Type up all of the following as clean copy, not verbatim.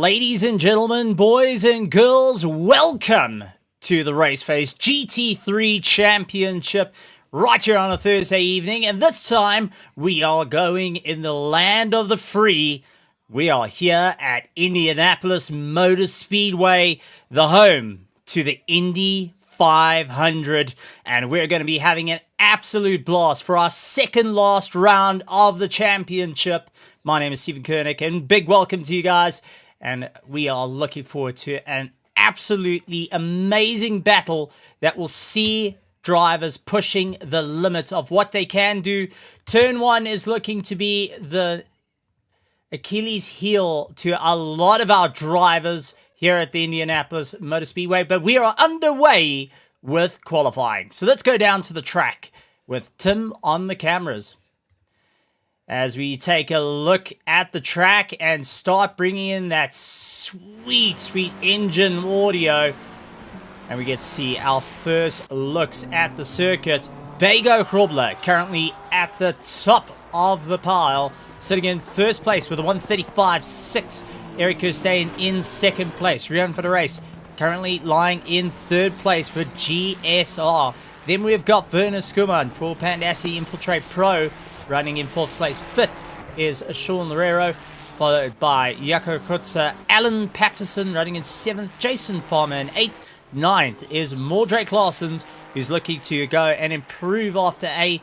Ladies and gentlemen, boys and girls, welcome to the RaceFace GT3 Championship right here on a Thursday evening. And this time we are going in the land of the free. We are here at Indianapolis Motor Speedway, the home to the Indy 500. And we're going to be having an absolute blast for our second last round of the championship. My name is Stephen Koenig and big welcome to you guys. And we are looking forward to an absolutely amazing battle that will see drivers pushing the limits of what they can do. Turn 1 is looking to be the Achilles heel to a lot of our drivers here at the Indianapolis Motor Speedway. But we are underway with qualifying. So let's go down to the track with Tim on the cameras as we take a look at the track and start bringing in that sweet engine audio. And we get to see our first looks at the circuit. Bego Hrobler currently at the top of the pile, sitting in first place with a 135.6. Eric Kirstein in second place. Run for the race, currently lying in third place for GSR. Then we've got Werner Skuman for Pandassi Infiltrate Pro, running in fourth place. Fifth is Sean Lerero, followed by Jaco Kutzer. Alan Patterson running in seventh. Jason Farmer in eighth. Ninth is Mordrake Larsons, who's looking to go and improve after a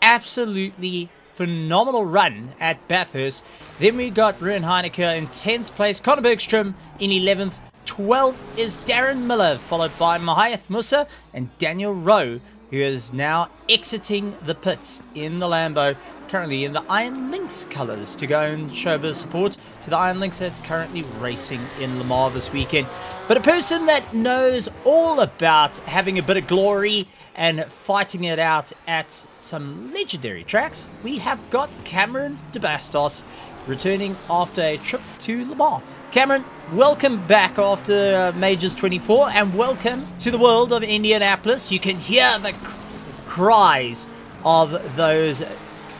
absolutely phenomenal run at Bathurst. Then we got Ruan Heineke in 10th place. Connor Bergstrom in 11th. 12th is Darren Miller, followed by Mahayath Musa and Daniel Rowe, who is now exiting the pits in the Lambo, currently in the Iron Lynx colours, to go and show a bit of support to the Iron Lynx that's currently racing in Le Mans this weekend. But a person that knows all about having a bit of glory and fighting it out at some legendary tracks, we have got Cameron de Bastos returning after a trip to Le Mans. Cameron, welcome back after Majors 24 and welcome to the world of Indianapolis. You can hear the cries of those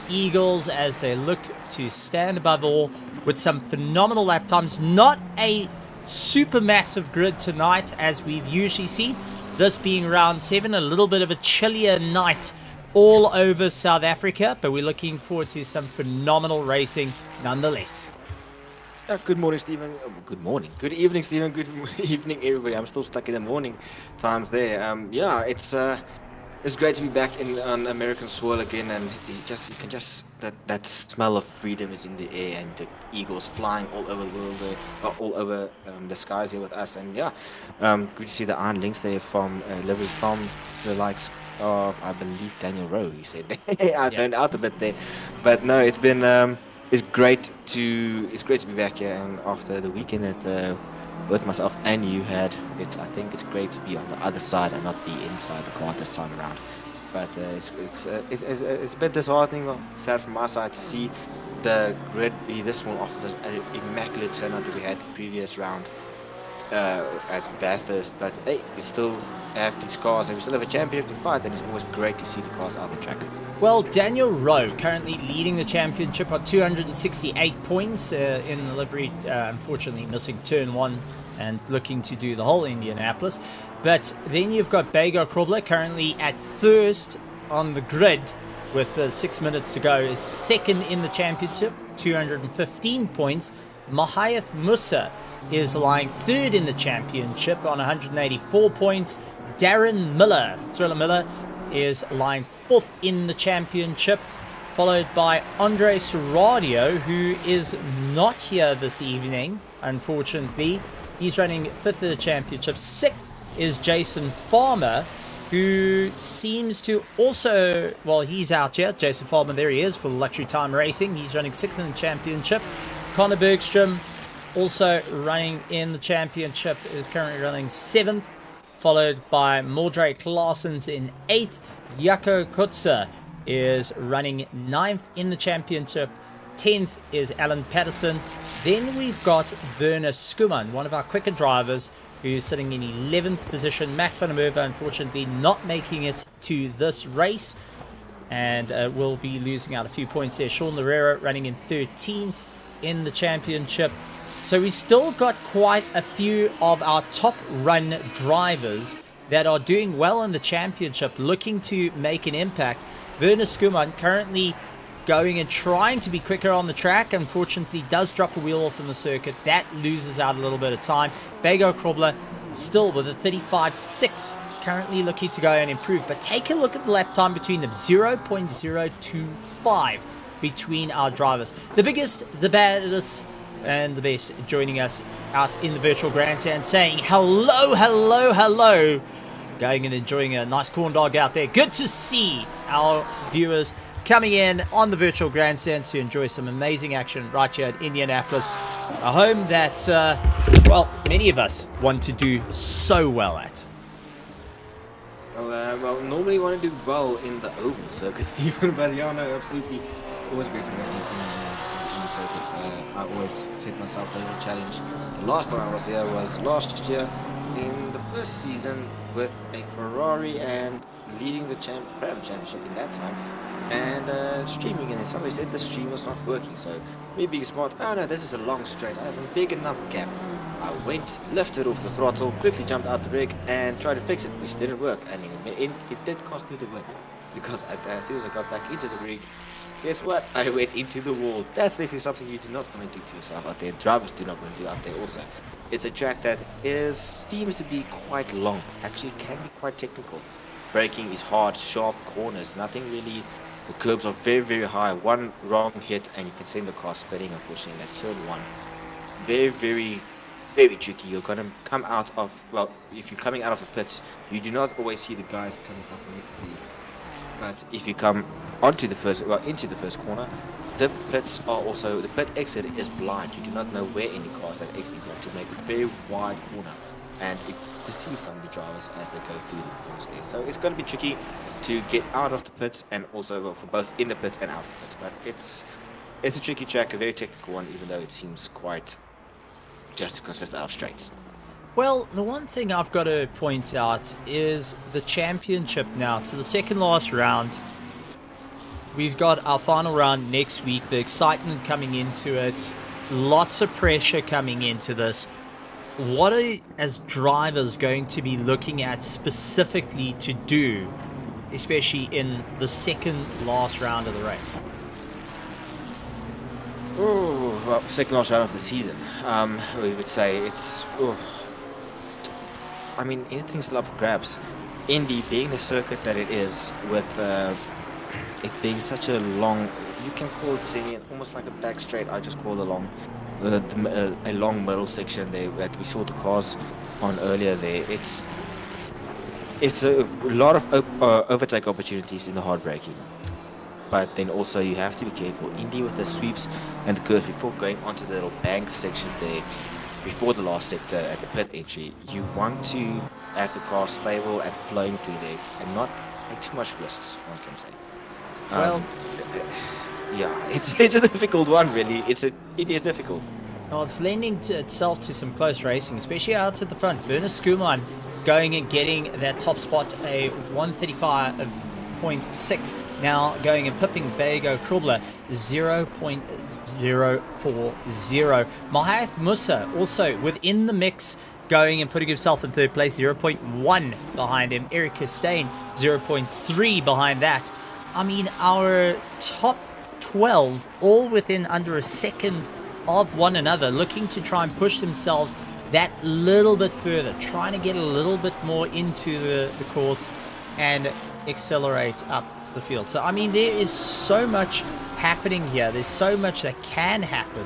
Eagles as they look to stand above all with some phenomenal lap times. Not a super massive grid tonight as we've usually seen. This being round 7, a little bit of a chillier night all over South Africa, but we're looking forward to some phenomenal racing nonetheless. Good morning, Stephen. Good morning. Good evening, Stephen. Good evening, everybody. I'm still stuck in the morning times there. It's great to be back on American soil again, and you can just that smell of freedom is in the air, and the eagles flying all over the world, all over the skies here with us. And good to see the Iron Lynx there from livery from the likes of, I believe, Daniel Rowe. You said I zoned out a bit there, but no, it's been. It's great to be back here, and after the weekend that both myself and you had, I think it's great to be on the other side and not be inside the car this time around. But it's a bit disheartening, well, sad from my side to see the grid be this small after such an immaculate turnout that we had the previous round at Bathurst. But hey, we still have these cars and we still have a champion to fight, and it's always great to see the cars out on the track. Well, Daniel Rowe currently leading the championship on 268 points in the livery, unfortunately missing turn 1 and looking to do the whole Indianapolis. But then you've got Bego Hrobler currently at first on the grid with 6 minutes to go, is second in the championship, 215 points. Mahayath Musa is lying third in the championship on 184 points. Darren Miller, Thriller Miller, is lying fourth in the championship, followed by Andre Serradio, who is not here this evening, unfortunately. He's running fifth in the championship. Sixth is Jason Farmer, who seems to also, well, he's out here. Jason Farmer, there he is for Luxury Time Racing. He's running sixth in the championship. Connor Bergstrom, also running in the championship, is currently running seventh, followed by Mordrake Larsons in 8th. Jaco Kutzer is running 9th in the championship. 10th is Alan Patterson. Then we've got Werner Skuman, one of our quicker drivers, who's sitting in 11th position. Mac van der Merwe, unfortunately, not making it to this race, and will be losing out a few points there. Sean Lerero running in 13th in the championship. So we still got quite a few of our top run drivers that are doing well in the championship, looking to make an impact. Werner Skuman currently going and trying to be quicker on the track. Unfortunately, does drop a wheel off in the circuit. That loses out a little bit of time. Bego Krobler still with a 35.6, currently looking to go and improve. But take a look at the lap time between them, 0.025 between our drivers. The biggest, the baddest, and the best joining us out in the virtual grandstand, saying hello, hello, hello. Going and enjoying a nice corn dog out there. Good to see our viewers coming in on the virtual grandstands to enjoy some amazing action right here at Indianapolis, a home that, well, many of us want to do so well at. Well, normally you want to do well in the oval circuit, Stephen, but yeah, no, absolutely. It's always great to be in the circuits. I always set myself a little challenge. The last time I was here was last year in the first season with a Ferrari and leading the Prem Championship in that time, and streaming, and somebody said the stream was not working, so me being smart, oh no, this is a long straight, I have a big enough gap. I went, lifted off the throttle, quickly jumped out the rig and tried to fix it, which didn't work, and it did cost me the win, because as soon as I got back into the rig, guess what? I went into the wall. That's definitely something you do not want to do to yourself out there. Drivers do not want to do out there also. It's a track that seems to be quite long. Actually, can be quite technical. Braking is hard, sharp corners, nothing really. The curbs are very, very high. One wrong hit and you can send the car spinning, unfortunately, in that turn one. Very, very, very tricky. You're going to come out of, well, if you're coming out of the pits, you do not always see the guys coming up next to you. But if you come into the first corner, the pits are also, the pit exit is blind. You do not know where any cars are exiting. You have to make a very wide corner, and it deceives some of the drivers as they go through the corners there. So it's going to be tricky to get out of the pits, and also for both in the pits and out of the pits. But it's a tricky track, a very technical one, even though it seems quite just to consist out of straights. Well, the one thing I've got to point out is the championship now to the second last round. We've got our final round next week, the excitement coming into it, lots of pressure coming into this. What are, as drivers, going to be looking at specifically to do, especially in the second last round of the race? Oh, well, second last round of the season. We would say it's... I mean, anything's still up for grabs. Indy being the circuit that it is, with it being such a long, you can call it semi, almost like a back straight. I just call it a long middle section there that we saw the cars on earlier there. It's a lot of overtake opportunities in the hard braking. But then also you have to be careful. Indy with the sweeps and the curves before going onto the little bank section there, before the last sector at the pit entry, you want to have the car stable and flowing through there and not take too much risks, one can say. Well, yeah, it's a difficult one, really. It is difficult. Well, it's lending itself to some close racing, especially out at the front. Werner Skuman going and getting that top spot, a 135.6. Now going and pipping Bego Krobler 0.040. Mahath Musa also within the mix, going and putting himself in third place, 0.1 behind him. Eric Costain 0.3 behind that. I mean, our top 12 all within under a second of one another, looking to try and push themselves that little bit further, trying to get a little bit more into the course and accelerate up the field. So I mean, there is so much happening here. There's so much that can happen,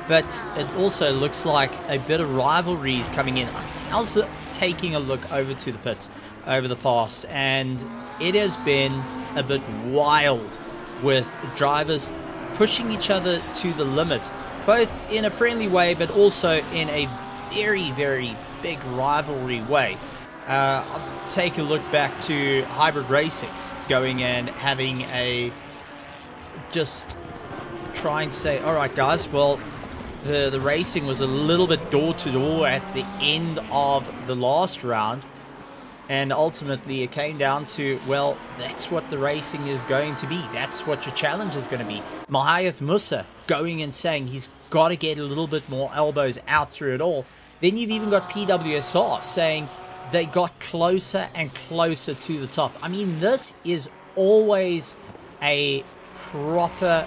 but it also looks like a bit of rivalries coming in. I mean, I was taking a look over to the pits over the past, and it has been a bit wild with drivers pushing each other to the limit, both in a friendly way but also in a very, very big rivalry way. I'll take a look back to hybrid racing, going and having just trying to say, all right guys, well, the racing was a little bit door to door at the end of the last round, and ultimately it came down to, well, that's what the racing is going to be, that's what your challenge is going to be. Mahath Musa going and saying he's got to get a little bit more elbows out through it all. Then you've even got PWSR saying they got closer and closer to the top. I mean, this is always a proper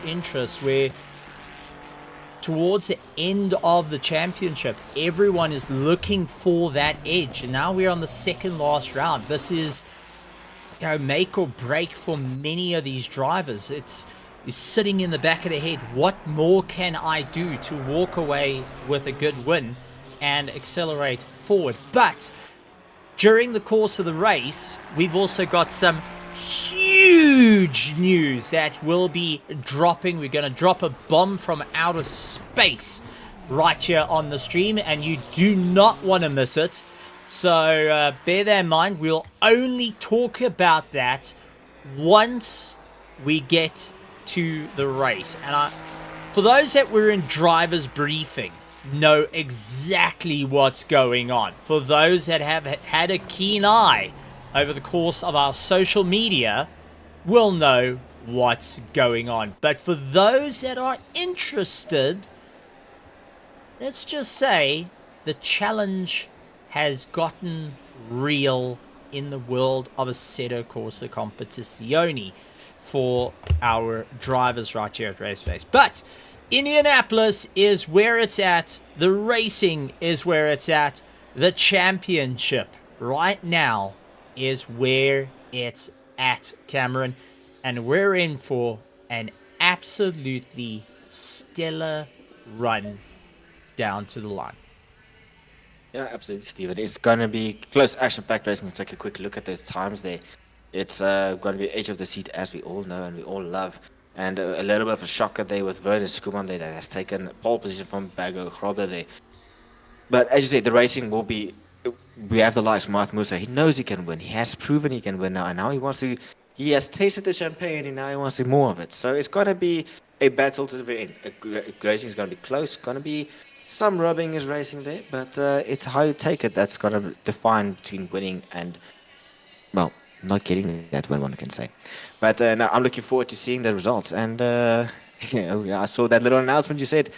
interest where towards the end of the championship, everyone is looking for that edge. And now we're on the second last round. This is, make or break for many of these drivers. It's sitting in the back of their head. What more can I do to walk away with a good win and accelerate forward? But during the course of the race, we've also got some huge news that will be dropping. We're going to drop a bomb from outer space right here on the stream, and you do not want to miss it. So bear that in mind. We'll only talk about that once we get to the race. And for those that were in driver's briefing, know exactly what's going on. For those that have had a keen eye over the course of our social media, will know what's going on. But for those that are interested, let's just say the challenge has gotten real in the world of Assetto Corsa Competizione for our drivers right here at RaceFace. But Indianapolis is where it's at. The racing is where it's at. The championship right now is where it's at, Cameron. And we're in for an absolutely stellar run down to the line. Yeah, absolutely, Stephen. It's going to be close action-packed racing. Let's take a quick look at those times there. It's going to be edge of the seat, as we all know and we all love. And a little bit of a shocker there with Werner Skuman there that has taken pole position from Bago Grobler there. But as you say, the racing will be... We have the likes of Marth Musa. He knows he can win. He has proven he can win now. And now he wants to... He has tasted the champagne and now he wants to see more of it. So it's going to be a battle to the very end. Racing is going to be close. Going to be some rubbing is racing there. But it's how you take it that's going to define between winning and... Well, not getting that win, one can say. But no, I'm looking forward to seeing the results. And I saw that little announcement you said.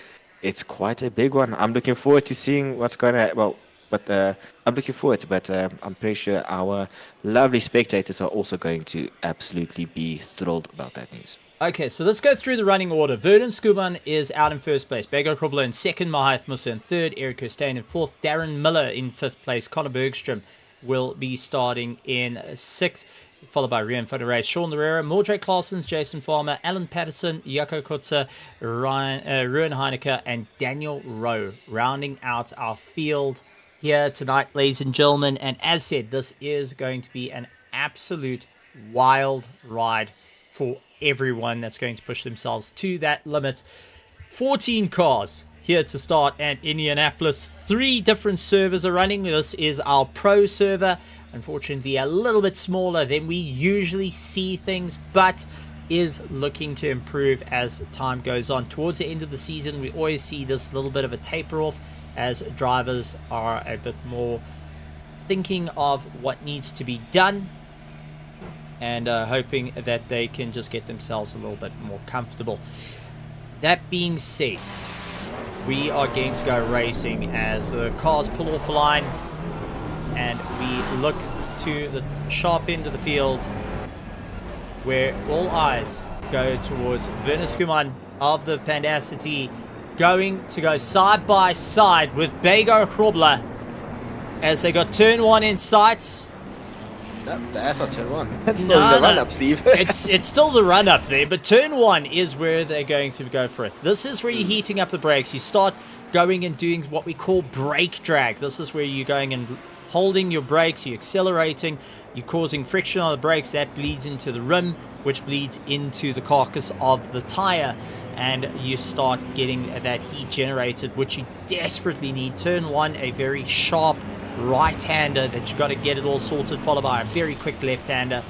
It's quite a big one. I'm looking forward to seeing what's going to... Well, but I'm looking forward to it. But I'm pretty sure our lovely spectators are also going to absolutely be thrilled about that news. Okay, so let's go through the running order. Vernon Skuban is out in first place. Bego Krobler in second. Mahath Musa in third. Eric Hustain in fourth. Darren Miller in fifth place. Connor Bergstrom will be starting in sixth, followed by Rian Federer, Sean Herrera, Mordred Claessens, Jason Farmer, Alan Patterson, Jaco Kutzer, Ruan Heineke, and Daniel Rowe, rounding out our field here tonight, ladies and gentlemen. And as said, this is going to be an absolute wild ride for everyone that's going to push themselves to that limit. 14 cars here to start at Indianapolis. 3 different servers are running. This is our pro server. Unfortunately, a little bit smaller than we usually see things, but is looking to improve as time goes on. Towards the end of the season, we always see this little bit of a taper off as drivers are a bit more thinking of what needs to be done and hoping that they can just get themselves a little bit more comfortable. That being said, we are going to go racing as the cars pull off the line and we look to the sharp end of the field where all eyes go towards Werner Skuman of the Pandacity, going to go side by side with Bego Grobler as they got turn 1 in sights. That's not turn 1. That's still the run-up, Steve. it's still the run-up there, but turn 1 is where they're going to go for it. This is where you're heating up the brakes. You start going and doing what we call brake drag. This is where you're going and holding your brakes, you're accelerating, you're causing friction on the brakes. That bleeds into the rim, which bleeds into the carcass of the tire, and you start getting that heat generated, which you desperately need. Turn 1, a very sharp right-hander that you got to get it all sorted, followed by a very quick left-hander.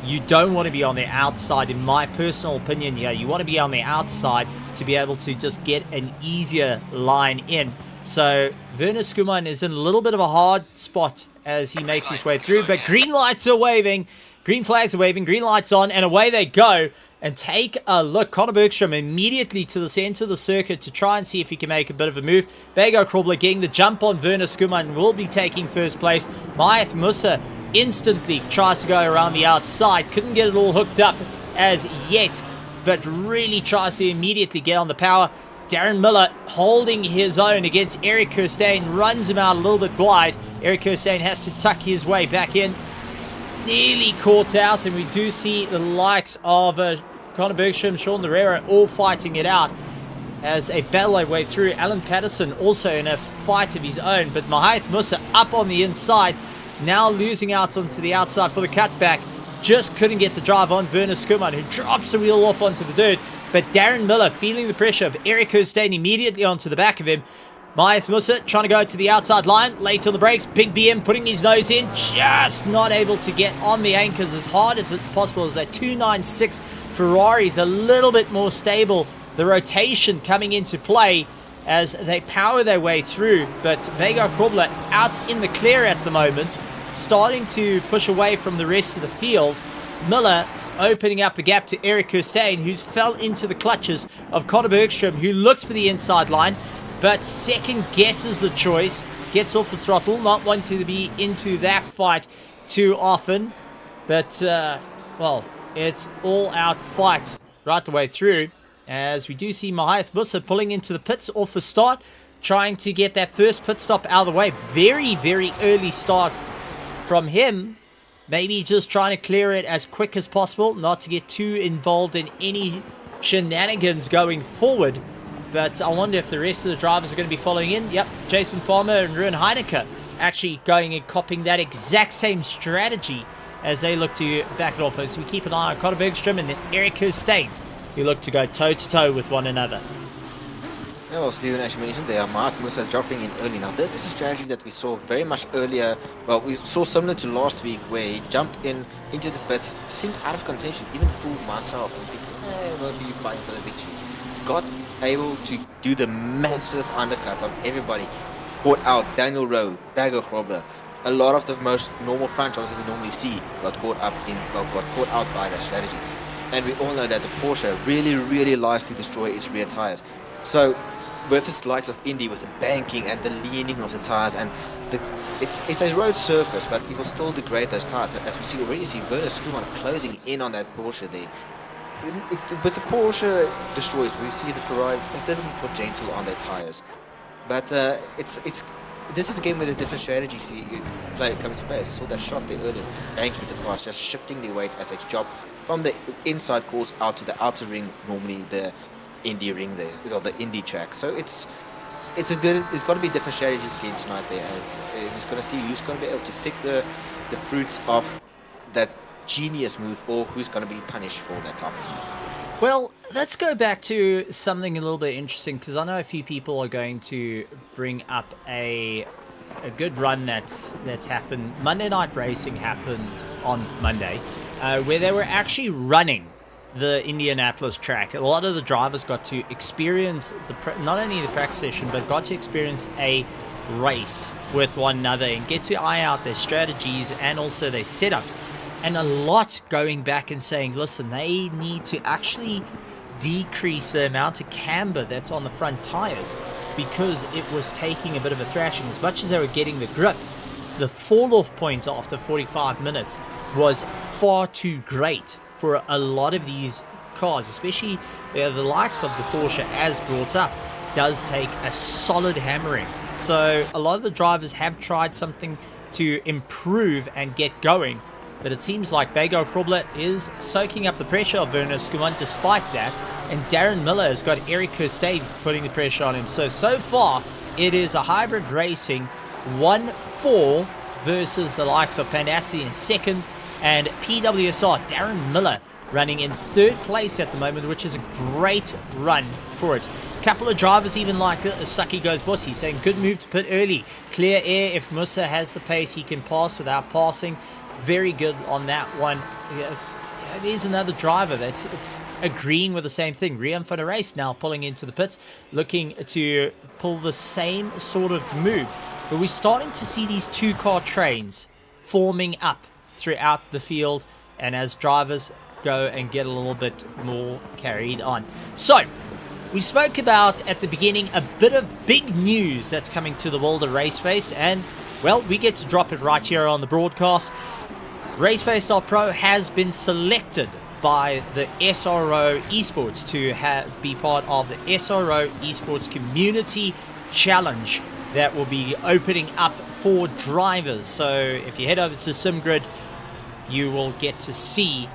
You don't want to be on the outside, in my personal opinion. Yeah, you want to be on the outside to be able to just get an easier line in. So Werner Skuman is in a little bit of a hard spot as he makes his way through, but green lights are waving, green flags are waving, green lights on, and away they go. and take a look. Conor Bergstrom immediately to the center of the circuit to try and see if he can make a bit of a move. Bego Krobler getting the jump on Werner Skuman, will be taking first place. Meyer Musa instantly tries to go around the outside. Couldn't get it all hooked up as yet, but really tries to immediately get on the power. Darren Miller holding his own against Eric Kirstein, runs him out a little bit wide. Eric Kirstein has to tuck his way back in. Nearly caught out, and we do see the likes of Conor Bergstrom, Sean Herrera all fighting it out as they battle their way through. Alan Patterson also in a fight of his own, but Mahath Musa up on the inside, now losing out onto the outside for the cutback. Just couldn't get the drive on Werner Skuman, who drops the wheel off onto the dirt. But Darren Miller feeling the pressure of Eric Kirstein immediately onto the back of him. Mahath Musa trying to go to the outside line, late on the brakes. Big BM putting his nose in, just not able to get on the anchors as hard as possible. As that 296 Ferrari's a little bit more stable. The rotation coming into play as they power their way through. But Bego Krobler out in the clear at the moment, starting to push away from the rest of the field. Miller opening up the gap to Eric Kirstein, who's fell into the clutches of Conor Bergstrom, who looks for the inside line, but second guesses the choice, gets off the throttle, not wanting to be into that fight too often. But, well, it's all-out fight right the way through, as we do see Mahath Musa pulling into the pits off the start, trying to get that first pit stop out of the way. Very, very early start from him. Maybe just trying to clear it as quick as possible, not to get too involved in any shenanigans going forward. But I wonder if the rest of the drivers are going to be following in. Yep, Jason Farmer and Ruben Heineke actually going and copying that exact same strategy as they look to back it off. As we keep an eye on Conor Bergstrom and Eric Kirstein, who look to go toe-to-toe with one another. Yeah, well, Stephen actually mentioned there, Mahath Musa dropping in early. Now, this is a strategy that we saw very much earlier. Well, we saw similar to last week, where he jumped into the pits, seemed out of contention, even fooled myself, and thinking, won't be fighting for the victory. Got able to do the massive undercut on everybody. Caught out Daniel Rowe, Bego Krobler. A lot of the most normal front runners that we normally see got caught out by that strategy. And we all know that the Porsche really, really likes to destroy its rear tires. So, with the likes of Indy, with the banking and the leaning of the tires, and it's a road surface, but it will still degrade those tires. As we already see Werner Skuman closing in on that Porsche there. With the Porsche destroys, we see the Ferrari a little bit more gentle on their tires. But this is a game with a different strategy coming to play. As you saw that shot there earlier, banking the cars, just shifting their weight as they job from the inside course out to the outer ring, normally the Indy ring there, or the Indy track. So it's got to be different strategies again tonight there, and it's going to see who's going to be able to pick the fruits of that genius move, or who's going to be punished for that type of move. Well, let's go back to something a little bit interesting, because I know a few people are going to bring up a good run that's happened. Monday Night Racing happened on Monday, where they were actually running the Indianapolis track. A lot of the drivers got to experience not only the practice session, but got to experience a race with one another and get to eye out their strategies and also their setups. And a lot going back and saying, listen, they need to actually decrease the amount of camber that's on the front tires, because it was taking a bit of a thrashing. As much as they were getting the grip, the fall-off point after 45 minutes was far too great for a lot of these cars, especially the likes of the Porsche, as brought up, does take a solid hammering. So a lot of the drivers have tried something to improve and get going, but it seems like Bego Krobler is soaking up the pressure of Werner Skuman despite that, and Darren Miller has got Eric Kirstein putting the pressure on him. So far, it is a hybrid racing 1-4 versus the likes of Panassi in second, and PWSR, Darren Miller, running in third place at the moment, which is a great run for it. A couple of drivers even like Saki Goes Bossy saying, good move to pit early. Clear air, if Musa has the pace, he can pass without passing. Very good on that one. There's another driver that's agreeing with the same thing. Rian van der Race now pulling into the pits, looking to pull the same sort of move. But we're starting to see these two-car trains forming up throughout the field, and as drivers go and get a little bit more carried on. So, we spoke about at the beginning a bit of big news that's coming to the world of RaceFace, and well, we get to drop it right here on the broadcast. RaceFace.Pro has been selected by the SRO Esports to be part of the SRO Esports Community Challenge that will be opening up for drivers. So if you head over to SimGrid, you will get to see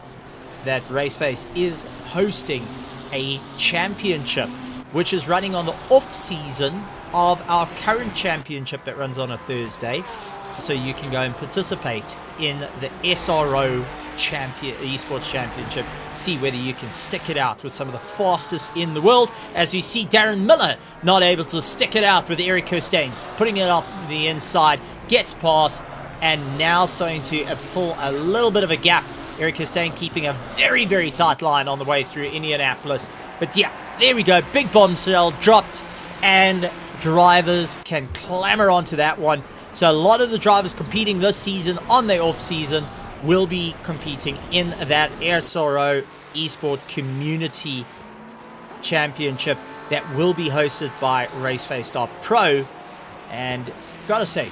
that RaceFace is hosting a championship, which is running on the off season of our current championship that runs on a Thursday. So you can go and participate in the SRO Esports Championship, see whether you can stick it out with some of the fastest in the world, as we see Darren Miller not able to stick it out with Eric Costains, putting it up the inside, gets past, and now starting to pull a little bit of a gap. Eric Costain keeping a very, very tight line on the way through Indianapolis. But yeah, there we go, big bombshell dropped, and drivers can clamor onto that one. So a lot of the drivers competing this season on their off season will be competing in that SRO Esport Community Championship that will be hosted by RaceFace.Pro. And gotta say,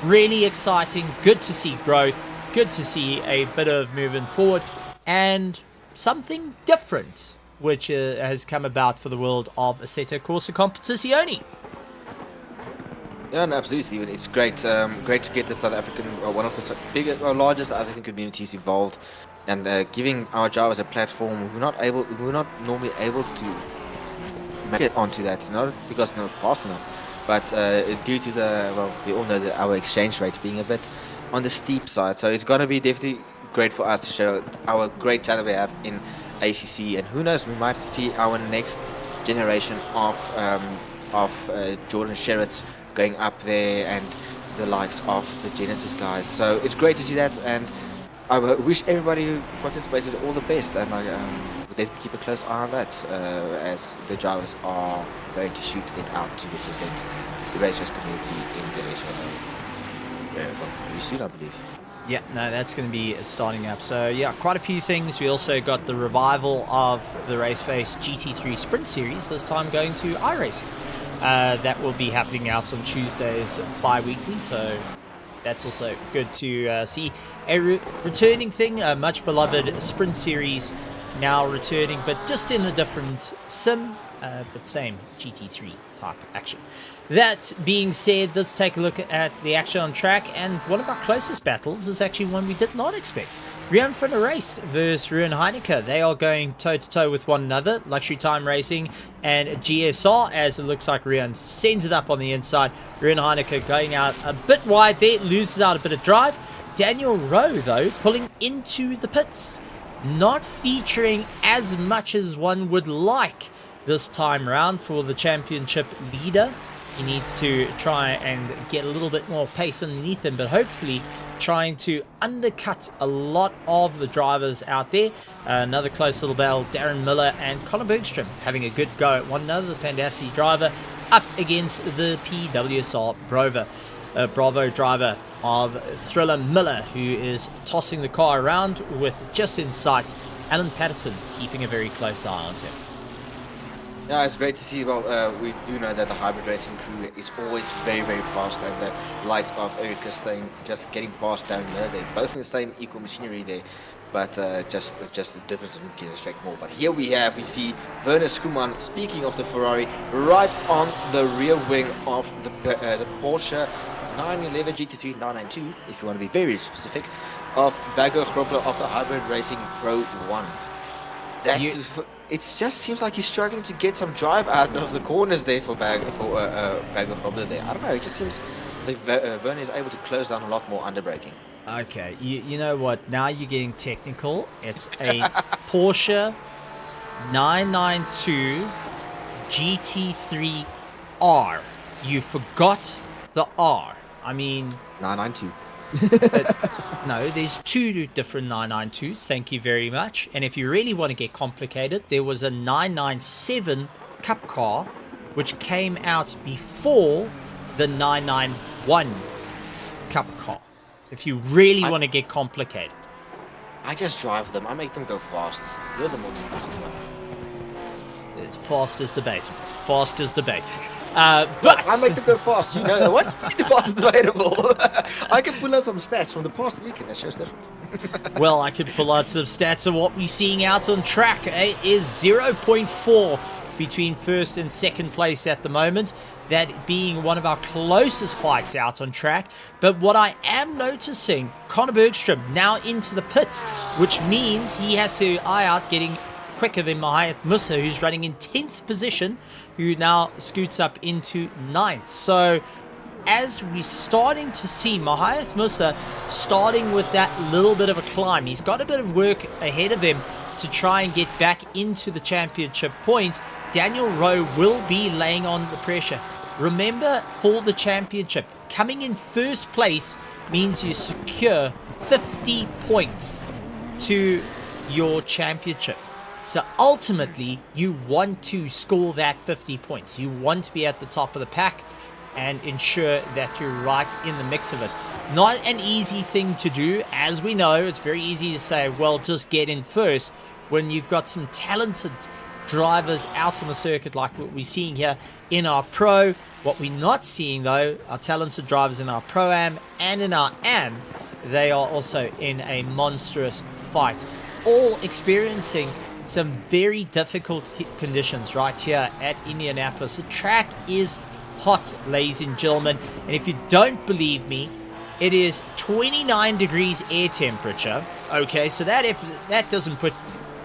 really exciting, good to see growth, good to see a bit of moving forward, and something different which has come about for the world of Assetto Corsa Competizione. Yeah, no, absolutely, Stephen. It's great, great to get the South African, one of the biggest, largest African communities involved, and giving our drivers a platform. We're not normally able to make it onto that, not because they're not fast enough, but due to we all know that our exchange rate being a bit on the steep side. So it's going to be definitely great for us to show our great talent we have in ACC, and who knows, we might see our next generation of Jordan Sherritt's going up there, and the likes of the Genesis guys. So it's great to see that, and I wish everybody who participated all the best, and I we'll definitely keep a close eye on that as the drivers are going to shoot it out to represent the race community in the race very soon, I believe. Yeah, no, that's going to be starting up. So yeah, quite a few things. We also got the revival of the RaceFace GT3 Sprint Series, this time going to iRacing. That will be happening out on Tuesdays bi-weekly, so that's also good to see. A returning thing, a much beloved Sprint Series now returning, but just in a different sim, but same GT3 type action. That being said, let's take a look at the action on track, and one of our closest battles is actually one we did not expect. Rian van der Raced versus Ruan Heineke. They are going toe-to-toe with one another. Luxury Time Racing and GSR, as it looks like Rian sends it up on the inside. Ruan Heineke going out a bit wide there, loses out a bit of drive. Daniel Rowe, though, pulling into the pits. Not featuring as much as one would like this time around for the championship leader. He needs to try and get a little bit more pace underneath him, but hopefully trying to undercut a lot of the drivers out there. Another close little battle, Darren Miller and Conor Bergstrom having a good go at one another. The Pandassi driver up against the PWSR Bravo driver of Thriller Miller, who is tossing the car around with just in sight Alan Patterson keeping a very close eye on him. Yeah, it's great to see. Well, we do know that the hybrid racing crew is always very, very fast, and the likes of Eric Costain just getting past Darren Miller. They're both in the same equal machinery there, but just the difference in getting straight more. But here we see Werner Schumann, speaking of the Ferrari, right on the rear wing of the Porsche 911 GT3 992, if you want to be very specific, of Bagger Grobler of the Hybrid Racing Pro 1. It just seems like he's struggling to get some drive out of the corners there for Bagger Grobler there. I don't know, it just seems like Werner is able to close down a lot more under braking. Okay, you know what? Now you're getting technical. It's a Porsche 992 GT3R. You forgot the R. I mean... 992. No, there's two different 992s. Thank you very much. And if you really want to get complicated, there was a 997 Cup car, which came out before the 991 Cup car. If you really want to get complicated. I just drive them. I make them go fast. You're the multi-button one. It's fast is debatable. Fast is debatable. But I make them go fast. You know what? The fastest available. I can pull out some stats from the past weekend that shows different. well, I could pull out some stats of what we're seeing out on track. It is 0.4 between first and second place at the moment. That being one of our closest fights out on track. But what I am noticing, Conor Bergstrom now into the pits, which means he has to eye out getting quicker than Meyer, who's running in 10th position, who now scoots up into 9th. So as we're starting to see Meyer starting with that little bit of a climb, he's got a bit of work ahead of him to try and get back into the championship points. Daniel Rowe will be laying on the pressure. Remember, for the championship, coming in first place means you secure 50 points to your championship. So ultimately, you want to score that 50 points. You want to be at the top of the pack and ensure that you're right in the mix of it. Not an easy thing to do. As we know, it's very easy to say, well, just get in first when you've got some talented drivers out on the circuit like what we're seeing here in our Pro. What we're not seeing, though, are talented drivers in our Pro-Am and in our Am. They are also in a monstrous fight, all experiencing some very difficult conditions right here at Indianapolis. The track is hot, ladies and gentlemen, and if you don't believe me, it is 29 degrees air temperature. Okay, so that if that doesn't put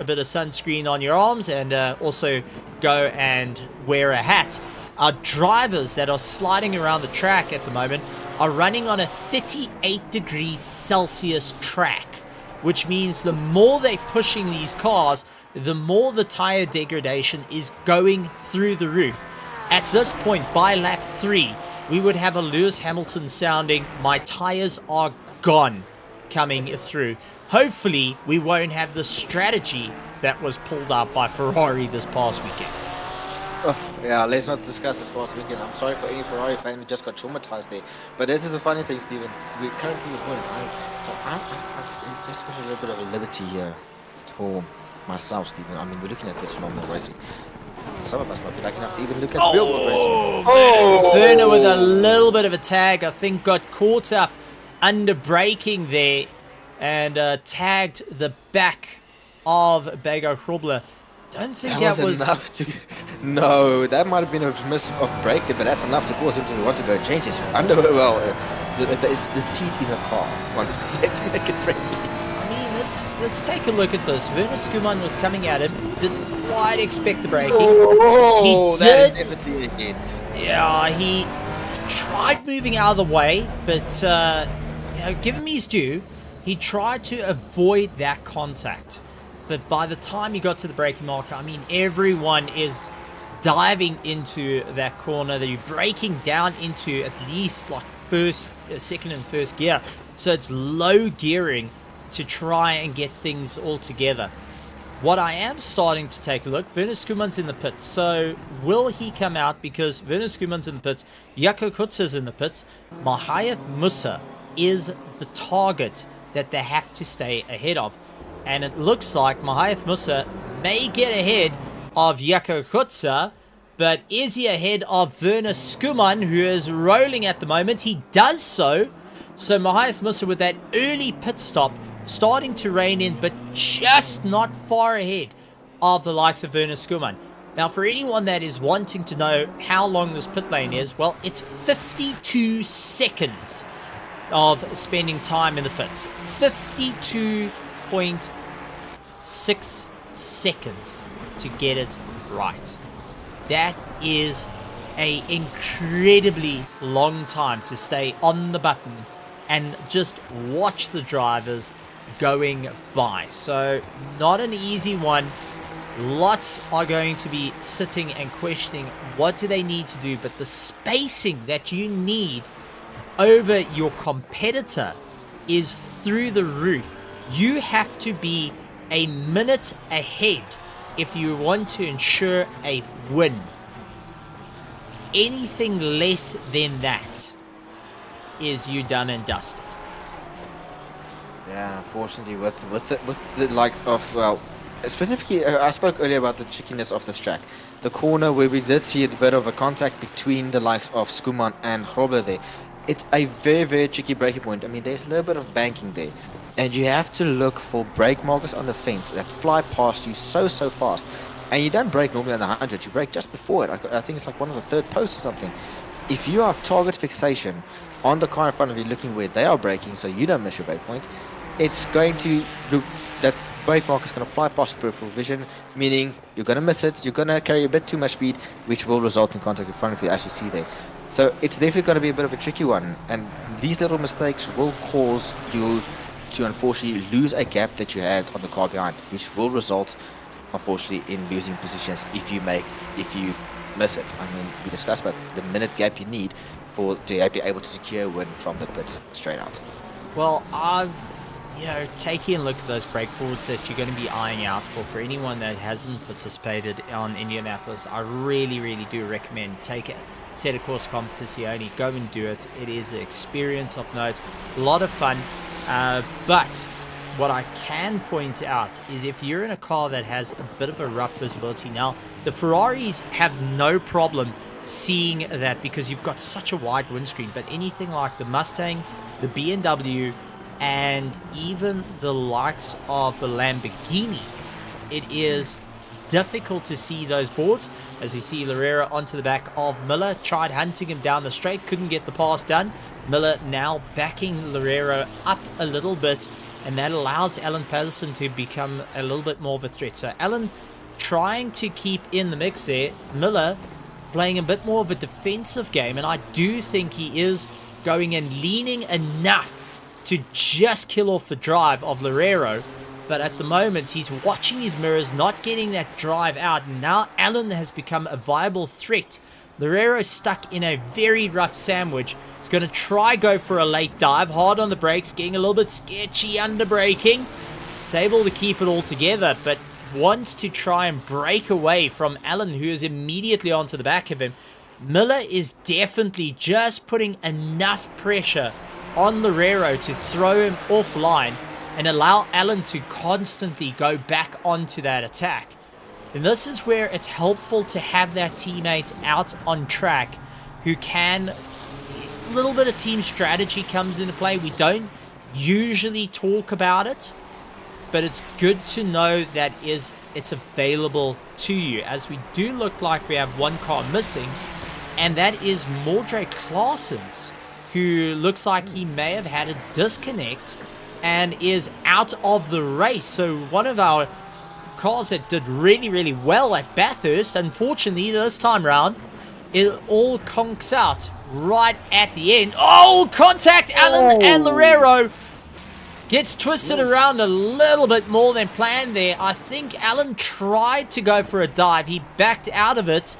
a bit of sunscreen on your arms and also go and wear a hat, our drivers that are sliding around the track at the moment are running on a 38 degrees Celsius track, which means the more they're pushing these cars, the more the tire degradation is going through the roof. At this point, by lap 3, we would have a Lewis Hamilton sounding, "My tires are gone," coming through. Hopefully, we won't have the strategy that was pulled out by Ferrari this past weekend. Oh, yeah, let's not discuss this past weekend. I'm sorry for any Ferrari fan who just got traumatized there. But this is the funny thing, Stephen. We're currently recording. I just got a little bit of a liberty here for myself, Stephen. I mean, we're looking at this phenomenal racing. Some of us might be lucky enough to even look at real world racing. Werner with a little bit of a tag, I think, got caught up under braking there and tagged the back of Bego Hrobler. Don't think that was enough to. No, that might have been a miss of braking, but that's enough to cause him to want to go and change his underwear. Well, the seat in the car. Let's make it friendly. I mean, let's take a look at this. Werner Skuman was coming at him, didn't quite expect the braking. Oh, that is definitely a hit. Yeah, he tried moving out of the way, but give him his due. He tried to avoid that contact. But by the time he got to the braking marker, I mean, everyone is diving into that corner that you're braking down into at least like second and first gear. So it's low gearing to try and get things all together. What I am starting to take a look, Werner Skuman's in the pits. So will he come out? Because Werner Skuman's in the pits, Jaco Kutser's in the pits, Mahayath Musa is the target that they have to stay ahead of. And it looks like Mahayath Musa may get ahead of Jaco Kutser, but is he ahead of Werner Skuman, who is rolling at the moment? He does so. So Mahayath Musa with that early pit stop, starting to rein in, but just not far ahead of the likes of Werner Skuman. Now, for anyone that is wanting to know how long this pit lane is, well, it's 52 seconds of spending time in the pits. 52.6 seconds to get it right. That is an incredibly long time to stay on the button and just watch the drivers going by. So not an easy one. Lots are going to be sitting and questioning what do they need to do, but the spacing that you need over your competitor is through the roof. You have to be a minute ahead if you want to ensure a win. Anything less than that is you done and dusted. Yeah, unfortunately, with the likes of, well, specifically, I spoke earlier about the trickiness of this track. The corner where we did see a bit of a contact between the likes of Skuman and Grobler there. It's a very, very tricky braking point. I mean, there's a little bit of banking there. And you have to look for brake markers on the fence that fly past you so fast. And you don't brake normally on the 100, you brake just before it. I think it's like one of the third posts or something. If you have target fixation on the car in front of you looking where they are braking so you don't miss your brake point, it's going to look, that brake marker is going to fly past your peripheral vision, meaning you're going to miss it, you're going to carry a bit too much speed, which will result in contact in front of you, as you see there. So it's definitely going to be a bit of a tricky one, and these little mistakes will cause you to unfortunately lose a gap that you had on the car behind, which will result unfortunately in losing positions if you miss it. I mean, we discussed about the minute gap you need to be able to secure a win from the pits straight out. Well, I've, taking a look at those brake boards that you're going to be eyeing out for anyone that hasn't participated on Indianapolis. I really, really do recommend take it. Set a course competizione, go and do it. It is an experience of note, a lot of fun. But what I can point out is if you're in a car that has a bit of a rough visibility, now the Ferraris have no problem seeing that because you've got such a wide windscreen, but anything like the Mustang, the BMW, and even the likes of the Lamborghini, it is difficult to see those boards. As you see, Larrera onto the back of Miller, tried hunting him down the straight, couldn't get the pass done. Miller now backing Larrera up a little bit, and that allows Alan Patterson to become a little bit more of a threat. So Alan trying to keep in the mix there, Miller playing a bit more of a defensive game, and I do think he is going and leaning enough to just kill off the drive of Larrera. But at the moment, he's watching his mirrors, not getting that drive out. And now Allen has become a viable threat. Larrera stuck in a very rough sandwich. He's going to try go for a late dive. Hard on the brakes, getting a little bit sketchy under braking. He's able to keep it all together, but wants to try and break away from Allen, who is immediately onto the back of him. Miller is definitely just putting enough pressure on Larrera to throw him offline and allow Allen to constantly go back onto that attack. And this is where it's helpful to have that teammate out on track who can... A little bit of team strategy comes into play. We don't usually talk about it, but it's good to know that it's available to you, as we do look like we have one car missing, and that is Mordre Claessens, who looks like he may have had a disconnect and is out of the race. So one of our cars that did really, really well at Bathurst, unfortunately this time round, it all conks out right at the end. Oh, contact! Allen and Larrera gets twisted around a little bit more than planned there. I think Allen tried to go for a dive. He backed out of it,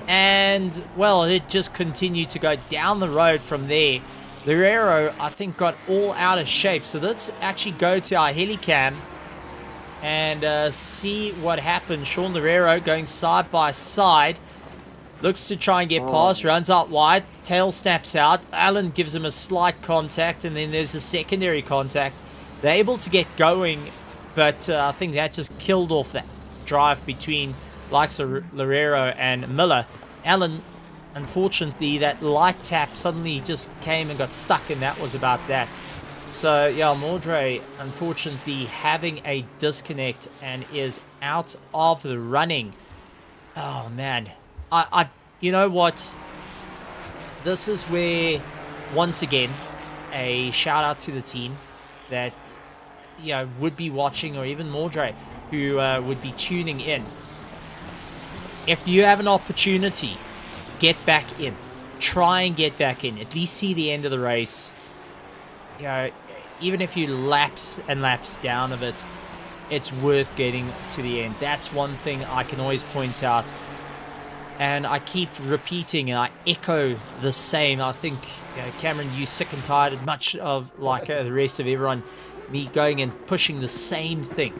and, well, it just continued to go down the road from there. Larrera, I think, got all out of shape. So let's actually go to our helicam and see what happened. Sean Larrera going side by side. Looks to try and get past, runs out wide, tail snaps out. Allen gives him a slight contact, and then there's a secondary contact. They're able to get going, but I think that just killed off that drive between likes of Larrera and Miller. Allen, unfortunately, that light tap suddenly just came and got stuck, and that was about that. So, yeah, Mordre, unfortunately, having a disconnect and is out of the running. Oh, man. You know what? This is where, once again, a shout out to the team that, would be watching, or even Mordre, who would be tuning in. If you have an opportunity, get back in. Try and get back in. At least see the end of the race. Even if you lapse and lapse down of it, it's worth getting to the end. That's one thing I can always point out. And I keep repeating, and I echo the same. I think, Cameron, you sick and tired of much of, like the rest of everyone, me going and pushing the same thing.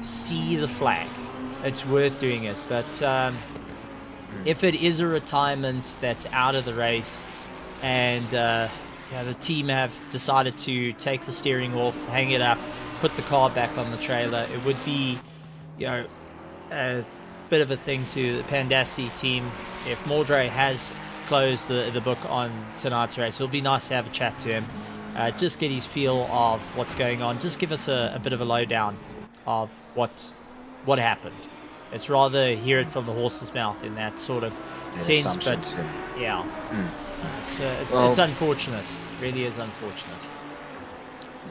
See the flag. It's worth doing it. But if it is a retirement that's out of the race, and yeah, the team have decided to take the steering off, hang it up, put the car back on the trailer. It would be, a bit of a thing to the Pandassi team if Mordre has closed the book on tonight's race. It'll be nice to have a chat to him, just get his feel of what's going on. Just give us a bit of a lowdown of what happened. It's rather hear it from the horse's mouth in that sort of sense, but yeah, it's unfortunate. Really is unfortunate.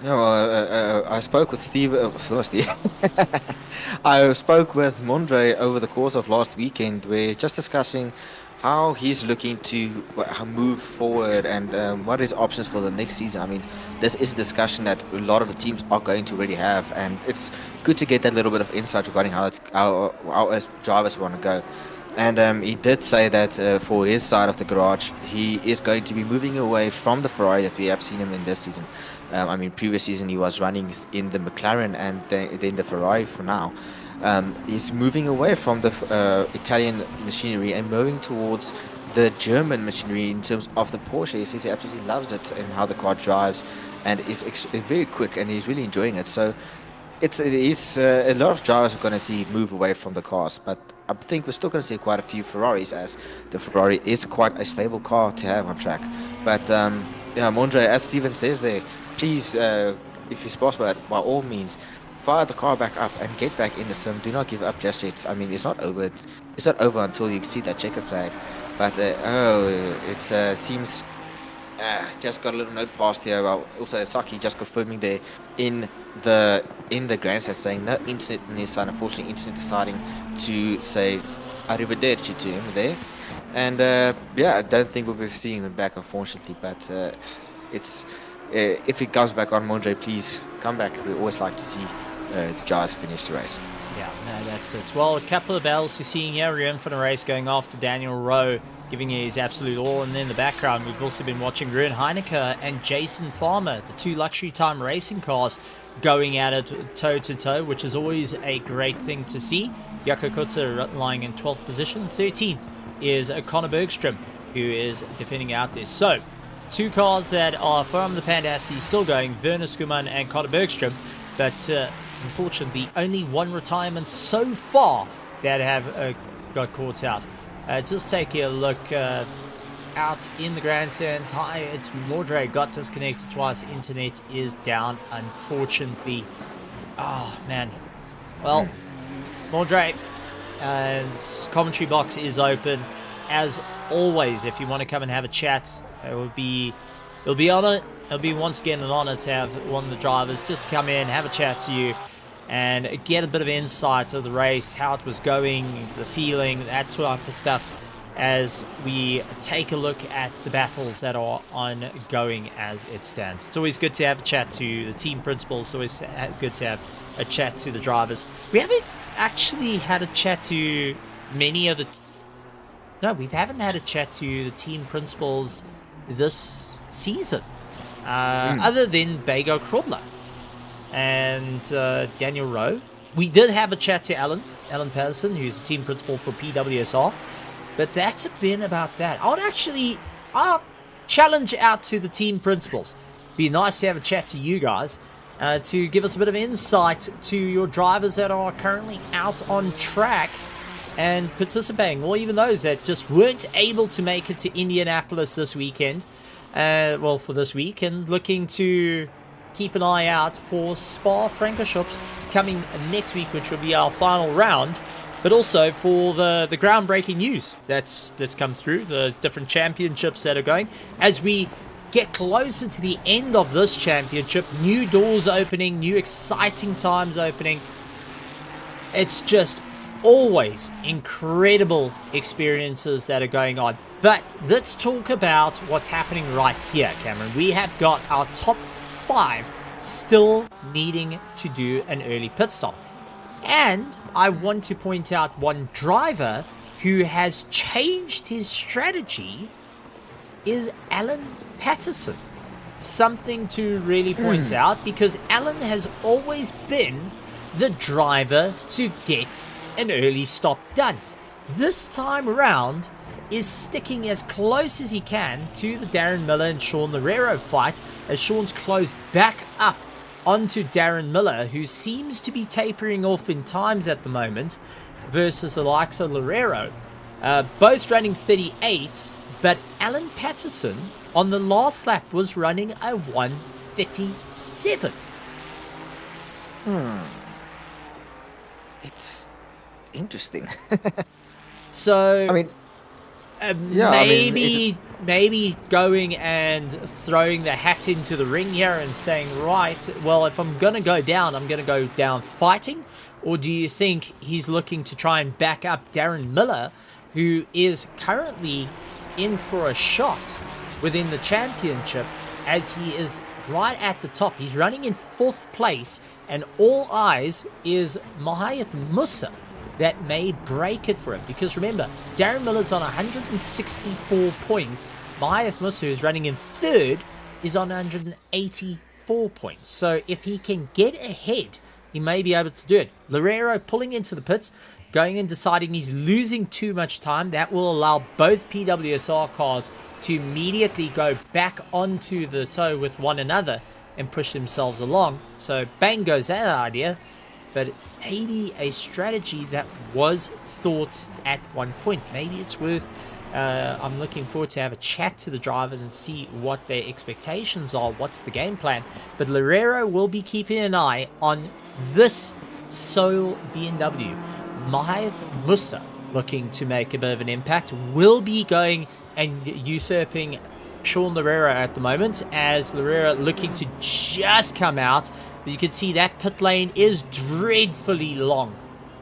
No, I spoke with Steve. I spoke with Mondre over the course of last weekend. We're just discussing how he's looking to move forward and what his options for the next season. I mean, this is a discussion that a lot of the teams are going to already have, and it's good to get that little bit of insight regarding how drivers want to go. And he did say that for his side of the garage, he is going to be moving away from the Ferrari that we have seen him in this season. I mean, previous season he was running in the McLaren and then the Ferrari for now. He's moving away from the Italian machinery and moving towards the German machinery in terms of the Porsche. He says he absolutely loves it and how the car drives, and is very quick, and he's really enjoying it. So it is a lot of drivers are going to see move away from the cars, but I think we're still going to see quite a few Ferraris, as the Ferrari is quite a stable car to have on track. But Mondre, as Steven says there, please, if it's possible, by all means, fire the car back up and get back in the sim. Do not give up just yet. I mean, it's not over. It's not over until you see that checker flag. But it seems just got a little note passed here. Well, also Saki just confirming there in the grandstand saying no internet in his side. Unfortunately, internet deciding to say arrivederci to him there. And I don't think we'll be seeing him back, unfortunately. But it's if he comes back on, Mondre, please come back. We always like to see the drivers finish the race. Yeah, no, that's it. Well, a couple of battles you're seeing here. Ruin for the race going after Daniel Rowe, giving you his absolute all. And in the background, we've also been watching Ruin Heineke and Jason Farmer, the two luxury time racing cars, going at it toe-to-toe, which is always a great thing to see. Jaco Kutzer lying in 12th position. 13th is Conor Bergstrom, who is defending out there. So, two cars that are from the Pandassi still going, Werner Skuman and Conor Bergstrom, but unfortunately only one retirement so far that have got caught out. Just taking a look out in the grandstands. Hi, it's Mordre, got disconnected twice. Internet is down, unfortunately. Oh, man. Well, Mordre, commentary box is open. As always, if you want to come and have a chat, it'll be once again an honor to have one of the drivers just to come in, have a chat to you, and get a bit of insight of the race, how it was going, the feeling, that type of stuff, as we take a look at the battles that are ongoing as it stands. It's always good to have a chat to the team principals. It's always good to have a chat to the drivers. We haven't actually had a chat to many of the... No, we haven't had a chat to the team principals this season, other than Bego Krobler and Daniel Rowe. We did have a chat to Alan Patterson, who's the team principal for PWSR, but that's been about that. I'll challenge out to the team principals. Be nice to have a chat to you guys, to give us a bit of insight to your drivers that are currently out on track and participating, or even those that just weren't able to make it to Indianapolis this weekend, for this week, and looking to keep an eye out for Spa-Francorchamps coming next week, which will be our final round, but also for the groundbreaking news that's come through, the different championships that are going. As we get closer to the end of this championship, new doors opening, new exciting times opening. It's just always incredible experiences that are going on. But let's talk about what's happening right here, Cameron. We have got our top 5 still needing to do an early pit stop. And I want to point out one driver who has changed his strategy is Alan Patterson. Something to really point out, because Alan has always been the driver to get an early stop done. This time around is sticking as close as he can to the Darren Miller and Sean Loureiro fight, as Sean's closed back up onto Darren Miller, who seems to be tapering off in times at the moment, versus the likes of Loureiro. Both running 38s, but Alan Patterson on the last lap was running a 1:37. It's interesting. So, I mean, maybe going and throwing the hat into the ring here and saying, right, well, if I'm going to go down, I'm going to go down fighting? Or do you think he's looking to try and back up Darren Miller, who is currently in for a shot within the championship, as he is right at the top? He's running in 4th place, and all eyes is Mahayath Musa that may break it for him. Because remember, Darren Miller's on 164 points. Mahayath Musa, who's running in 3rd, is on 184 points. So if he can get ahead, he may be able to do it. Loureiro pulling into the pits, going and deciding he's losing too much time. That will allow both PWSR cars to immediately go back onto the tow with one another and push themselves along. So bang goes that idea. But maybe a strategy that was thought at one point. Maybe it's worth, I'm looking forward to have a chat to the drivers and see what their expectations are, what's the game plan. But Loureiro will be keeping an eye on this sole BMW. Mahayath Musa, looking to make a bit of an impact, will be going and usurping Sean Loureiro at the moment, as Loureiro looking to just come out. But you can see that pit lane is dreadfully long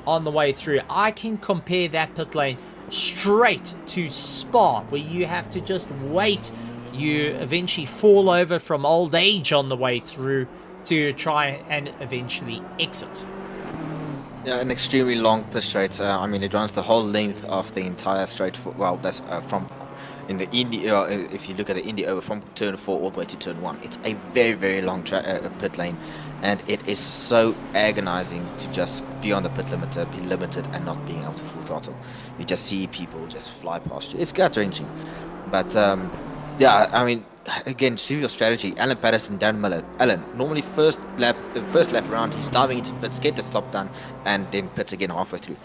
on the way through. I can compare that pit lane straight to Spa, where you have to just wait. You eventually fall over from old age on the way through to try and eventually exit. Yeah, an extremely long pit straight. I mean, it runs the whole length of the entire straight. Well, that's from in the Indy. If you look at the Indy over from turn 4 all the way to turn 1, it's a very, very long pit lane, and it is so agonizing to just be on the pit limiter, be limited, and not being able to full throttle. You just see people just fly past you. It's gut-wrenching, but yeah, I mean, again, see your strategy. Alan Patterson, Darren Miller. Alan, normally first lap around, he's diving into pits, get the stop done, and then pits again halfway through.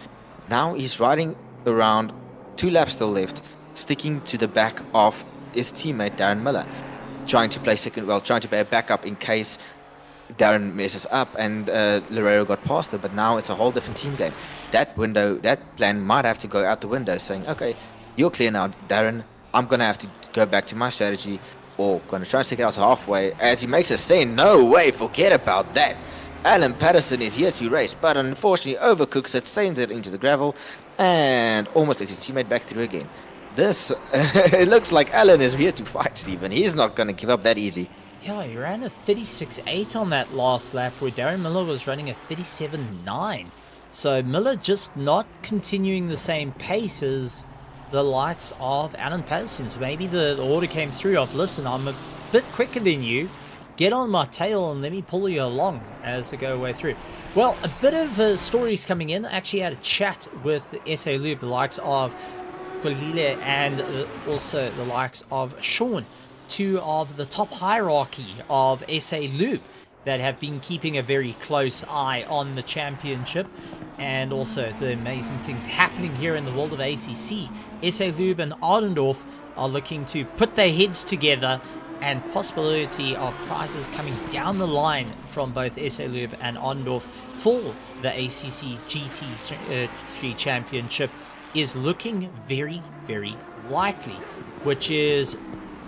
Now he's riding around, 2 laps still left, sticking to the back of his teammate Darren Miller, trying to play second, well, trying to play a backup in case Darren messes up and Loureiro got past him. But now it's a whole different team game. That plan might have to go out the window, saying, okay, you're clear now, Darren. I'm gonna have to go back to my strategy, or going to try and stick it out halfway, as he makes us say, no way, forget about that. Alan Patterson is here to race, but unfortunately overcooks it, sends it into the gravel, and almost lets his teammate back through again. This, it looks like Alan is here to fight, Stephen. He's not going to give up that easy. Yeah, he ran a 36.8 on that last lap, where Darren Miller was running a 37.9. So Miller just not continuing the same pace as the likes of Alan Patterson. So maybe the order came through of, listen, I'm a bit quicker than you, get on my tail and let me pull you along as I go away through. Well, a bit of stories coming in. I actually had a chat with SA Loop, the likes of Kolile and also the likes of Sean, 2 of the top hierarchy of SA Loop that have been keeping a very close eye on the championship, and also the amazing things happening here in the world of ACC. SA Lube and Ardendorf are looking to put their heads together, and possibility of prizes coming down the line from both SA Lube and Ardendorf for the ACC GT3 championship is looking very, very likely, which is,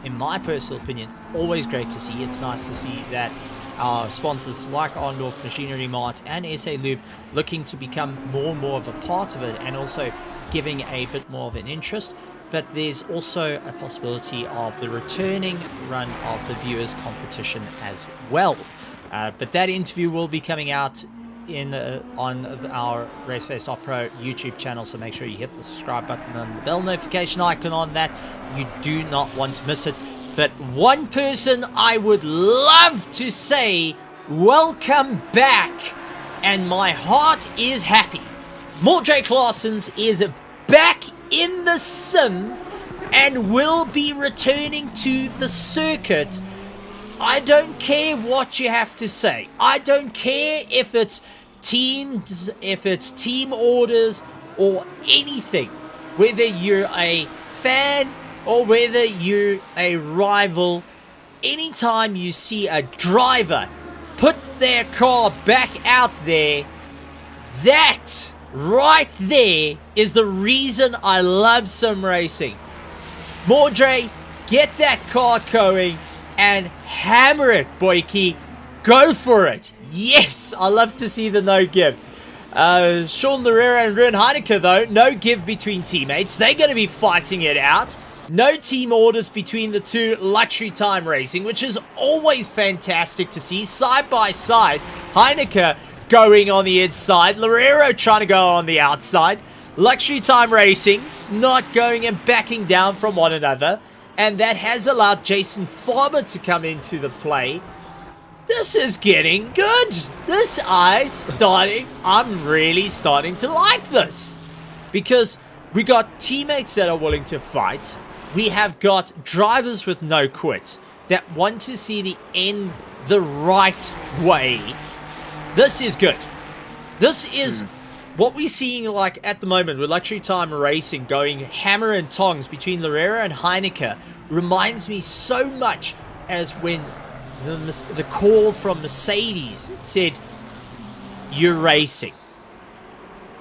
in my personal opinion, always great to see. It's nice to see that our sponsors like Ardendorf, Machinery Mart and SA Lube looking to become more and more of a part of it, and also giving a bit more of an interest. But there's also a possibility of the returning run of the viewers competition as well. But that interview will be coming out on our RaceFace.Pro YouTube channel, so make sure you hit the subscribe button and the bell notification icon on that. You do not want to miss it. But one person I would love to say welcome back, and my heart is happy. Mordred Claessens is back in the sim and will be returning to the circuit. I don't care what you have to say. I don't care if it's teams, if it's team orders or anything. Whether you're a fan or whether you're a rival, anytime you see a driver put their car back out there, that right there is the reason I love sim racing. Mordre, get that car going and hammer it, boyki. Go for it. Yes, I love to see the no give. Sean Larrera and Ren Heineke, though, no give between teammates. They're going to be fighting it out. No team orders between the two. Luxury Time Racing, which is always fantastic to see. Side by side, Heineke going on the inside. Larrera trying to go on the outside. Luxury Time Racing not going and backing down from one another. And that has allowed Jason Farmer to come into the play. This is getting good. I'm really starting to like this. Because we got teammates that are willing to fight. We have got drivers with no quit that want to see the end the right way. This is good. This is what we're seeing like at the moment with Luxury Time Racing going hammer and tongs between Larrera and Heineke. Reminds me so much as when the call from Mercedes said, you're racing,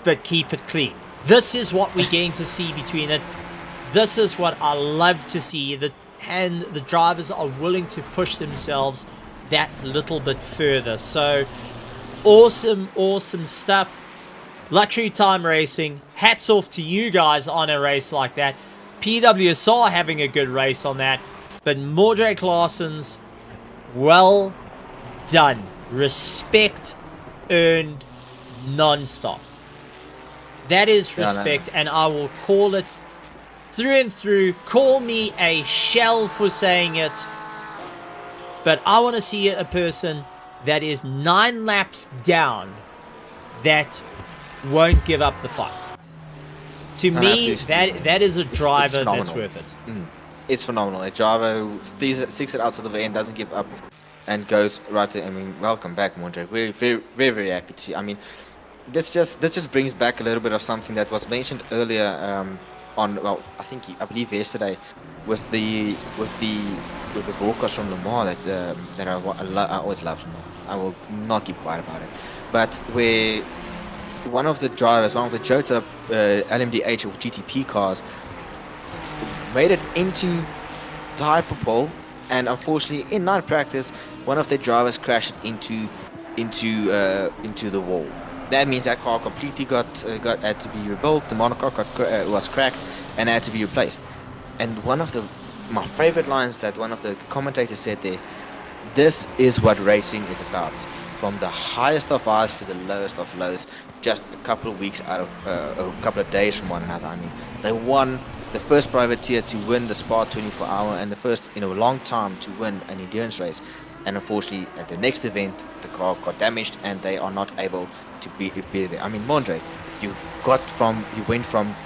but keep it clean. This is what we're going to see between it. This is what I love to see. And the drivers are willing to push themselves that little bit further. So, awesome stuff. Luxury Time Racing, hats off to you guys on a race like that. PWSR having a good race on that. But Mordre Claessen's, well done. Respect earned non-stop. That is respect, and I will call it through and through. Call me a shell for saying it, but I want to see a person that is 9 laps down that won't give up the fight. To me, that is a driver that's worth it. It's phenomenal. A driver who sticks it out to the end, doesn't give up, and goes right to. I mean, welcome back, Mordre. We're very happy to see. I mean, this just brings back a little bit of something that was mentioned earlier I believe yesterday with the broadcast from Lamar that I always love Lamar. I will not keep quiet about it. But where one of the Jota LMDH or GTP cars made it into the hyperpole, and unfortunately in night practice one of their drivers crashed into the wall. That means that car completely had to be rebuilt. The monocoque was cracked and had to be replaced. And one of my favorite lines that one of the commentators said there, this is what racing is about. From the highest of highs to the lowest of lows, just a couple of weeks out of a couple of days from one another. I mean, they won the first privateer to win the Spa 24-hour and the first in a long time to win an endurance race. And unfortunately, at the next event, the car got damaged and they are not able to be there. I mean, Mordre, you went from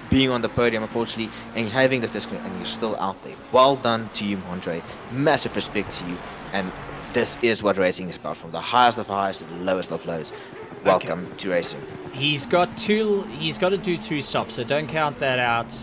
being on the podium, unfortunately, and having this disconnect, and you're still out there. Well done to you, Mordre. Massive respect to you. And this is what racing is about, from the highest of highs to the lowest of lows. Welcome to racing. He's got to do 2 stops, so don't count that out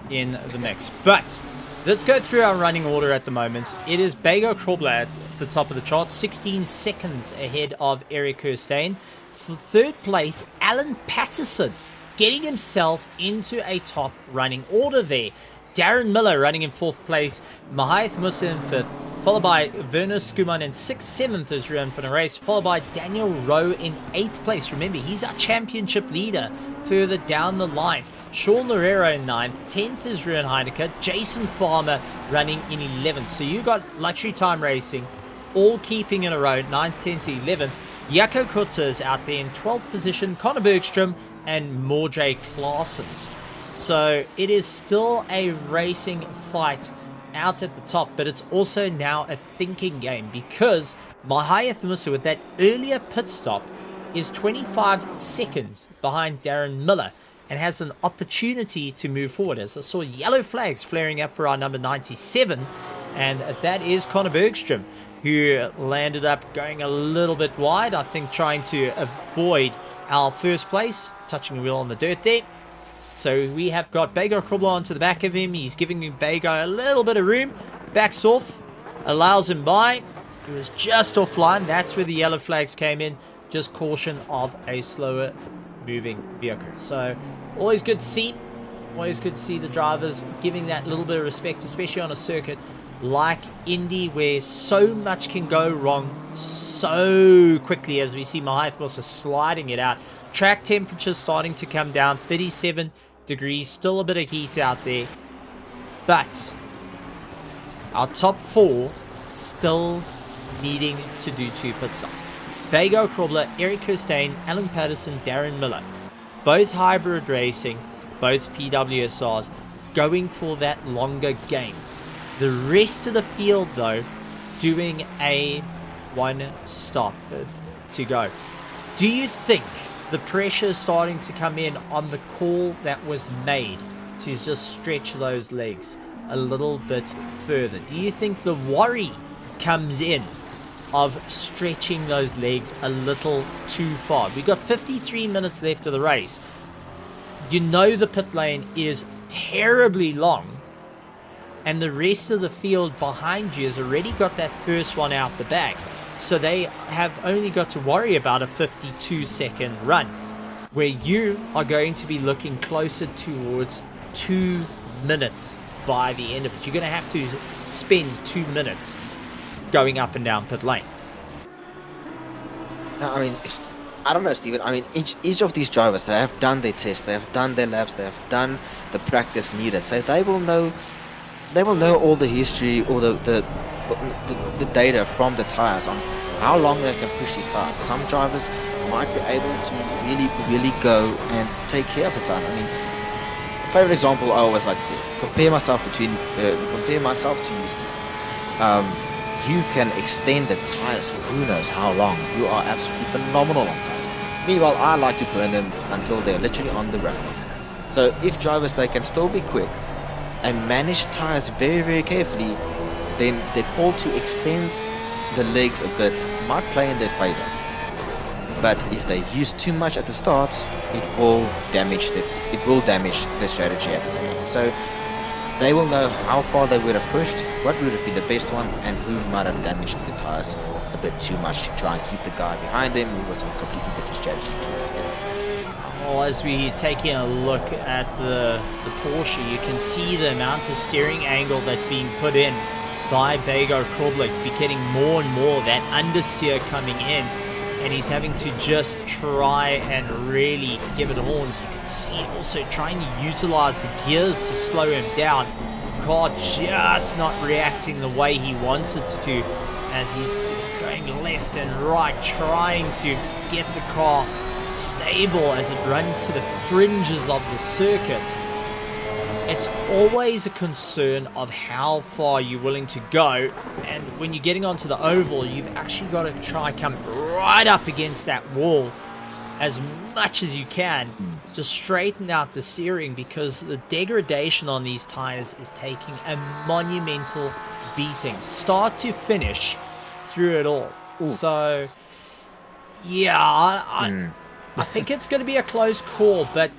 in the mix. But let's go through our running order at the moment. It is Bego Krobler at the top of the chart, 16 seconds ahead of Eric Kirstein. For 3rd place, Alan Patterson, getting himself into a top running order there. Darren Miller running in 4th place, Mahath Musa in 5th, followed by Werner Skuman in 6th, 7th as we run for the race, followed by Daniel Rowe in 8th place. Remember, he's our championship leader further down the line. Sean Larrera in 9th, 10th is Ren Heineke, Jason Farmer running in 11th. So you got Luxury Time Racing all keeping in a row, 9th, 10th, 11th. Jaco Kutzer is out there in 12th position, Connor Bergstrom and Mordre Claessen's. So it is still a racing fight out at the top, but it's also now a thinking game because Mahath Musa with that earlier pit stop is 25 seconds behind Darren Miller. and has an opportunity to move forward. As I saw yellow flags flaring up for our number 97, and that is Connor Bergstrom, who landed up going a little bit wide, I think trying to avoid our first place, touching the wheel on the dirt there. So we have got Bago Krobler onto the back of him. He's giving Bago a little bit of room, backs off, allows him by. He was just offline. That's where the yellow flags came in. Just caution of a slower moving vehicle. So always good to see. Always good to see the drivers giving that little bit of respect, especially on a circuit like Indy, where so much can go wrong so quickly, as we see Meyer sliding it out. Track temperature starting to come down, 37 degrees, still a bit of heat out there. But our top 4 still needing to do 2 pit stops. Bago Krobler, Eric Kirstein, Alan Patterson, Darren Miller. Both hybrid racing, both PWSRs, going for that longer game. The rest of the field, though, doing a 1 stop to go. Do you think the pressure is starting to come in on the call that was made to just stretch those legs a little bit further? Do you think the worry comes in of stretching those legs a little too far? We've got 53 minutes left of the race. You know the pit lane is terribly long, and the rest of the field behind you has already got that first one out the back. So they have only got to worry about a 52-second run, where you are going to be looking closer towards 2 minutes by the end of it. You're going to have to spend 2 minutes going up and down pit lane. I mean, I don't know, Stephen. I mean, each of these drivers, they have done their test, they have done their laps, they have done the practice needed, so they will know all the history or the data from the tires on how long they can push these tires. Some drivers might be able to really go and take care of the tire. I mean, favorite example I always like to say, compare myself to you. You can extend the tires for who knows how long. You are absolutely phenomenal on tires. Meanwhile, I like to burn them until they're literally on the ground. So if drivers, they can still be quick and manage tires very carefully, then the call to extend the legs a bit might play in their favor. But if they use too much at the start, it will damage the strategy at the end. So they will know how far they would have pushed, what would have been the best one, and who might have damaged the tires a bit too much to try and keep the guy behind them who was on a completely different strategy towards them. Well, as we take in a look at the Porsche, you can see the amount of steering angle that's being put in by Bago Krobler, be getting more and more that understeer coming in, and he's having to just try and really give it horns. You can see also trying to utilize the gears to slow him down. Car just not reacting the way he wants it to, as he's going left and right, trying to get the car stable as it runs to the fringes of the circuit. It's always a concern of how far you're willing to go, and when you're getting onto the oval, you've actually got to try come right up against that wall as much as you can to straighten out the steering, because the degradation on these tires is taking a monumental beating, start to finish through it all. Ooh. So yeah, I think it's going to be a close call, but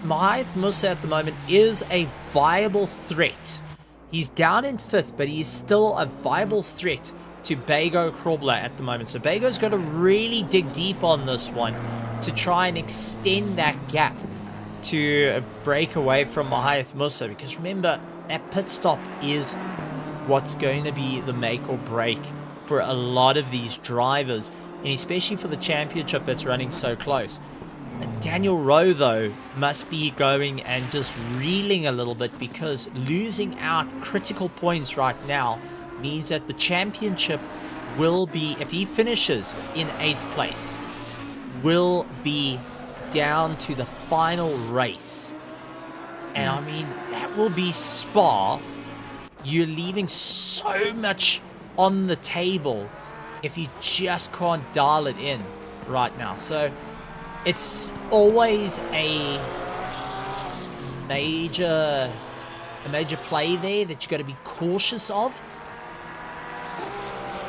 Meyer at the moment is a viable threat. He's down in 5th, but he's still a viable threat to Bago Krobler at the moment. So Bago's got to really dig deep on this one to try and extend that gap to break away from Meyer, because remember, that pit stop is what's going to be the make or break for a lot of these drivers, and especially for the championship that's running so close. Daniel Rowe, though, must be going and just reeling a little bit, because losing out critical points right now means that the championship will be, if he finishes in 8th place, will be down to the final race. And I mean, that will be Spa. You're leaving so much on the table if you just can't dial it in right now. So it's always a major play there that you got to be cautious of.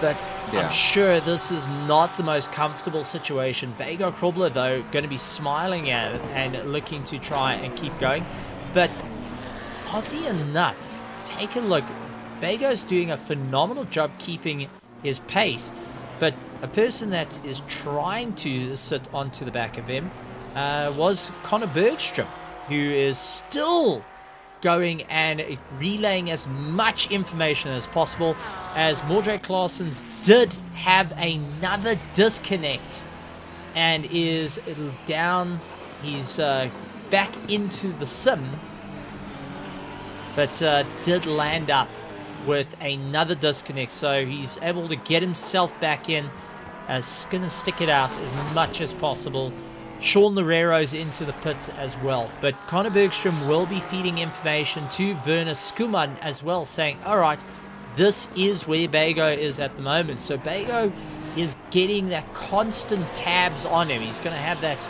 But I'm sure this is not the most comfortable situation. Vega Krobler, though, going to be smiling at it and looking to try and keep going. But oddly enough, take a look. Vega's doing a phenomenal job keeping his pace. But a person that is trying to sit onto the back of him was Connor Bergstrom, who is still going and relaying as much information as possible, as Mordred Claessens did have another disconnect and is down. He's back into the sim, but did land up with another disconnect, so he's able to get himself back in. Going to stick it out as much as possible. Sean Loureiro's into the pits as well, but Connor Bergstrom will be feeding information to Werner Skuman as well, saying, alright, this is where Bago is at the moment. So Bago is getting that constant tabs on him. He's going to have that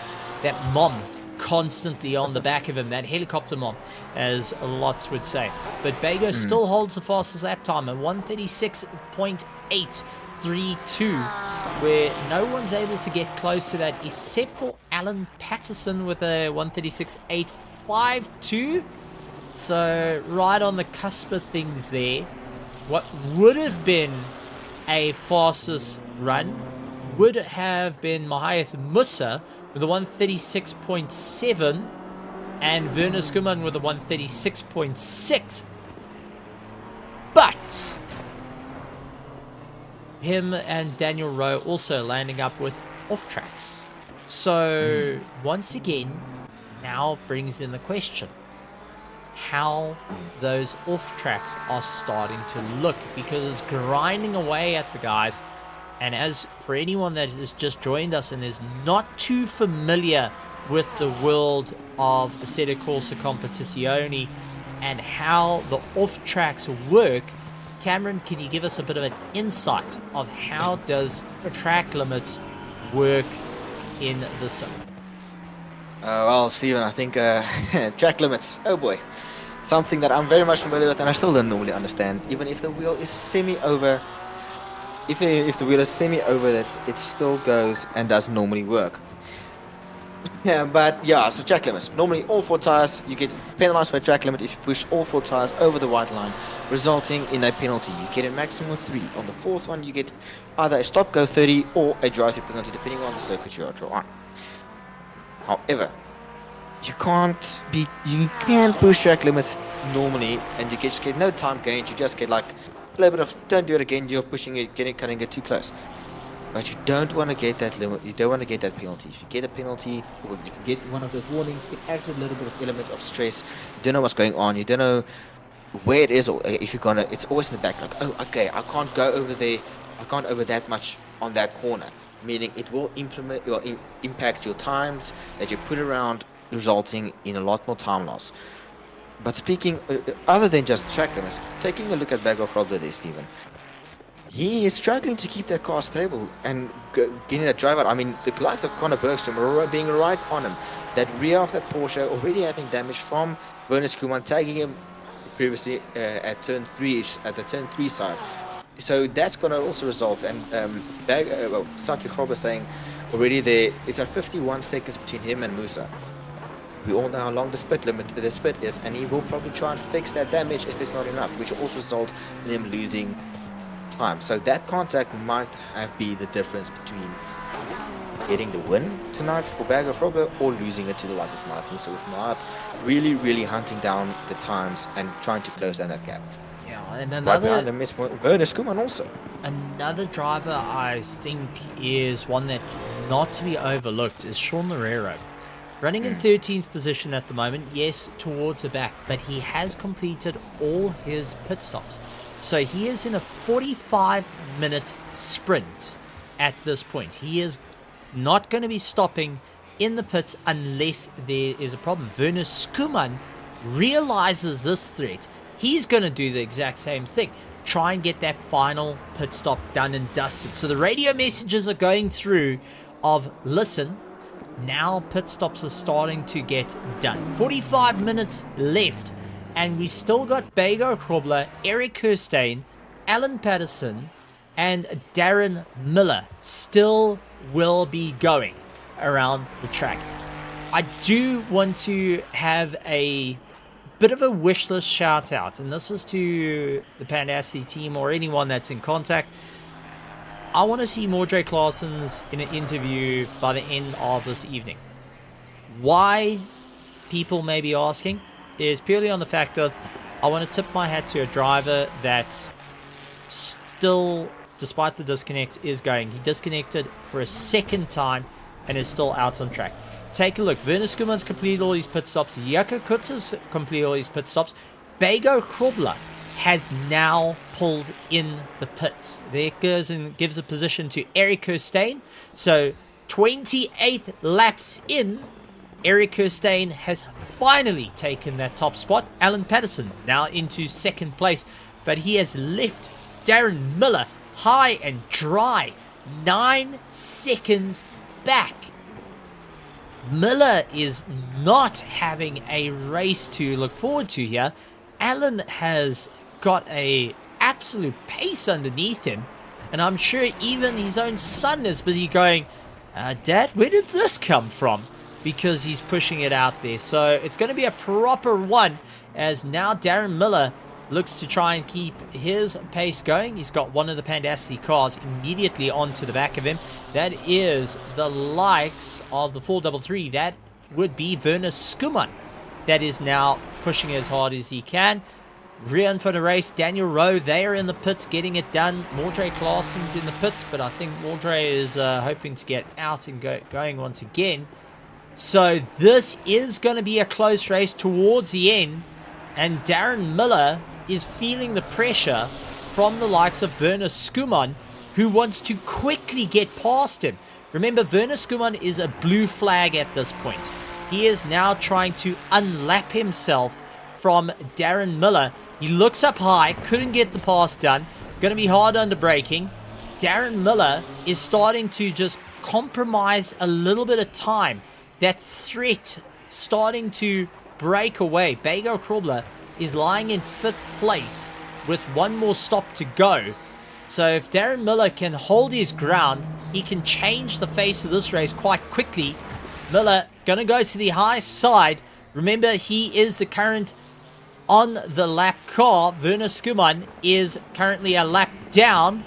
mom constantly on the back of him, that helicopter mom, as lots would say. But Bago still holds the fastest lap time at 136.832, where no one's able to get close to that except for Alan Patterson with a 136.852. So right on the cusp of things there. What would have been a fastest run would have been Mahayath Musa with a 136.7 and Werner Skuman with a 136.6. But him and Daniel Rowe also landing up with off tracks. So once again, now brings in the question how those off tracks are starting to look, because it's grinding away at the guys. And as for anyone that has just joined us and is not too familiar with the world of Assetto Corsa Competizione and how the off tracks work, Cameron, can you give us a bit of an insight of how does track limits work in the sim? Well, Stephen, I think track limits, oh boy, something that I'm very much familiar with and I still don't normally understand. Even if the wheel is semi-over, if the wheel is semi-over, that it still goes and does normally work. Yeah, but yeah, so track limits. Normally all four tires, you get penalized by track limit if you push all four tires over the white line, resulting in a penalty. You get a maximum of 3. On the fourth one, you get either a stop-go 30 or a drive-through penalty, depending on the circuit you are on. However, you can push track limits normally, and you just get no time gain. You just get like a little bit of don't do it again. You're pushing it, cutting it too close. But you don't want to get that limit. You don't want to get that penalty. If you get a penalty, or if you get one of those warnings, it adds a little bit of element of stress. You don't know what's going on. You don't know where it is, or if you're gonna. It's always in the back. Like, oh, okay, I can't go over there. I can't over that much on that corner. Meaning it will impact your times that you put around, resulting in a lot more time loss. But speaking, other than just track limits, taking a look at Bagwell Krobler there, Stephen, he is struggling to keep that car stable and getting that drive out. I mean, the likes of Connor Bergstrom are being right on him. That rear of that Porsche already having damage from Werner Skuman, tagging him previously at turn 3, at the turn 3 side. So that's going to also result, and Saki Krobler saying already there, it's at 51 seconds between him and Musa. We all know how long the split is, and he will probably try and fix that damage if it's not enough, which will also result in him losing time. So that contact might be the difference between getting the win tonight for Bagger Krobler or losing it to the likes of Matt Musa, with Matt really, really hunting down the times and trying to close down that gap. Yeah, and another Werner Skuman also. Another driver I think is one that not to be overlooked is Sean Loureiro. Running in 13th position at the moment, yes, towards the back, but he has completed all his pit stops. So he is in a 45-minute sprint at this point. He is not going to be stopping in the pits unless there is a problem. Werner Skuman realizes this threat. He's going to do the exact same thing. Try and get that final pit stop done and dusted. So the radio messages are going through of, listen, now pit stops are starting to get done. 45 minutes left, and we still got Bago Krobler, Eric Kirstein, Alan Patterson, and Darren Miller still will be going around the track. I do want to have a bit of a wish list shout out, and this is to the Pandassi team or anyone that's in contact. I want to see Mordre Claessens in an interview by the end of this evening. Why, people may be asking, is purely on the fact of I want to tip my hat to a driver that still, despite the disconnect, is going. He disconnected for a second time and is still out on track. Take a look. Werner Skuman's completed all these pit stops. Jaco Kutz's completed all these pit stops. Bago Krobler has now pulled in the pits. There goes and gives a position to Eric Kirstein. So 28 laps in, Eric Kirstein has finally taken that top spot. Alan Patterson now into second place, but he has left Darren Miller high and dry, 9 seconds back. Miller is not having a race to look forward to here. Alan has got a absolute pace underneath him, and I'm sure even his own son is busy going, Dad, where did this come from? Because he's pushing it out there. So it's going to be a proper one, as now Darren Miller looks to try and keep his pace going. He's got one of the Pandassi cars immediately onto the back of him. That is the likes of the 433. That would be Werner Skuman. That is now pushing as hard as he can. Rian for the race, Daniel Rowe, they are in the pits getting it done. Mordre Claessen's in the pits, but I think Mordre is hoping to get out and going once again. So this is going to be a close race towards the end, and Darren Miller is feeling the pressure from the likes of Werner Skuman, who wants to quickly get past him. Remember, Werner Skuman is a blue flag at this point. He is now trying to unlap himself from Darren Miller. He looks up high, couldn't get the pass done. Going to be hard under braking. Darren Miller is starting to just compromise a little bit of time. That threat starting to break away. Bago Krobler is lying in 5th place with one more stop to go. So if Darren Miller can hold his ground, he can change the face of this race quite quickly. Miller going to go to the high side. Remember, he is the current on the lap car. Werner Skuman is currently a lap down,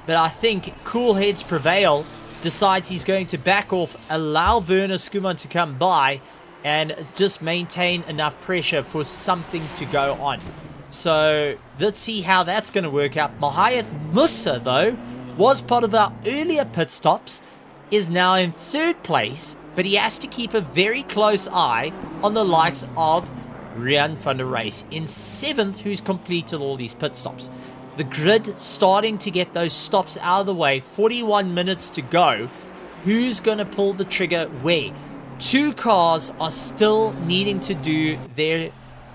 but I think cool heads prevail. Decides he's going to back off, allow Werner Skuman to come by, and just maintain enough pressure for something to go on. So let's see how that's going to work out. Mahayath Musa, though, was part of our earlier pit stops, is now in 3rd place, but he has to keep a very close eye on the likes of Rian van der Race in 7th, who's completed all these pit stops. The grid starting to get those stops out of the way. 41 minutes to go. Who's going to pull the trigger where? 2 cars are still needing to do their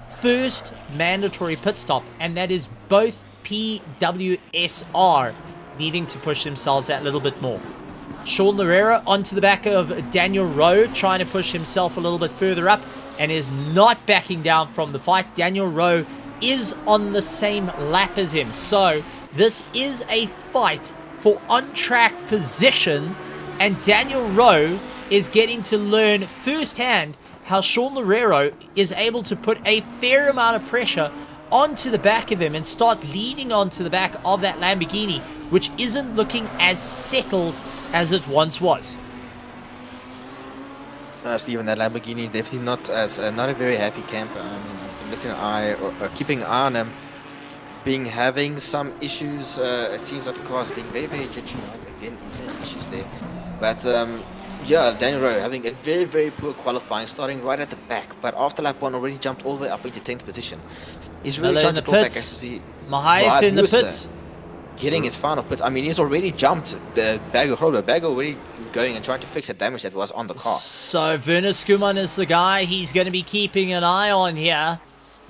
first mandatory pit stop, and that is both PWSR needing to push themselves that little bit more. Sean Larrera onto the back of Daniel Rowe, trying to push himself a little bit further up, and is not backing down from the fight. Daniel Rowe is on the same lap as him, so this is a fight for on-track position, and Daniel Rowe is getting to learn firsthand how Sean Larrero is able to put a fair amount of pressure onto the back of him and start leading onto the back of that Lamborghini, which isn't looking as settled as it once was. Stephen, that Lamborghini definitely not a very happy camper. Keeping an eye on him, having some issues. It seems like the car's being very, very jittery. Again, internet issues there. But yeah, Daniel Rowe having a very, very poor qualifying, starting right at the back. But after lap 1, already jumped all the way up into 10th position. He's really trying to claw back. Mahayath in the pits. Getting his final pit. I mean, he's already jumped the Bago Krobler. Bago already going and trying to fix the damage that was on the car. So Werner Skuman is the guy he's going to be keeping an eye on here.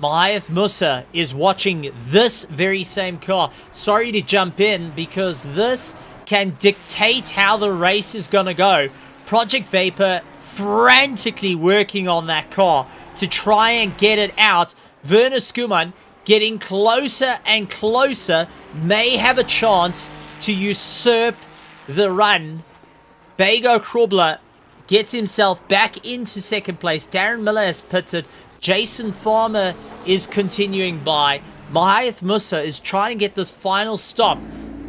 Mahayath Musa is watching this very same car. Sorry to jump in, because this can dictate how the race is going to go. Project Vapor frantically working on that car to try and get it out. Werner Skuman getting closer and closer, may have a chance to usurp the run. Bego Krobler gets himself back into second place. Darren Miller has pitted. Jason Farmer is continuing by. Mahath Musa is trying to get this final stop.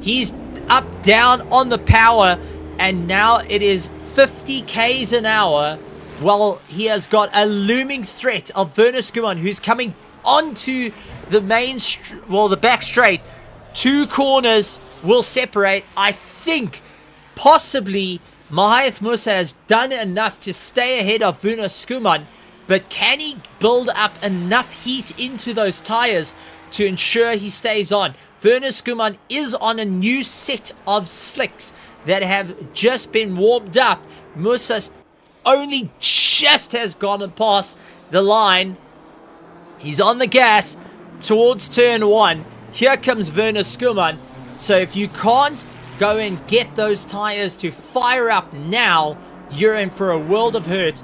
He's up, down on the power, and now it is 50 k's an hour. Well, he has got a looming threat of Werner Skuman, who's coming onto the the back straight. 2 corners will separate. I think possibly Mahath Musa has done enough to stay ahead of Werner Skuman, but can he build up enough heat into those tires to ensure he stays on? Werner Skuman is on a new set of slicks that have just been warmed up. Musa only just has gone past the line. He's on the gas towards turn 1. Here comes Werner Skuman. So if you can't go and get those tires to fire up now, you're in for a world of hurt,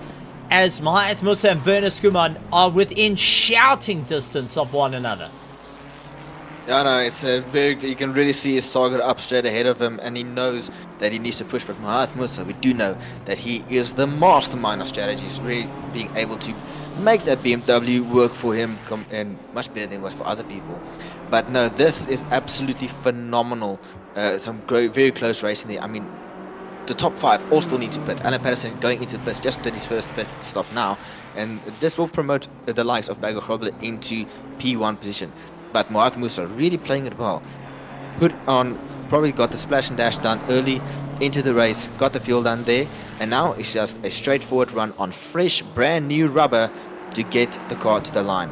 as Mahath Musa and Werner Skuman are within shouting distance of one another. Yeah, no, it's a you can really see his target up straight ahead of him, and he knows that he needs to push. But Mahath Musa, we do know that he is the mastermind of strategies, really being able to make that BMW work for him and much better than it was for other people. But no, this is absolutely phenomenal. Some very close racing there. I mean, the top 5 all still need to pit. Alan Patterson going into the pits, just did his first pit stop now, and this will promote the likes of Bego Krobler into P1 position. But Mahath Musa really playing it well. Probably got the splash and dash done early into the race, got the fuel done there, and now it's just a straightforward run on fresh, brand new rubber to get the car to the line.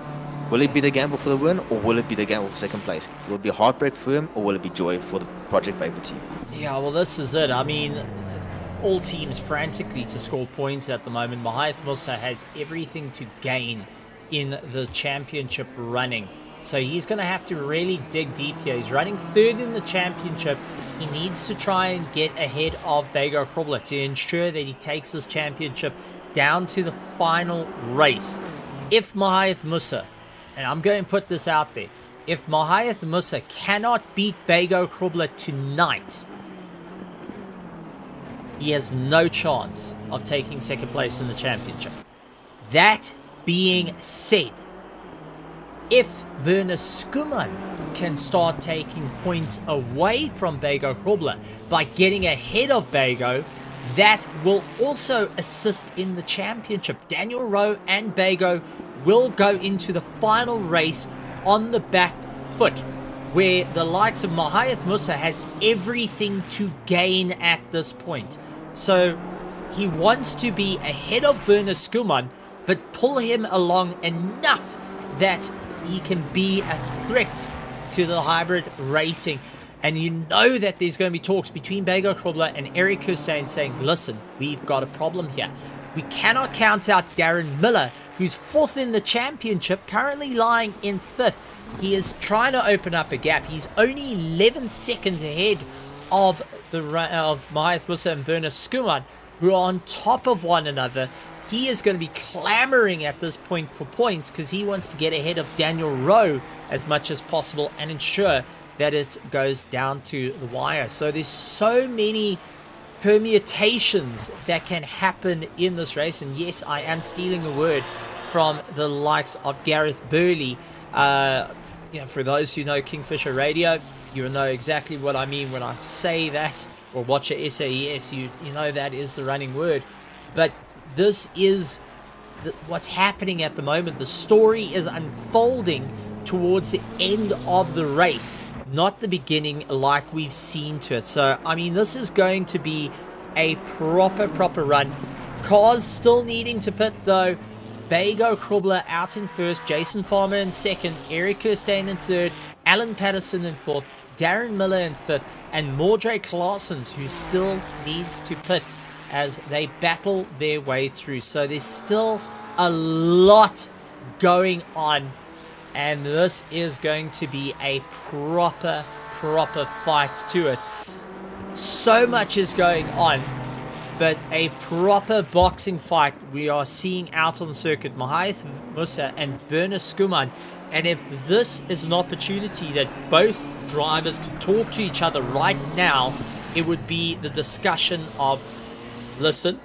Will it be the gamble for the win, or will it be the gamble for second place? Will it be heartbreak for him, or will it be joy for the Project Vapor team? Yeah, well, this is it. I mean, all teams frantically to score points at the moment. Mahath Musa has everything to gain in the championship running. So he's going to have to really dig deep here. He's running 3rd in the championship. He needs to try and get ahead of Bego Krobler to ensure that he takes this championship down to the final race. If Mahath Musa, and I'm going to put this out there, if Mahath Musa cannot beat Bego Krobler tonight, he has no chance of taking second place in the championship. That being said, if Werner Skuman can start taking points away from Bego Krobler by getting ahead of Bego, that will also assist in the championship. Daniel Rowe and Bego will go into the final race on the back foot, where the likes of Mahath Musa has everything to gain at this point. So he wants to be ahead of Werner Skuman, but pull him along enough that he can be a threat to the hybrid racing. And you know that there's going to be talks between Bego Krobler and Eric Kirstein saying, listen, we've got a problem here. We cannot count out Darren Miller, who's 4th in the championship, currently lying in 5th. He is trying to open up a gap. He's only 11 seconds ahead of Mahath Musa and Werner Skuman, who are on top of one another. He is going to be clamoring at this point for points because he wants to get ahead of Daniel Rowe as much as possible and ensure that it goes down to the wire. So there's so many permutations that can happen in this race. And yes, I am stealing a word from the likes of Gareth Burley. For those who know Kingfisher Radio, you know exactly what I mean when I say that, or watch a SAS, you know that is the running word. But this is what's happening at the moment. The story is unfolding towards the end of the race, not the beginning like we've seen to it. So, I mean, this is going to be a proper run. Cars still needing to pit, though. Bego Krobler out in 1st, Jason Farmer in 2nd, Eric Kirstein in 3rd, Alan Patterson in 4th, Darren Miller in 5th, and Mordre Claessens, who still needs to pit as they battle their way through. So there's still a lot going on, and this is going to be a proper fight to it. So much is going on, but a proper boxing fight we are seeing out on the circuit. Meyer Musa and Werner Skuman. And if this is an opportunity that both drivers could talk to each other right now, it would be the discussion of, listen,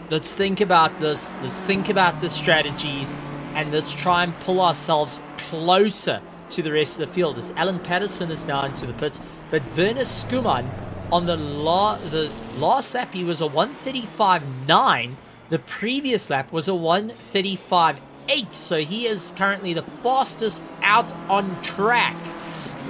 let's think about this, let's think about the strategies, and let's try and pull ourselves closer to the rest of the field. As Alan Patterson is now into the pits, but Werner Skuman on the last lap, he was a 1:35.9. The previous lap was a 1:35.8. So he is currently the fastest out on track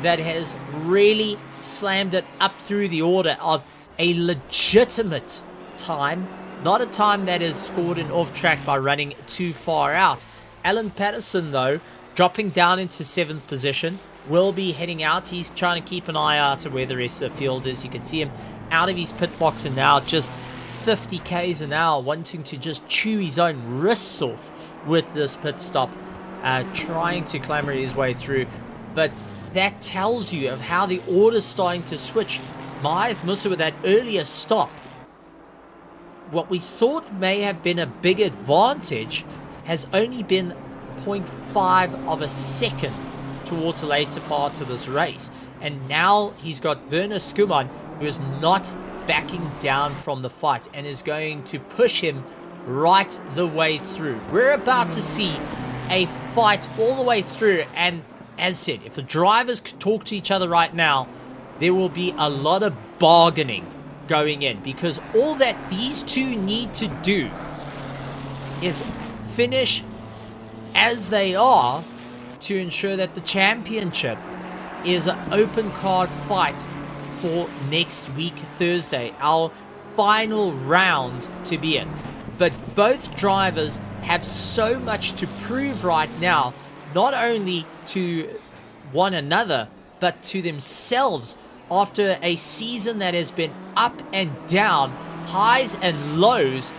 that has really slammed it up through the order of a legitimate time, not a time that is scored in off track by running too far out. Alan Patterson, though, dropping down into 7th position, will be heading out. He's trying to keep an eye out to where the rest of the field is. You can see him out of his pit box and now just 50 k's an hour, wanting to just chew his own wrists off with this pit stop, trying to clamber his way through. But that tells you of how the order's starting to switch. Meyer Musa with that earlier stop, what we thought may have been a big advantage has only been 0.5 of a second towards the later parts of this race. And now he's got Werner Skuman, who is not backing down from the fight and is going to push him right the way through. We're about to see a fight all the way through, and as said, if the drivers could talk to each other right now, there will be a lot of bargaining going in, because all that these two need to do is finish as they are to ensure that the championship is an open card fight for next week, Thursday, our final round to be it. But both drivers have so much to prove right now, not only to one another, but to themselves after a season that has been up and down, highs and lows,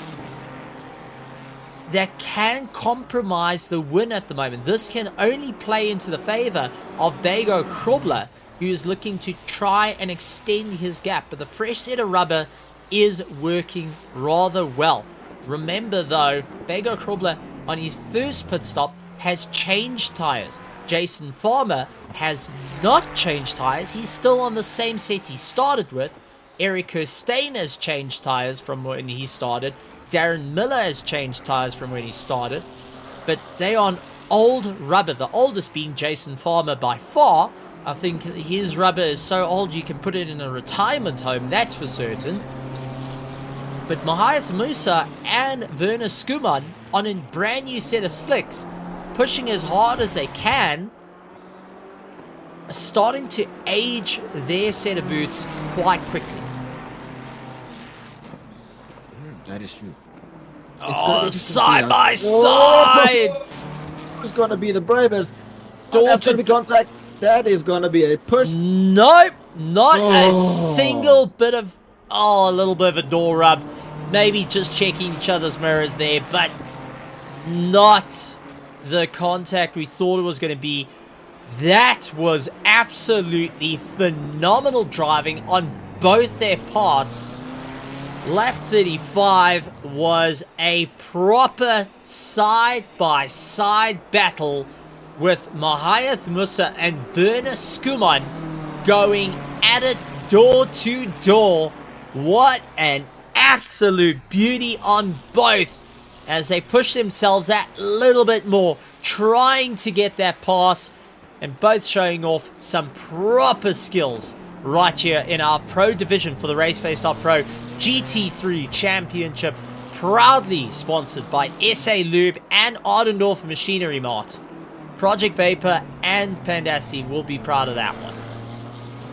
that can compromise the win at the moment. This can only play into the favor of Bego Krobler, who is looking to try and extend his gap. But the fresh set of rubber is working rather well. Remember though, Bego Krobler on his first pit stop has changed tires. Jason Farmer has not changed tires. He's still on the same set he started with. Eric Kirstein has changed tires from when he started. Darren Miller has changed tires from when he started. But they are on old rubber, the oldest being Jason Farmer by far. I think his rubber is so old you can put it in a retirement home, that's for certain. But Meyer Musa and Werner Skuman on a brand new set of slicks, pushing as hard as they can, are starting to age their set of boots quite quickly. That is true. Oh, side by side! Who's going to be the bravest? Dalton. That's going to be contact. That is going to be a push. Nope, not a single bit of, a little bit of a door rub. Maybe just checking each other's mirrors there, but not the contact we thought it was going to be. That was absolutely phenomenal driving on both their parts. Lap 35 was a proper side-by-side battle with Meyer Musa and Werner Skuman going at it door to door. What an absolute beauty on both as they push themselves that little bit more, trying to get that pass, and both showing off some proper skills right here in our pro division for the RaceFace.Pro GT3 Championship, proudly sponsored by SA Lube and Ardendorf Machinery Mart. Project Vapor and Pandassi will be proud of that one.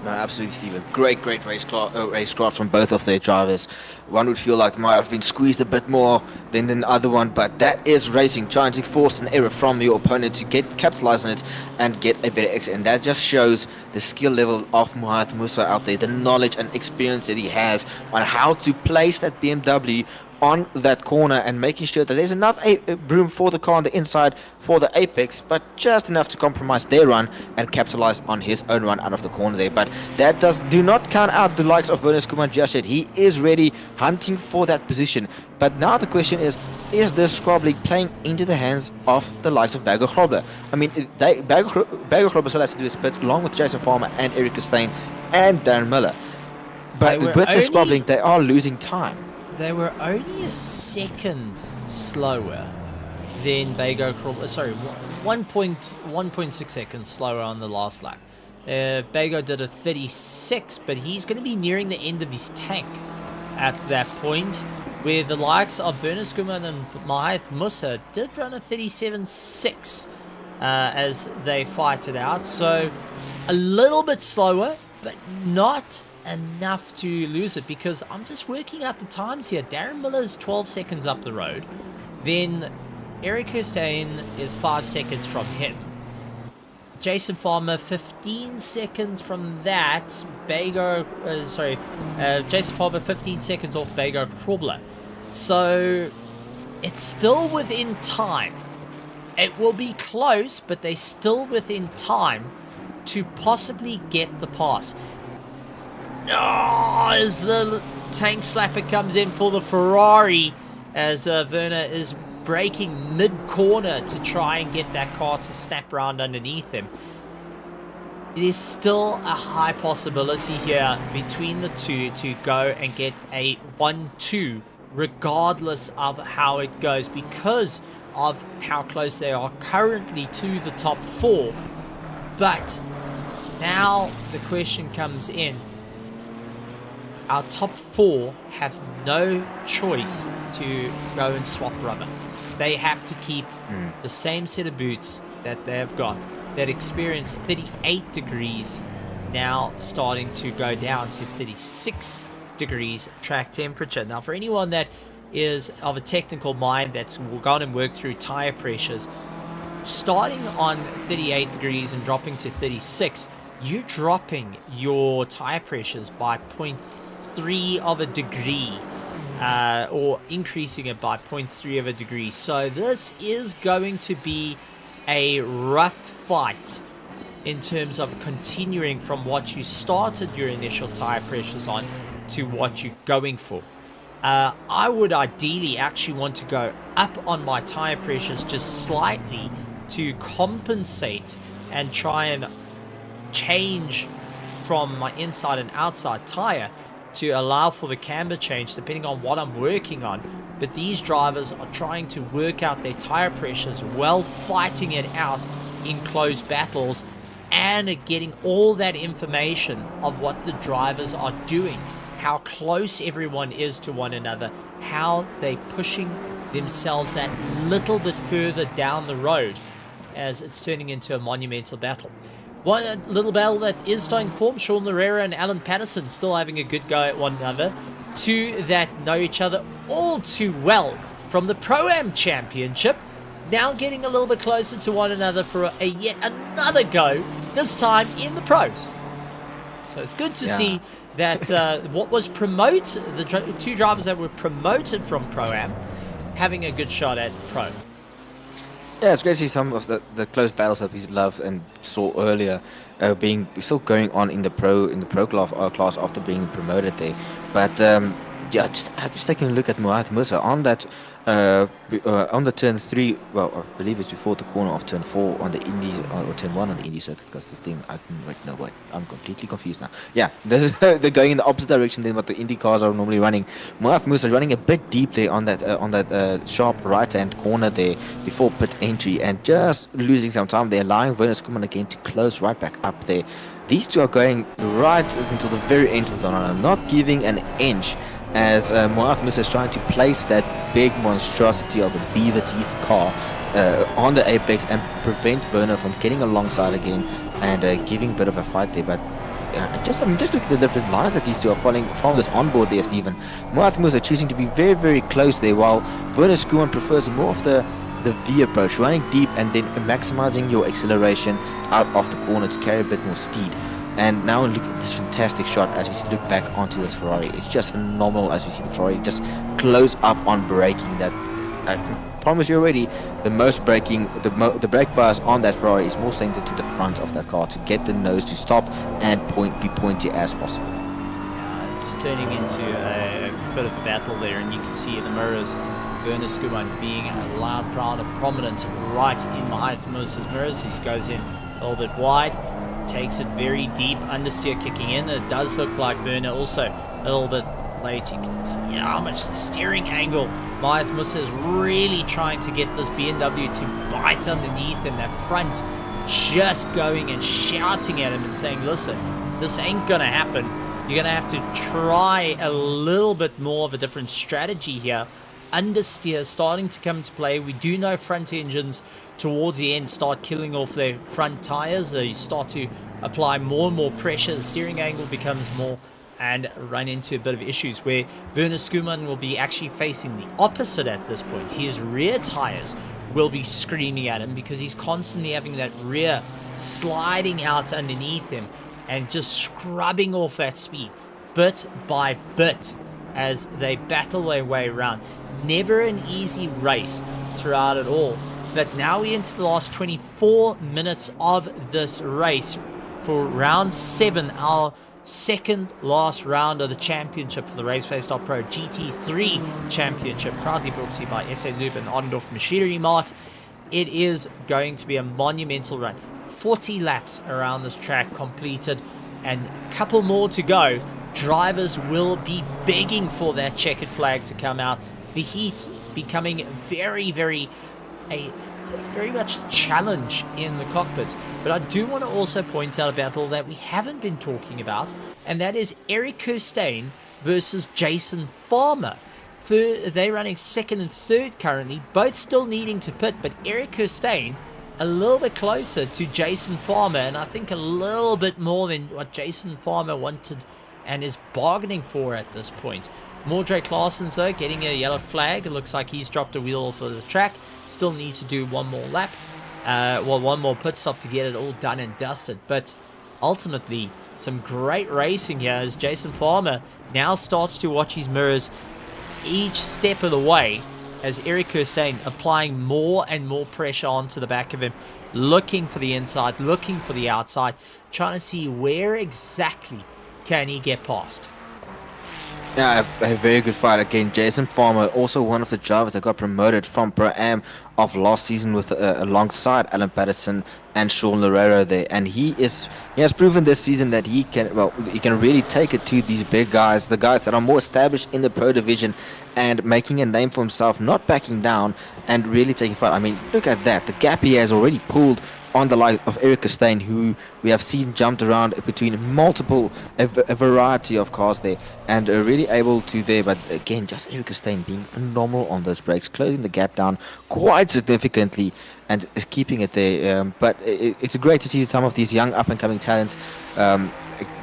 No, absolutely, Stephen. Great racecraft from both of their drivers. One would feel like they might have been squeezed a bit more than the other one, but that is racing, trying to force an error from your opponent to capitalize on it and get a better exit. And that just shows the skill level of Meyer Musa out there, the knowledge and experience that he has on how to place that BMW on that corner and making sure that there's enough room for the car on the inside for the apex, but just enough to compromise their run and capitalize on his own run out of the corner there. But that do not count out the likes of Werner Skuman just yet. He is ready hunting for that position. But now the question is this Scrub League playing into the hands of the likes of Bagger Grobler? I mean, Bagger Grobler still has to do his bits along with Jason Farmer and Eric Costain and Darren Miller. But with the Scrub League, they are losing time. They were only a second slower than Bagger Grobler. Sorry, 1.6 seconds slower on the last lap. Bagger did a 36, but he's going to be nearing the end of his tank at that point, where the likes of Werner Skuman and Meyer Musa did run a 37.6 as they fight it out. So a little bit slower, but not enough to lose it, because I'm just working out the times here. Darren Miller is 12 seconds up the road. Then Eric Costain is 5 seconds from him. Jason Farmer 15 seconds from that. Jason Farmer 15 seconds off Bagger Grobler. So it's still within time. It will be close, but they're still within time to possibly get the pass. As the tank slapper comes in for the Ferrari, as Werner is braking mid-corner to try and get that car to snap round underneath him. It is still a high possibility here between the two to go and get a 1-2, regardless of how it goes, because of how close they are currently to the top 4. But now the question comes in. Our top 4 have no choice to go and swap rubber. They have to keep the same set of boots that they have got, that experience 38 degrees, now starting to go down to 36 degrees track temperature. Now, for anyone that is of a technical mind that's gone and worked through tire pressures, starting on 38 degrees and dropping to 36, you're dropping your tire pressures by 0.3 of a degree. Or increasing it by 0.3 of a degree. So this is going to be a rough fight in terms of continuing from what you started your initial tire pressures on to what you're going for. I would ideally actually want to go up on my tire pressures just slightly to compensate and try and change from my inside and outside tire to allow for the camber change depending on what I'm working on. But these drivers are trying to work out their tire pressures while fighting it out in close battles and getting all that information of what the drivers are doing, how close everyone is to one another, how they're pushing themselves that little bit further down the road as it's turning into a monumental battle. One little battle that is starting to form, Sean Larrera and Alan Patterson still having a good go at one another. Two that know each other all too well from the Pro-Am Championship, now getting a little bit closer to one another for a yet another go, this time in the pros. So it's good to see that what was promoted, the two drivers that were promoted from Pro-Am, having a good shot at Pro. Yeah, it's great to see some of the close battles that we loved and saw earlier being still going on in the pro class after being promoted there. But just taking a look at Mohamed Musa on that on the turn 3, well, I believe it's before the corner of turn 4 on the Indy, or turn 1 on the Indy circuit, because this thing, I'm completely confused now. Yeah, they're going in the opposite direction than what the Indy cars are normally running. Mohamed Musa running a bit deep there on that sharp right-hand corner there before pit entry, and just losing some time there, allowing Werner Skuman again to close right back up there. These two are going right until the very end of the run, not giving an inch, as Mohamed Musa is trying to place that big monstrosity of a beaver teeth car on the apex and prevent Werner from getting alongside again and giving a bit of a fight there. But just look at the different lines that these two are following from this onboard there, Stephen. Mohamed Musa choosing to be very, very close there, while Werner Skuman prefers more of the V approach, running deep and then maximizing your acceleration out of the corner to carry a bit more speed. And now look at this fantastic shot as we look back onto this Ferrari. It's just phenomenal as we see the Ferrari just close up on braking. That I can promise you already, the most braking, the brake bias on that Ferrari is more centered to the front of that car to get the nose to stop and be pointy as possible. Yeah, it's turning into a bit of a battle there, and you can see in the mirrors Werner Skuman being loud, proud, and prominent right in behind Melissa's mirrors. He goes in a little bit wide, takes it very deep, understeer kicking in. It does look like Werner also a little bit late. You can see how much steering angle Myers Musa is really trying to get this BMW to bite underneath him. That front just going and shouting at him and saying, listen, this ain't gonna happen. You're gonna have to try a little bit more of a different strategy here. Understeer starting to come to play. We do know front engines towards the end start killing off their front tires. They start to apply more and more pressure. The steering angle becomes more and run into a bit of issues where Werner Skuman will be actually facing the opposite at this point. His rear tires will be screaming at him because he's constantly having that rear sliding out underneath him and just scrubbing off that speed bit by bit as they battle their way around. Never an easy race throughout it all, but now we're into the last 24 minutes of this race for round 7, our second last round of the championship for the RaceFace.Pro GT3 championship, proudly brought to you by SA Lube and Ottendorf Machinery Mart. It is going to be a monumental run. 40 laps around this track completed and a couple more to go. Drivers will be begging for that checkered flag to come out. The heat becoming very much challenge in the cockpits. But I do want to also point out a battle that we haven't been talking about, and that is Eric Kirstein versus Jason Farmer. They're running second and third currently, both still needing to pit, but Eric Kirstein a little bit closer to Jason Farmer, and I think a little bit more than what Jason Farmer wanted and is bargaining for at this point. Mordre Claessen's though getting a yellow flag. It looks like he's dropped a wheel off of the track. Still needs to do one more lap. One more pit stop to get it all done and dusted. But ultimately, some great racing here as Jason Farmer now starts to watch his mirrors each step of the way as Eric Kirstein applying more and more pressure onto the back of him, looking for the inside, looking for the outside, trying to see where exactly can he get past. Yeah, a very good fight again. Jason Farmer, also one of the drivers that got promoted from Pro-Am of last season with alongside Alan Patterson and Sean Loureiro there, and he has proven this season that he can really take it to these big guys, the guys that are more established in the pro division, and making a name for himself, not backing down and really taking fight. I mean, look at that, the gap he has already pulled on the likes of Eric Kirstein, who we have seen jumped around between a variety of cars there, and really able to there. But again, just Eric Kirstein being phenomenal on those brakes, closing the gap down quite significantly and keeping it there. But it's great to see some of these young up-and-coming talents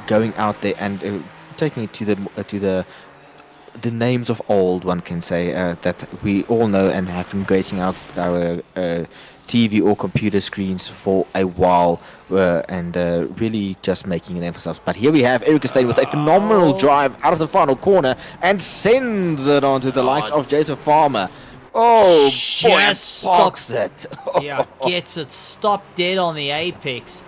going out there and taking it to the names of old, one can say, that we all know and have been gracing our TV or computer screens for a while, and really just making an emphasis. But here we have Eric Kirstein with a phenomenal drive out of the final corner and sends it onto the likes of Jason Farmer. Oh, boy, parks it. Yeah, gets it stopped dead on the apex.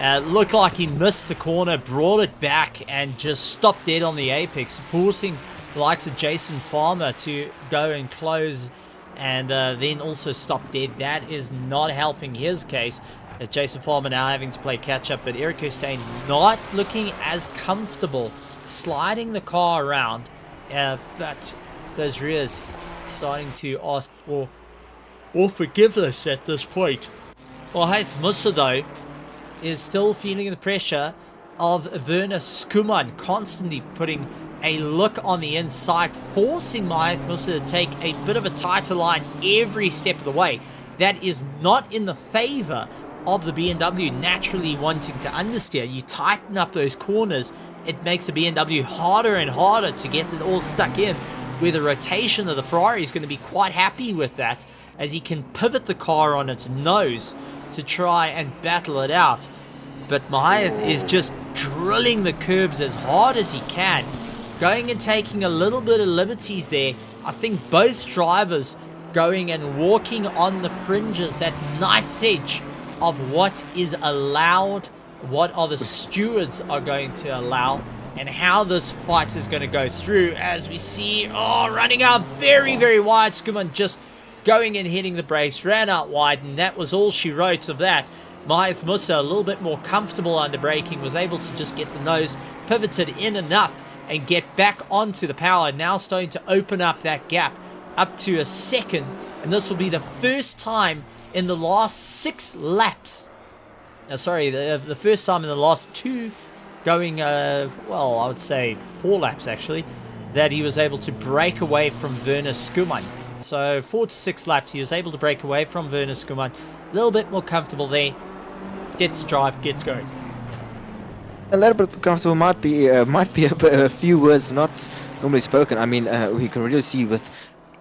Looked like he missed the corner, brought it back, and just stopped dead on the apex, forcing the likes of Jason Farmer to go and close and then also stop dead. That is not helping his case. Jason Farmer now having to play catch up, but Eric Kirstein not looking as comfortable sliding the car around, but those rears starting to ask for forgiveness at this point. Hayat Musa though is still feeling the pressure of Werner Skuman, constantly putting a look on the inside, forcing Hayat Musa to take a bit of a tighter line every step of the way. That is not in the favor of the BMW naturally wanting to understeer. You tighten up those corners, it makes the BMW harder and harder to get it all stuck in, where the rotation of the Ferrari is going to be quite happy with that, as he can pivot the car on its nose to try and battle it out. But Mahath is just drilling the curbs as hard as he can, going and taking a little bit of liberties there. I think both drivers going and walking on the fringes, that knife's edge of what is allowed, what are the stewards are going to allow, and how this fight is going to go through, as we see, running out very, very wide. Skuman just going and hitting the brakes, ran out wide, and that was all she wrote of that. Meyer, a little bit more comfortable under braking, was able to just get the nose pivoted in enough and get back onto the power. Now starting to open up that gap up to a second, and this will be the first time in the last 6 laps. The first time in the last 2 going, well, I would say 4 laps actually, that he was able to break away from Werner Skuman. So 4 to 6 laps, he was able to break away from Werner Skuman. A little bit more comfortable there. Gets the drive, gets going. A little bit comfortable might be a few words not normally spoken. I mean, we can really see with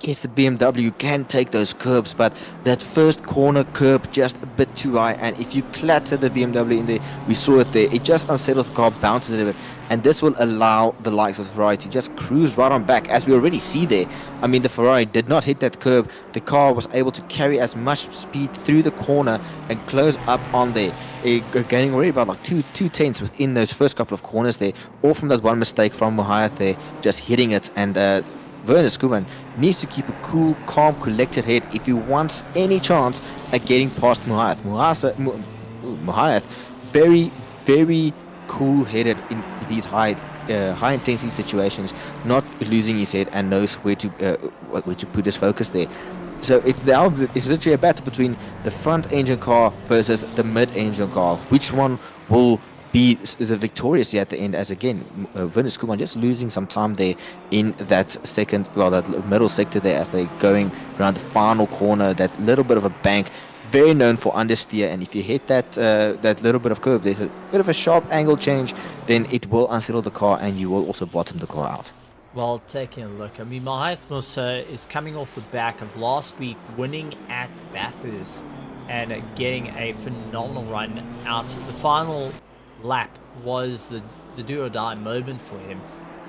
against the BMW, you can take those curbs, but that first corner curb just a bit too high, and if you clatter the BMW in there, we saw it there, it just unsettles the car, bounces a bit, and this will allow the likes of Ferrari to just cruise right on back, as we already see there. I mean, the Ferrari did not hit that curb. The car was able to carry as much speed through the corner and close up on there, gaining already about like two tenths within those first couple of corners there, all from that one mistake from Meyer there, just hitting it. And Werner Skuman needs to keep a cool, calm, collected head if he wants any chance at getting past Meyer. Meyer, very, very cool-headed in these high-intensity situations, not losing his head and knows where to put his focus there. So it's literally a battle between the front-engine car versus the mid-engine car. Which one will be the victorious here at the end, as again Werner Skuman just losing some time there in that that middle sector there as they're going around the final corner, that little bit of a bank, very known for understeer, and if you hit that little bit of curb, there's a bit of a sharp angle change, then it will unsettle the car and you will also bottom the car out. Well, taking a look, I mean, Meyer is coming off the back of last week winning at Bathurst and getting a phenomenal run out. The final lap was the do or die moment for him.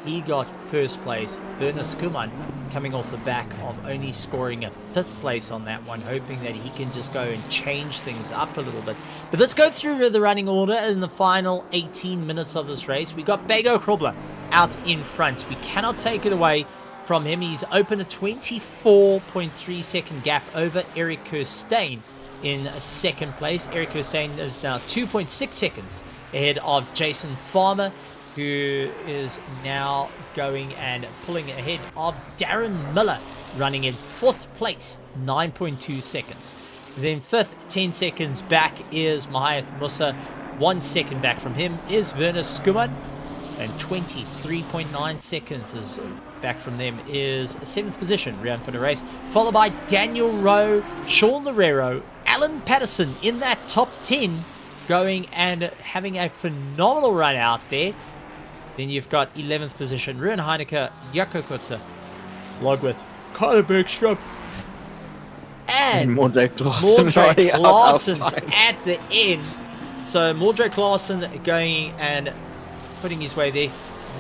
He got first place. Werner Skuman coming off the back of only scoring a 5th place on that one, hoping that he can just go and change things up a little bit. But let's go through the running order in the final 18 minutes of this race. We got Bego Krobler out in front. We cannot take it away from him. He's opened a 24.3 second gap over Eric Kirstein in 2nd place. Eric Kirstein is now 2.6 seconds ahead of Jason Farmer, who is now going and pulling ahead of Darren Miller, running in 4th place, 9.2 seconds. Then 5th, 10 seconds back is Meyer, 1 second back from him is Werner Skuman, and 23.9 seconds is back from them is 7th position, round for the race, followed by Daniel Rowe, Sean Lerero, Alan Patterson in that top 10, going and having a phenomenal run out there. Then you've got 11th position, Ruben Heineke, Jaco Kutzer, Logwith, Kyler Bergstrom, and Mordred Claessen's at the end. So Mordred Claessen going and putting his way there.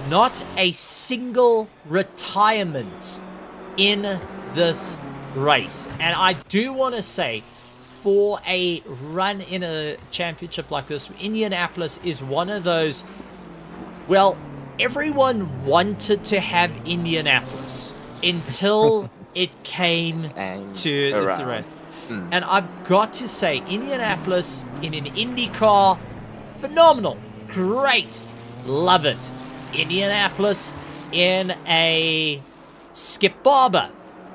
Not a single retirement in this race. And I do want to say, for a run in a championship like this, Indianapolis is one of those, well, everyone wanted to have Indianapolis until it came to the rest. And I've got to say, Indianapolis in an Indy car, phenomenal, great, love it. Indianapolis in a Skip Barber,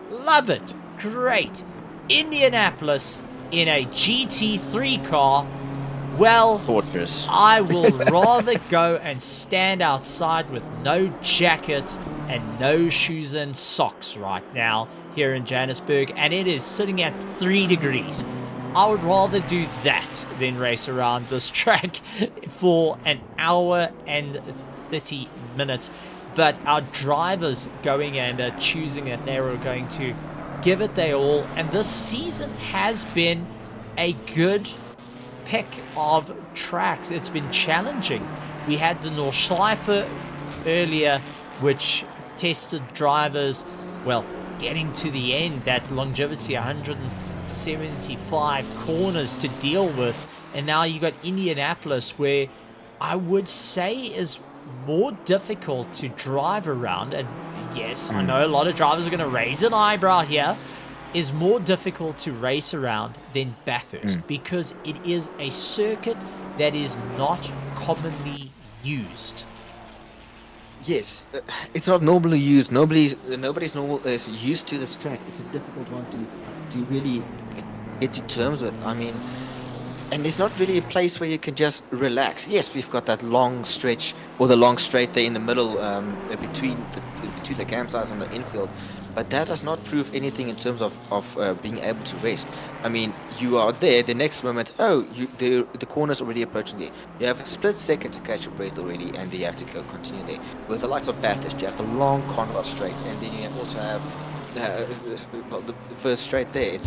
love it, great. Indianapolis in a GT3 car, well, fortress. I will rather go and stand outside with no jacket and no shoes and socks right now here in Johannesburg, and it is sitting at 3 degrees. I would rather do that than race around this track for an hour and 30 minutes. But our drivers going and choosing that they were going to give it their all, and this season has been a good pick of tracks. It's been challenging. We had the Nordschleife earlier, which tested drivers, well, getting to the end, that longevity, 175 corners to deal with, and now you got Indianapolis, where I would say is more difficult to drive around, and yes, I know a lot of drivers are going to raise an eyebrow here, is more difficult to race around than Bathurst because it is a circuit that is not commonly used. Yes, it's not normally used. Nobody's used to this track. It's a difficult one to really get to terms with. I mean, and it's not really a place where you can just relax. Yes, we've got that long stretch or the long straight there in the middle between the campsites and the infield, but that does not prove anything in terms of being able to rest. I mean, you are there. The next moment, the corner's already approaching there. You have a split second to catch your breath already, and you have to go continue there. With the likes of Bathurst, you have the long Conrod straight, and then you also have the first straight there.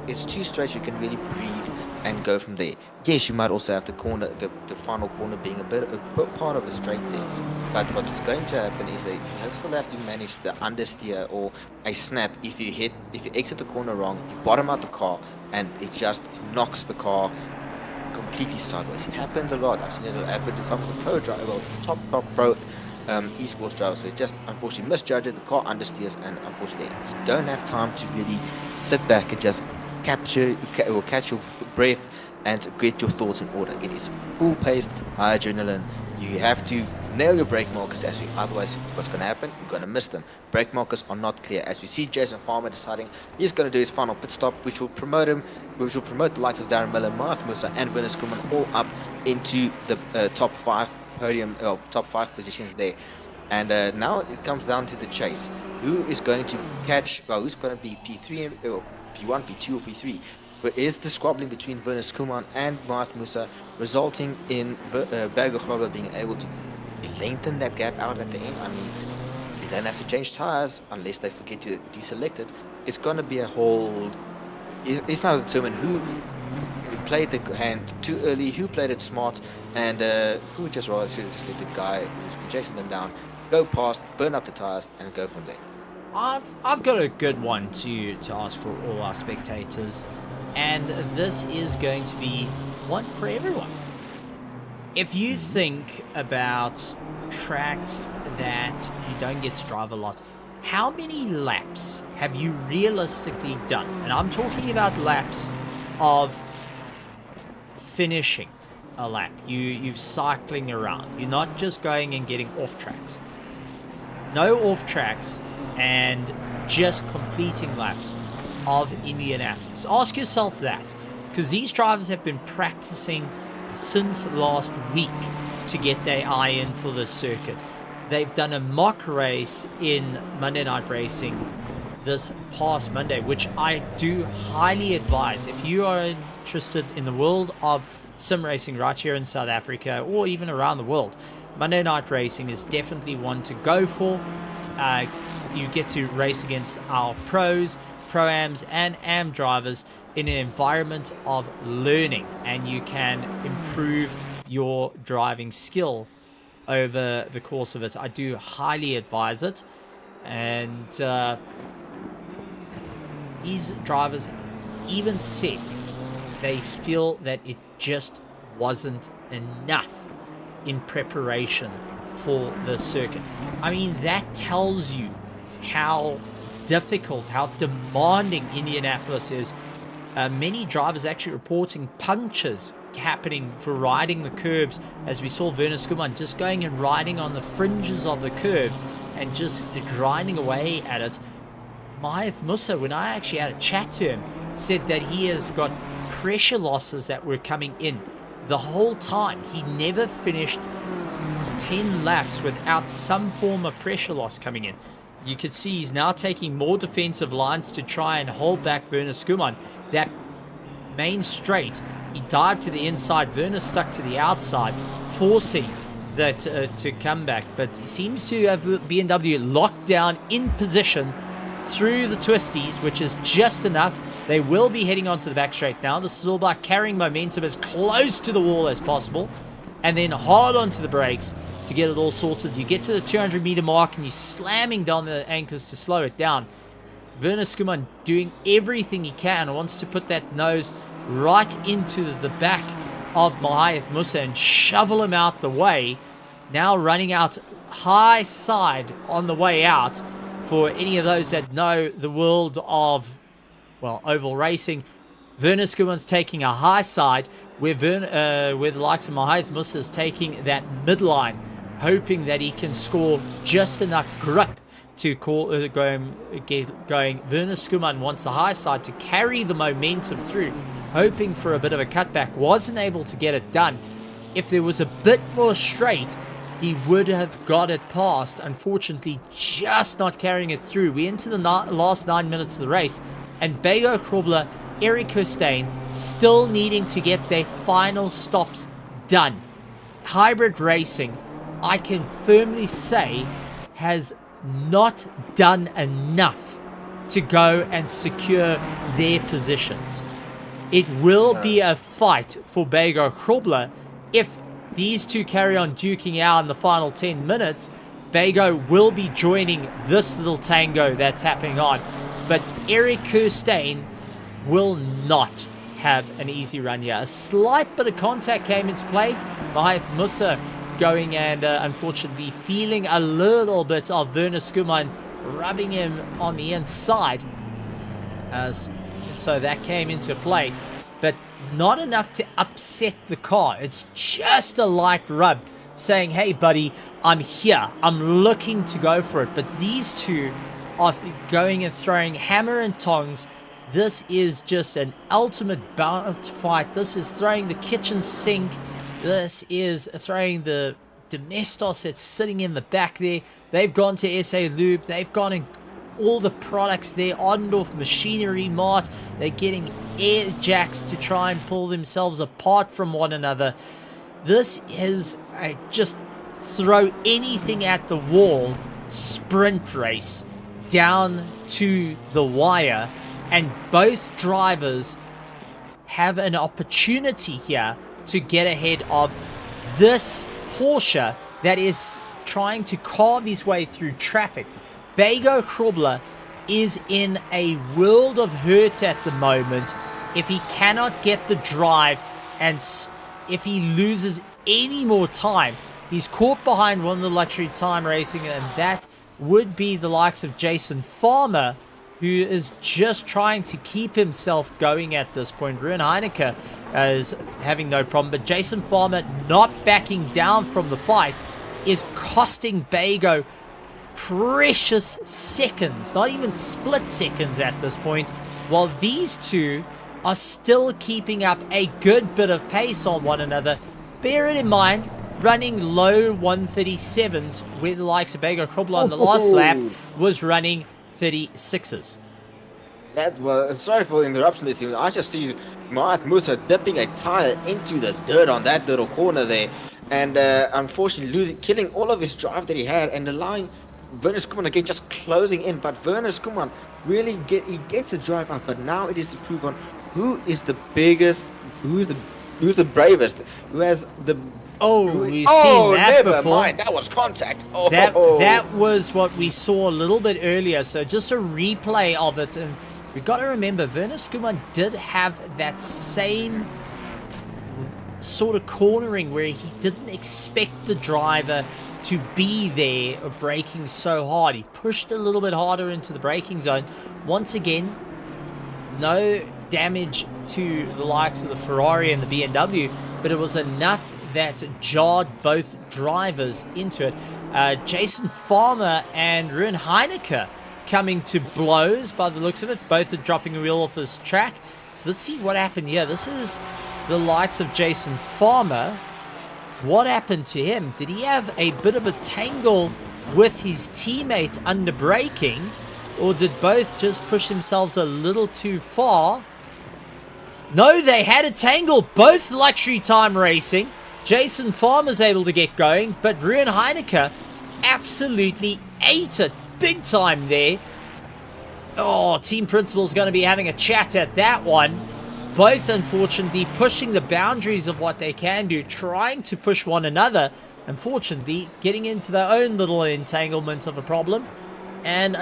It's two straights you can really breathe and go from there. Yes, you might also have the corner, the final corner being a bit part of a straight there. But what's going to happen is that you still have to manage the understeer or a snap. If you exit the corner wrong, you bottom out the car and it just knocks the car completely sideways. It happens a lot. I've seen it happen to some of the pro drivers, top pro esports drivers, who just unfortunately misjudge it. The car understeers, and unfortunately you don't have time to really sit back and just catch your breath and get your thoughts in order. It is full paced, high adrenaline. You have to nail your brake markers, otherwise what's going to happen? You're going to miss them. Brake markers are not clear. As we see Jason Farmer deciding he's going to do his final pit stop, which will promote the likes of Darren Miller, Marth Musa and Werner Skuman all up into the top 5 positions there. And now it comes down to the chase. Who is going to who's going to be P3 or P1, P2 or P3? But is the squabbling between Werner Skuman and Marth Musa resulting in Berger being able to lengthen that gap out at the end? I mean, they don't have to change tires unless they forget to deselect it. It's going to be a whole... It's now determined who played the hand too early, who played it smart, and who should have just let the guy who's been chasing them down go past, burn up the tires, and go from there. I've got a good one to ask for all our spectators, and this is going to be one for everyone. If you think about tracks that you don't get to drive a lot, how many laps have you realistically done? And I'm talking about laps of finishing a lap. You're cycling around. You're not just going and getting off tracks. No off tracks and just completing laps of Indianapolis. Ask yourself that, because these drivers have been practicing since last week to get their eye in for the circuit. They've done a mock race in Monday Night Racing this past Monday, which I do highly advise. If you are interested in the world of sim racing right here in South Africa or even around the world, Monday Night Racing is definitely one to go for. You get to race against our pros, pro-ams and am drivers in an environment of learning, and you can improve your driving skill over the course of it. I do highly advise it, and these drivers even said they feel that it just wasn't enough in preparation for the circuit. I mean, that tells you how difficult, how demanding Indianapolis is. Many drivers actually reporting punctures happening for riding the curbs, as we saw Werner Skuman just going and riding on the fringes of the curb and just grinding away at it. Meyer Musa, when I actually had a chat to him, said that he has got pressure losses that were coming in the whole time. He never finished 10 laps without some form of pressure loss coming in. You could see he's now taking more defensive lines to try and hold back Werner Skuman. That main straight, he dived to the inside, Werner stuck to the outside, forcing that to come back. But he seems to have BMW locked down in position through the twisties, which is just enough. They will be heading onto the back straight now. This is all about carrying momentum as close to the wall as possible, and then hard onto the brakes to get it all sorted. You get to the 200 meter mark and you're slamming down the anchors to slow it down. Werner Skuman doing everything he can, wants to put that nose right into the back of Meyer Musa and shovel him out the way. now running out high side on the way out. For any of those that know the world of, well, oval racing, Werner Schoeman's taking a high side, where the likes of Meyer is taking that midline, hoping that he can score just enough grip to get going. Werner Schoeman wants the high side to carry the momentum through, hoping for a bit of a cutback. Wasn't able to get it done. If there was a bit more straight, he would have got it past. Unfortunately, just not carrying it through. We enter the last 9 minutes of the race, and Bego Krobler, Eric Kirstein still needing to get their final stops done. Hybrid racing, I can firmly say, has not done enough to go and secure their positions. It will be a fight for Bego Krobler. If these two carry on duking out in the final 10 minutes, Bego will be joining this little tango that's happening on. But Eric Kirstein will not have an easy run here. A slight bit of contact came into play. Meyer Musa going and unfortunately feeling a little bit of Werner Schoeman rubbing him on the inside. So that came into play. But not enough to upset the car. It's just a light rub saying, hey buddy, I'm here, I'm looking to go for it. But these two are going and throwing hammer and tongs. This is just an ultimate bout fight. This is throwing the kitchen sink. This is throwing the Domestos that's sitting in the back there. They've gone to SA Lube. They've gone in all the products there. Ondorf Machinery Mart. They're getting air jacks to try and pull themselves apart from one another. This is a just throw anything at the wall sprint race down to the wire. And both drivers have an opportunity here to get ahead of this Porsche that is trying to carve his way through traffic. Bego Krobler is in a world of hurt at the moment if he cannot get the drive, and if he loses any more time. He's caught behind one of the luxury time racing, and that would be the likes of Jason Farmer, who is just trying to keep himself going at this point. Ruben Heineke is having no problem, but Jason Farmer not backing down from the fight is costing Bego precious seconds, not even split seconds at this point, while these two are still keeping up a good bit of pace on one another. Bear it in mind, running low 137s, where the likes of Bego Krobler on the last lap was running 36s. That was, sorry for the interruption this evening. I just see Meyer Musa dipping a tire into the dirt on that little corner there, and unfortunately killing all of his drive that he had, and allowing Werner Schoeman again just closing in. But Werner Schoeman really gets a drive up, but now it is to prove on who is the biggest, who's the bravest, who has the we've seen that never before. mind. That was contact. That was what we saw a little bit earlier. So just a replay of it, and we've got to remember Werner Schoeman did have that same sort of cornering where he didn't expect the driver to be there or braking so hard. He pushed a little bit harder into the braking zone. Once again, no damage to the likes of the Ferrari and the BMW, but it was enough that jarred both drivers into it. Jason Farmer and Ruben Heineke coming to blows by the looks of it. Both are dropping a wheel off his track. So let's see what happened here. This is the likes of Jason Farmer. What happened to him? Did he have a bit of a tangle with his teammate under braking? Or did both just push themselves a little too far? No, they had a tangle. Both luxury time racing. Jason Farmer's able to get going, but Ruben Heineke absolutely ate it big time there. Oh, Team Principal's going to be having a chat at that one. Both, unfortunately, pushing the boundaries of what they can do, trying to push one another. Unfortunately, getting into their own little entanglement of a problem. And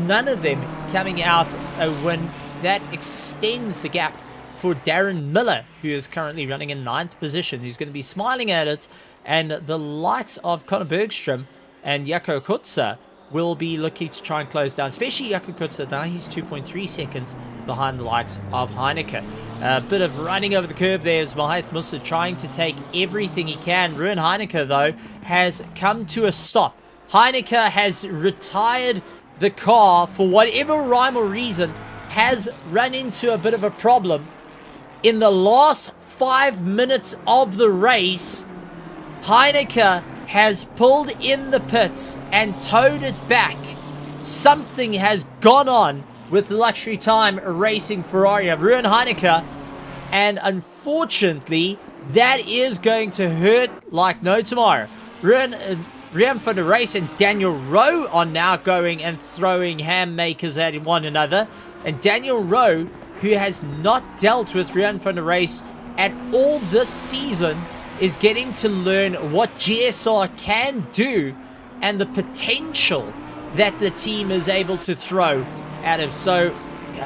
none of them coming out a win. That extends the gap for Darren Miller, who is currently running in 9th position, who's going to be smiling at it And the likes of Conor Bergstrom and Jaco Kutzer will be looking to try and close down, especially Jaco Kutzer. Now he's 2.3 seconds behind the likes of Heineke. A bit of running over the curb there as Mahath Musa trying to take everything he can. Ruben Heineke, though, has come to a stop. Heineke has retired the car for whatever rhyme or reason, has run into a bit of a problem. In the last 5 minutes of the race, Heineke has pulled in the pits and towed it back. Something has gone on with the luxury time racing Ferrari of Ruben Heineke, and unfortunately that is going to hurt like no tomorrow. Rian van der Race and Daniel Rowe are now going and throwing haymakers at one another, and Daniel Rowe, who has not dealt with Rian van der Race at all this season, is getting to learn what GSR can do and the potential that the team is able to throw at him. So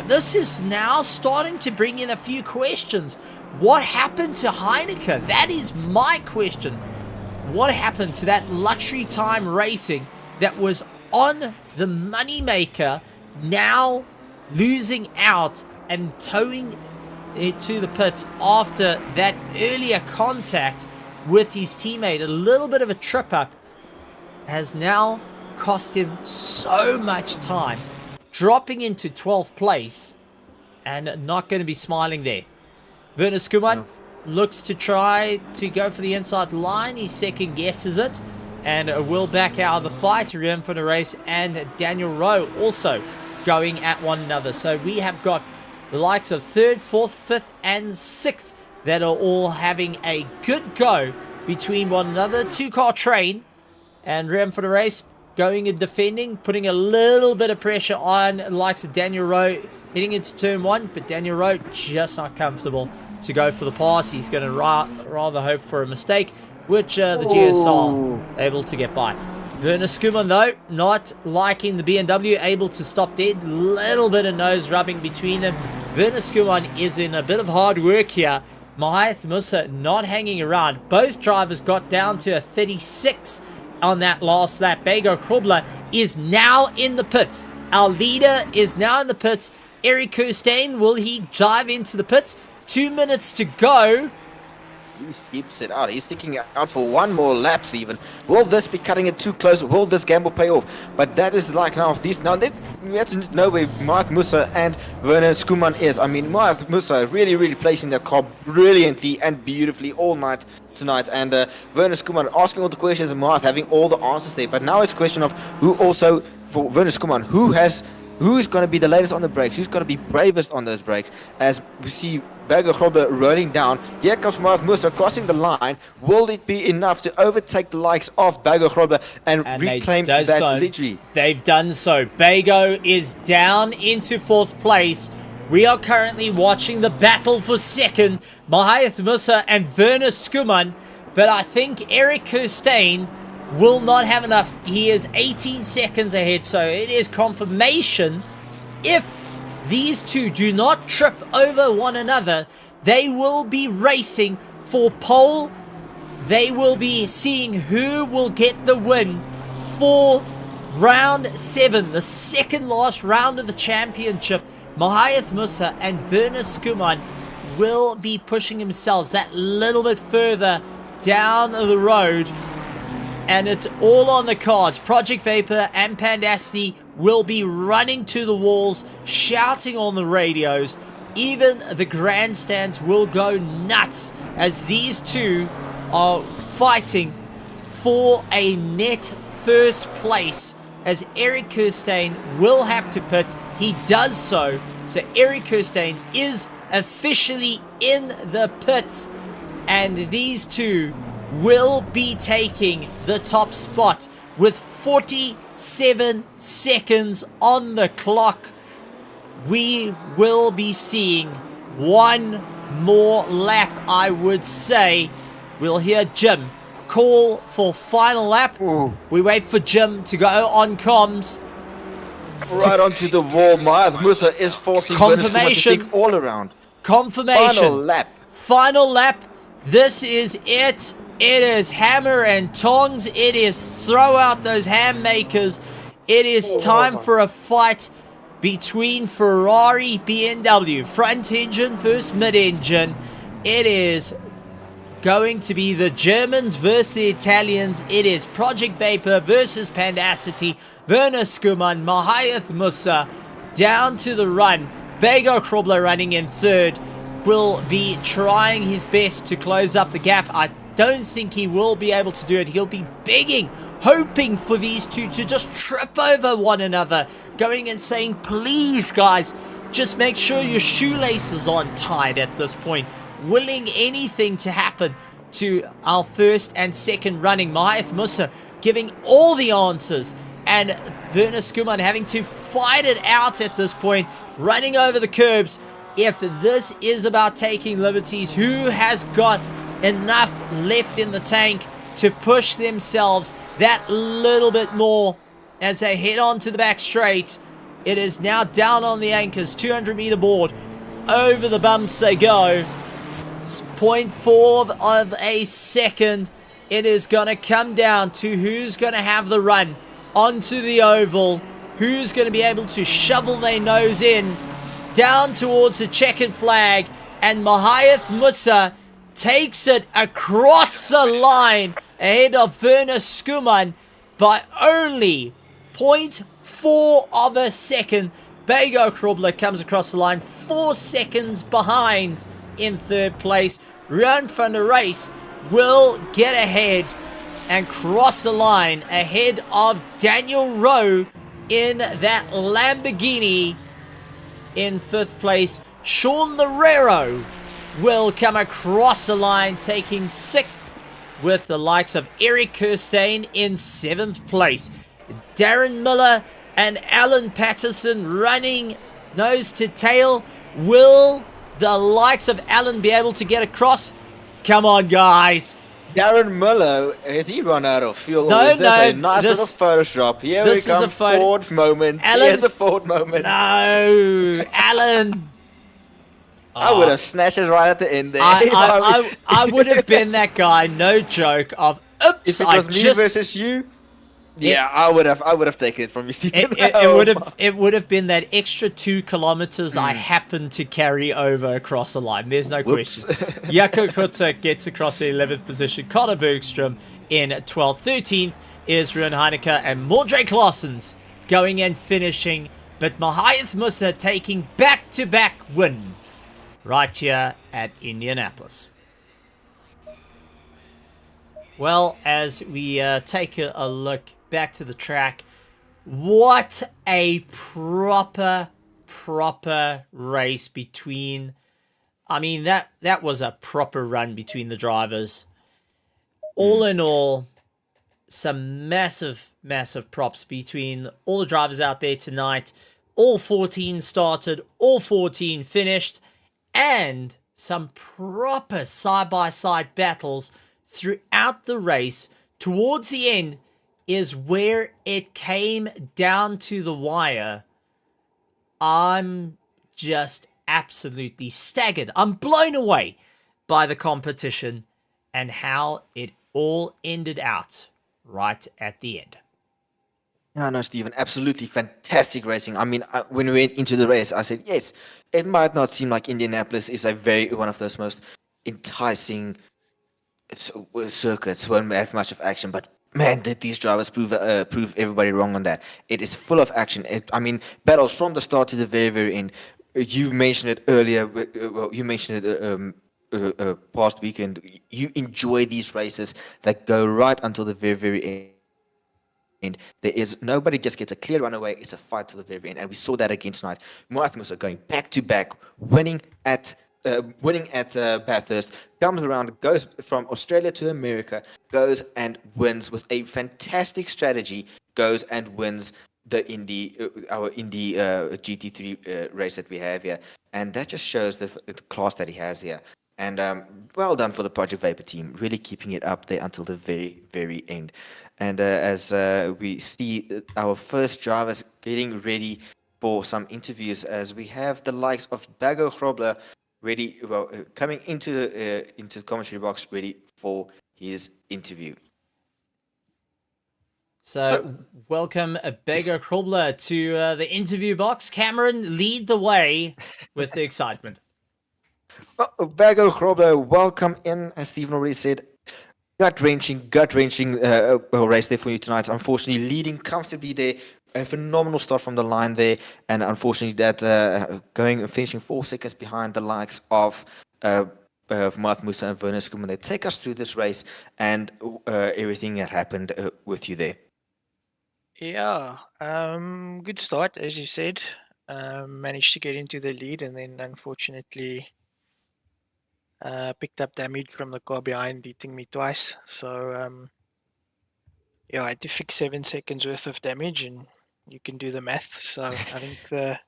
this is now starting to bring in a few questions. What happened to Heineke? That is my question. What happened to that luxury time racing that was on the moneymaker, now losing out and towing it to the pits after that earlier contact with his teammate? A little bit of a trip up has now cost him so much time, dropping into 12th place and not going to be smiling there. Werner Skuman looks to try to go for the inside line. He second guesses it and will back out of the fight. Rian van der Race and Daniel Rowe also going at one another. So we have got the likes of 3rd, 4th, 5th, and 6th that are all having a good go between one another. Two-car train, and Rian van der Race going and defending, putting a little bit of pressure on the likes of Daniel Rowe heading into turn 1, but Daniel Rowe just not comfortable to go for the pass. He's going to rather hope for a mistake, which the GSR able to get by. Werner Skuman, though, not liking the BMW, able to stop dead. Little bit of nose rubbing between them. Werner Skuman is in a bit of hard work here. Mahath Musa not hanging around. Both drivers got down to a 36 on that last lap. Bego Krobler is now in the pits. Our leader is now in the pits. Eric Kirstein, will he dive into the pits? 2 minutes to go. He keeps it out. He's sticking out for one more lap, Stephen. Will this be cutting it too close? Will this gamble pay off? But that is like now of these. Now we have to know where Mahath Musa and Werner Skuman is. I mean, Mahath Musa really placing that car brilliantly and beautifully all night tonight. And Werner Skuman asking all the questions and Mahath having all the answers there. But now it's a question of who also, for Werner Skuman, who's going to be the latest on the brakes? Who's going to be bravest on those brakes? As we see Berger Grobler rolling down. Here comes Mahath Musa crossing the line. Will it be enough to overtake the likes of Berger Grobler and reclaim that victory? They've done so. Bego is down into 4th place. We are currently watching the battle for 2nd. Mahath Musa and Werner Skuman. But I think Eric Kirstein will not have enough. He is 18 seconds ahead, so it is confirmation. If these two do not trip over one another, they will be racing for pole. They will be seeing who will get the win for round 7, the second last round of the championship. Mahath Musa and Werner Skuman will be pushing themselves that little bit further down the road. And it's all on the cards. Project Vapor and Pandacity will be running to the walls, shouting on the radios. Even the grandstands will go nuts as these two are fighting for a net first place. As Eric Kirstein will have to pit. He does so. So Eric Kirstein is officially in the pits. And these two will be taking the top spot with 47 seconds on the clock. We will be seeing one more lap, I would say. We'll hear Jim call for final lap. Ooh. We wait for Jim to go on comms. Right onto the wall. Mahath Musa is forcing Confirmation. to think all around. Confirmation. Final lap. Final lap. This is it. It is hammer and tongs. It is throw out those ham makers. It is time for a fight between Ferrari, BMW, front engine versus mid engine. It is going to be the Germans versus the Italians. It is Project Vapor versus Pandacity. Werner Schumann, Mahayath Musa down to the run. Bego Krobler running in third will be trying his best to close up the gap. I don't think he will be able to do it. He'll be begging, hoping for these two to just trip over one another, going and saying, please guys, just make sure your shoelaces aren't tied at this point. Willing anything to happen to our first and second running. Mahayath Musa giving all the answers, and Werner Schumann having to fight it out at this point, running over the curbs. If this is about taking liberties, who has got enough left in the tank to push themselves that little bit more as they head on to the back straight? It is now down on the anchors, 200 meter board. Over the bumps they go. 0.4 of a second. It is going to come down to who's going to have the run onto the oval, who's going to be able to shovel their nose in down towards the checkered flag, and Mahayath Musa takes it across the line ahead of Werner Schumann by only 0.4 of a second. Bego Krobler comes across the line 4 seconds behind in third place. Ruan van der Race will get ahead and cross the line ahead of Daniel Rowe in that Lamborghini. In fifth place, Sean Lerero will come across the line, taking sixth, with the likes of Eric Kirstein in seventh place. Darren Miller and Alan Patterson running nose to tail. Will the likes of Alan be able to get across? Come on, guys. Darren Miller, has he run out of fuel? No, or is this no, a nice little Photoshop? Here this we is come, a photo. Ford moment. Alan- Here's a Ford moment. No, Alan. I would have snatched it right at the end there. I would have been that guy, no joke, of oops, If it I was me just... versus you, yeah, I would have taken it from you, Stephen. It would have been that extra 2 kilometers I happened to carry over across the line. There's no Whoops. question. Jaco Kutzer gets across the 11th position. Connor Bergstrom in 12th. 13th is Ruan Heineke and Mordre Claessens going and finishing. But Mahayath Musa taking back-to-back win right here at Indianapolis. Well, as we take a look back to the track, what a proper race between... I mean, that was a proper run between the drivers. All in all, some massive props between all the drivers out there tonight. All 14 started, all 14 finished, and some proper side-by-side battles throughout the race. Towards the end is where it came down to the wire. I'm just absolutely staggered. I'm blown away by the competition and how it all ended out right at the end. Yeah, no, Stephen, absolutely fantastic racing. I mean, when we went into the race, I said, yes, it might not seem like Indianapolis is one of those most enticing circuits, won't have much of action, but man, did these drivers prove everybody wrong on that. It is full of action. I mean, battles from the start to the very, very end. You mentioned it earlier. Well, you mentioned it past weekend. You enjoy these races that go right until the very, very end. There is nobody just gets a clear runaway. It's a fight to the very end, and we saw that again tonight. Mahayath Musa going back to back, winning at Bathurst, comes around, goes from Australia to America, goes and wins with a fantastic strategy, goes and wins the Indy, our Indy GT3 race that we have here, and that just shows the class that he has here. And well done for the Project Vapor team, really keeping it up there until the very, very end. And as we see our first drivers getting ready for some interviews, as we have the likes of Bego Krobler ready, coming into the commentary box, ready for his interview. So welcome Bego Krobler to the interview box. Cameron, lead the way with the excitement. Well, Bago Krobler, welcome in. As Stephen already said, gut-wrenching race there for you tonight. Unfortunately, leading comfortably there. A phenomenal start from the line there. And unfortunately, that finishing 4 seconds behind the likes of Marth Musa and Werner Schoeman. They take us through this race and everything that happened with you there. Yeah, good start, as you said. Managed to get into the lead and then unfortunately picked up damage from the car behind, hitting me twice. So, yeah, I had to fix 7 seconds worth of damage, and you can do the math. So I think the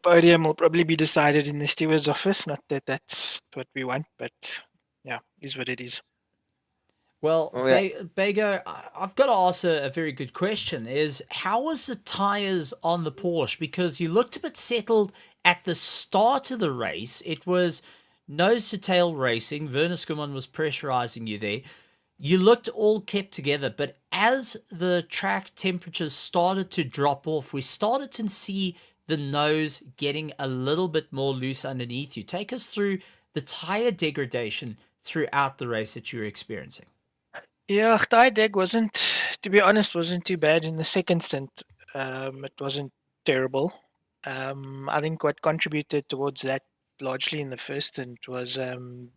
podium will probably be decided in the steward's office. Not that that's what we want, but yeah, is what it is. Well, yeah. Bego, I've got to ask a very good question. Is how was the tyres on the Porsche? Because you looked a bit settled at the start of the race. It was nose to tail racing. Werner Schoeman was pressurizing you there. You looked all kept together, but as the track temperatures started to drop off, we started to see the nose getting a little bit more loose underneath you. Take us through the tyre degradation throughout the race that you were experiencing. Yeah, tire deg wasn't, to be honest, wasn't too bad in the second stint. It wasn't terrible. I think what contributed towards that largely in the first stint was, the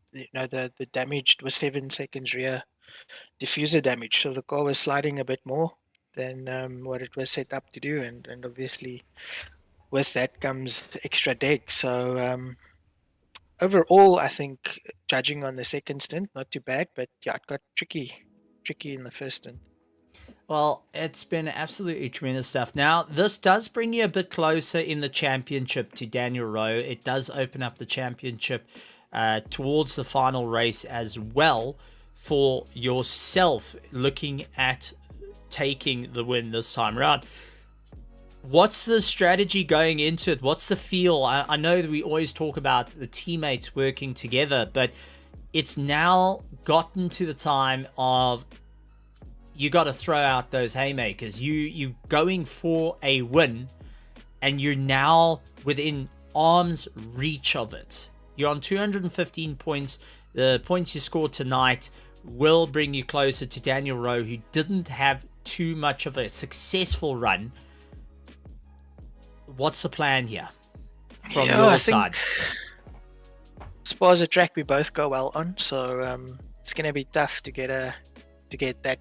damage was 7 seconds rear diffuser damage. So the car was sliding a bit more than what it was set up to do. And obviously with that comes extra deg. So overall, I think judging on the second stint, not too bad, but yeah, it got tricky in the first stint. Well, it's been absolutely tremendous stuff. Now, this does bring you a bit closer in the championship to Daniel Rowe. It does open up the championship towards the final race as well for yourself, looking at taking the win this time around. What's the strategy going into it? What's the feel? I know that we always talk about the teammates working together, but it's now gotten to the time of you got to throw out those haymakers. You going for a win, and you're now within arm's reach of it. You're on 215 points. The points you scored tonight will bring you closer to Daniel Rowe, who didn't have too much of a successful run. What's the plan here from your side? As far as the track, we both go well on, so it's going to be tough to get that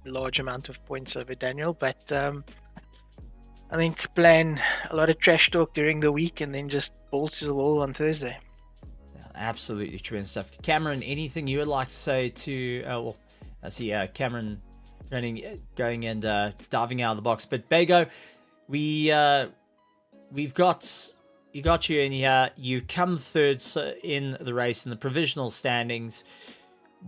large amount of points over Daniel. But I think plan a lot of trash talk during the week and then just balls to the wall on Thursday. Absolutely tremendous stuff. Cameron, anything you would like to say to? I see Cameron going and diving out of the box. But Bego, we've got you in here. You come third in the race in the provisional standings.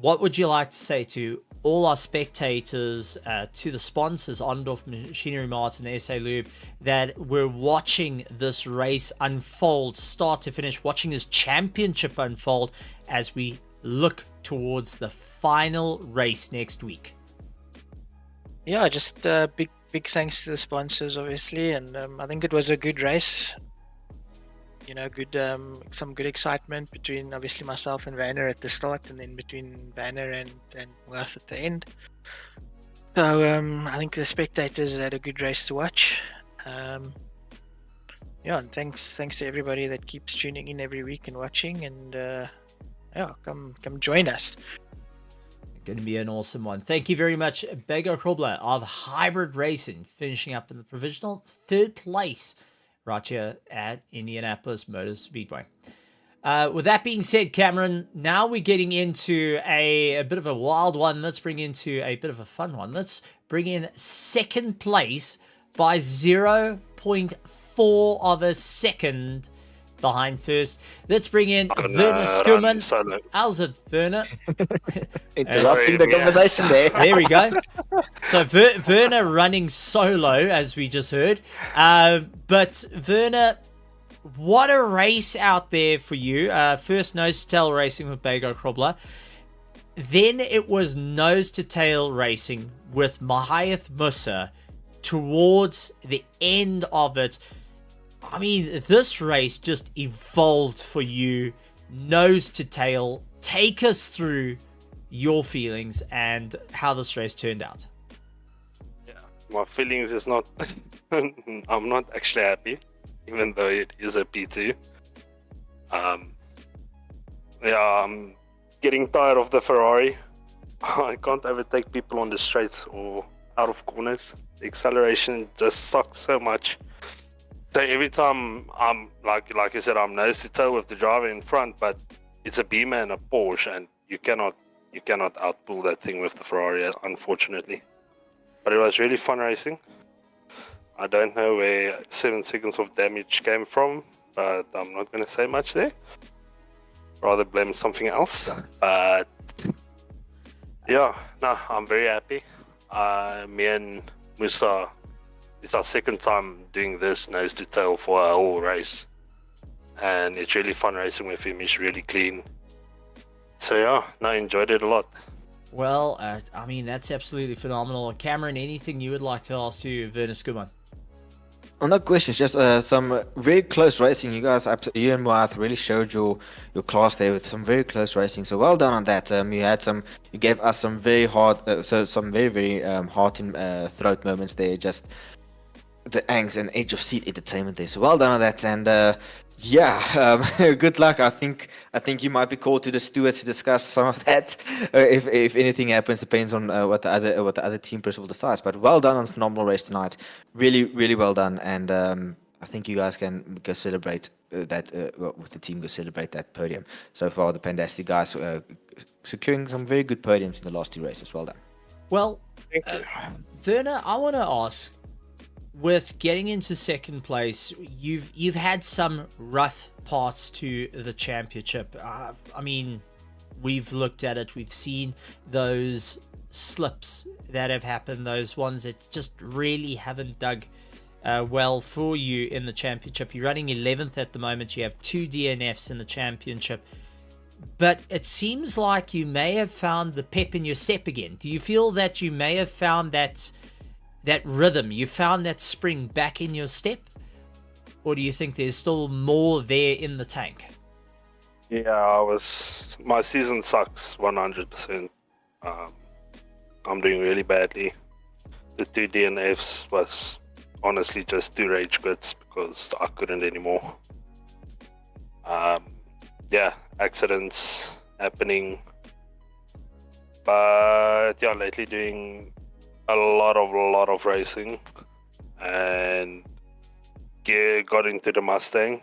What would you like to say to all our spectators, to the sponsors, Ondorf Machinery Mart and SA Lube, that we're watching this race unfold, start to finish, watching this championship unfold as we look towards the final race next week? Yeah, just big thanks to the sponsors, obviously, and I think it was a good race. Some good excitement between obviously myself and Werner at the start, and then between Werner and Worth at the end. So I think the spectators had a good race to watch. And thanks to everybody that keeps tuning in every week and watching, and come join us. Going to be an awesome one. Thank you very much, Bego Krobler of Hybrid Racing, finishing up in the provisional third place right here at Indianapolis Motor Speedway. With that being said, Cameron, now we're getting into a bit of a wild one. Let's bring into a bit of a fun one. Let's bring in second place by 0.4 of a second behind first. Let's bring in Werner Schoeman. How's it, Werner? Interrupting the conversation there. There we go. So Werner running solo, as we just heard. But Werner, what a race out there for you. First nose to tail racing with Bego Krobler. then it was nose to tail racing with Mahath Musa towards the end of it. I mean, this race just evolved for you, nose to tail. Take us through your feelings and how this race turned out. Yeah, my feelings is not. I'm not actually happy, even though it is a P2. I'm getting tired of the Ferrari. I can't overtake people on the straights or out of corners. The acceleration just sucks so much. So every time I'm like I said, I'm nose to tail with the driver in front, but it's a Beamer and a Porsche, and you cannot outpull that thing with the Ferrari, unfortunately. But it was really fun racing. I don't know where 7 seconds of damage came from, but I'm not going to say much there. Rather blame something else. But yeah, no, I'm very happy. Me and Musa, it's our second time doing this nose to tail for a whole race. And it's really fun racing with him. He's really clean. So yeah, no, I enjoyed it a lot. Well, I mean, that's absolutely phenomenal. Cameron, anything you would like to ask to Werner Skuman? Oh, no questions, just some very close racing. You guys, you and Moath really showed your class there with some very close racing. So well done on that. You gave us some very hard, some very heart in throat moments there. Just the angst and edge of seat entertainment there. So well done on that. And good luck. I think you might be called to the stewards to discuss some of that. If anything happens, depends on what the other team principal decides. But well done on a phenomenal race tonight. Really, really well done. And I think you guys can go celebrate that with the team. Go celebrate that podium. So far, the Pandastic guys securing some very good podiums in the last 2 races. Well done. Well, Werner, I want to ask. With getting into second place, you've had some rough parts to the championship. I mean, we've looked at it. We've seen those slips that have happened, those ones that just really haven't dug well for you in the championship. You're running 11th at the moment. You have 2 DNFs in the championship. But it seems like you may have found the pep in your step again. Do you feel that you may have found that rhythm, you found that spring back in your step? Or do you think there's still more there in the tank? Yeah, my season sucks 100%. I'm doing really badly. The 2 DNFs was honestly just 2 rage quits because I couldn't anymore. Accidents happening. But yeah, lately doing a lot of racing, and got into the Mustang.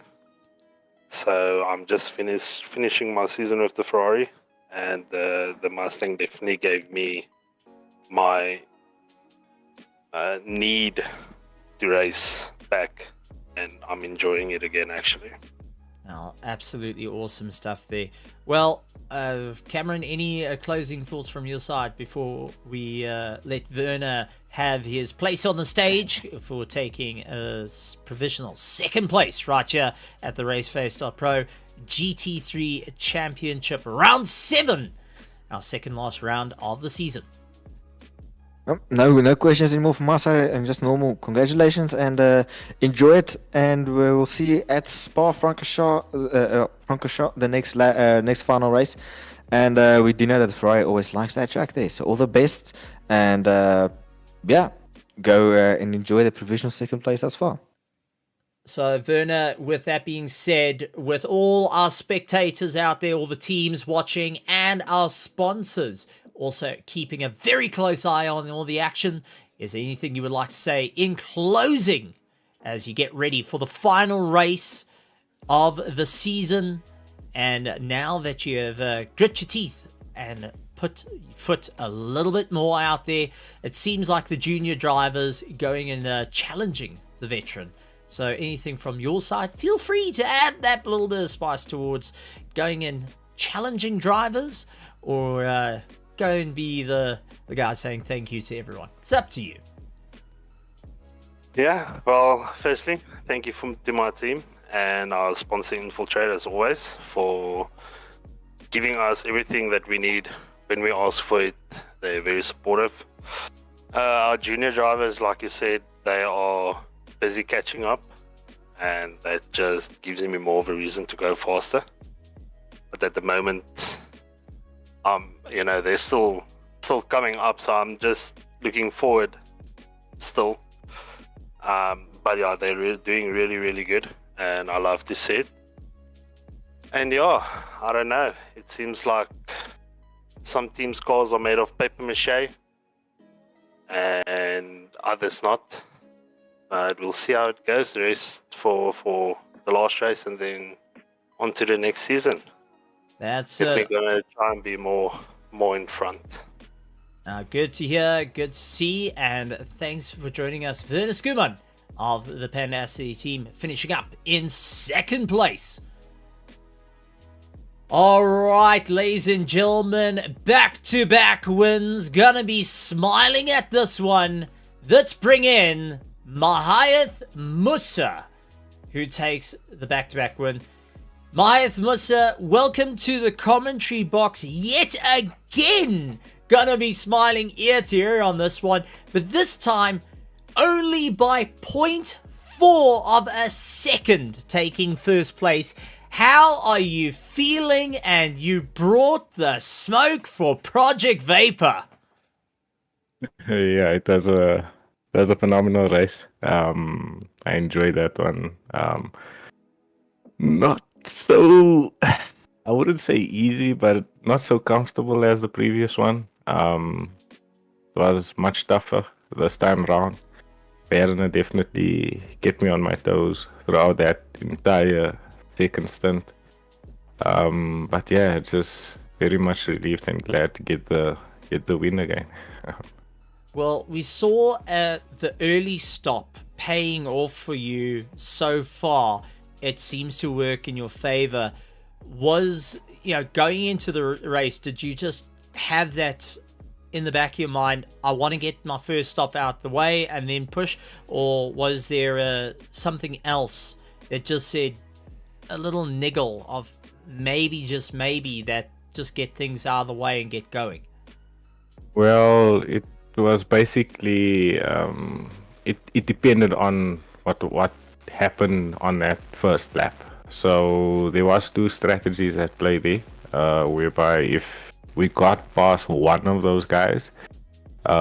So I'm just finishing my season with the Ferrari, and the Mustang definitely gave me my need to race back, and I'm enjoying it again actually. Oh, absolutely awesome stuff there. Well, Cameron, any closing thoughts from your side before we let Werner have his place on the stage for taking a provisional second place right here at the RaceFace.Pro GT3 Championship Round 7, our second last round of the season? No questions anymore from my side, and just normal congratulations and enjoy it, and we will see you at Spa-Francorchamps, the next final race. And we do know that Ferrari always likes that track there, so all the best, and go and enjoy the provisional second place thus far. So, Werner, with that being said, with all our spectators out there, all the teams watching, and our sponsors also keeping a very close eye on all the action, is there anything you would like to say in closing as you get ready for the final race of the season? And now that you have grit your teeth and put foot a little bit more out there, it seems like the junior drivers going and challenging the veteran. So anything from your side, feel free to add that little bit of spice towards going and challenging drivers, or go and be the guy saying thank you to everyone. It's up to you. Yeah, well, firstly, thank you to my team and our sponsor Infiltrate, as always, for giving us everything that we need when we ask for it, they're very supportive. Our junior drivers, like you said, they are busy catching up, and that just gives me more of a reason to go faster. But at the moment, they're still coming up, so I'm just looking forward still. But yeah, they're doing really, really good, and I love to see it. And yeah, I don't know. It seems like some teams' cars are made of paper mache, and others not. But we'll see how it goes. The rest for the last race, and then on to the next season. That's definitely going to try and be more in front. Good to hear, good to see, and thanks for joining us. Werner Skuman of the Pandacity team finishing up in second place. Alright, ladies and gentlemen, back-to-back wins. Gonna be smiling at this one. Let's bring in Mahath Musa, who takes the back-to-back win. Mahath Musa, welcome to the commentary box yet again. Gonna be smiling ear to ear on this one, but this time only by 0.4 of a second taking first place. How are you feeling? And you brought the smoke for Project Vapor. Yeah, it was a phenomenal race. I enjoyed that one. Not so, I wouldn't say easy, but not so comfortable as the previous one. It was much tougher this time around. Werner definitely kept me on my toes throughout that entire second stint. But yeah, just very much relieved and glad to get the win again. Well, we saw the early stop paying off for you so far. It seems to work in your favor. Was, going into the race, did you just have that in the back of your mind, I want to get my first stop out the way and then push? Or was there something else that just said a little niggle of maybe, just maybe, that just get things out of the way and get going? Well, it was basically, it depended on what happened on that first lap. So there was two strategies at play there, whereby if we got past one of those guys,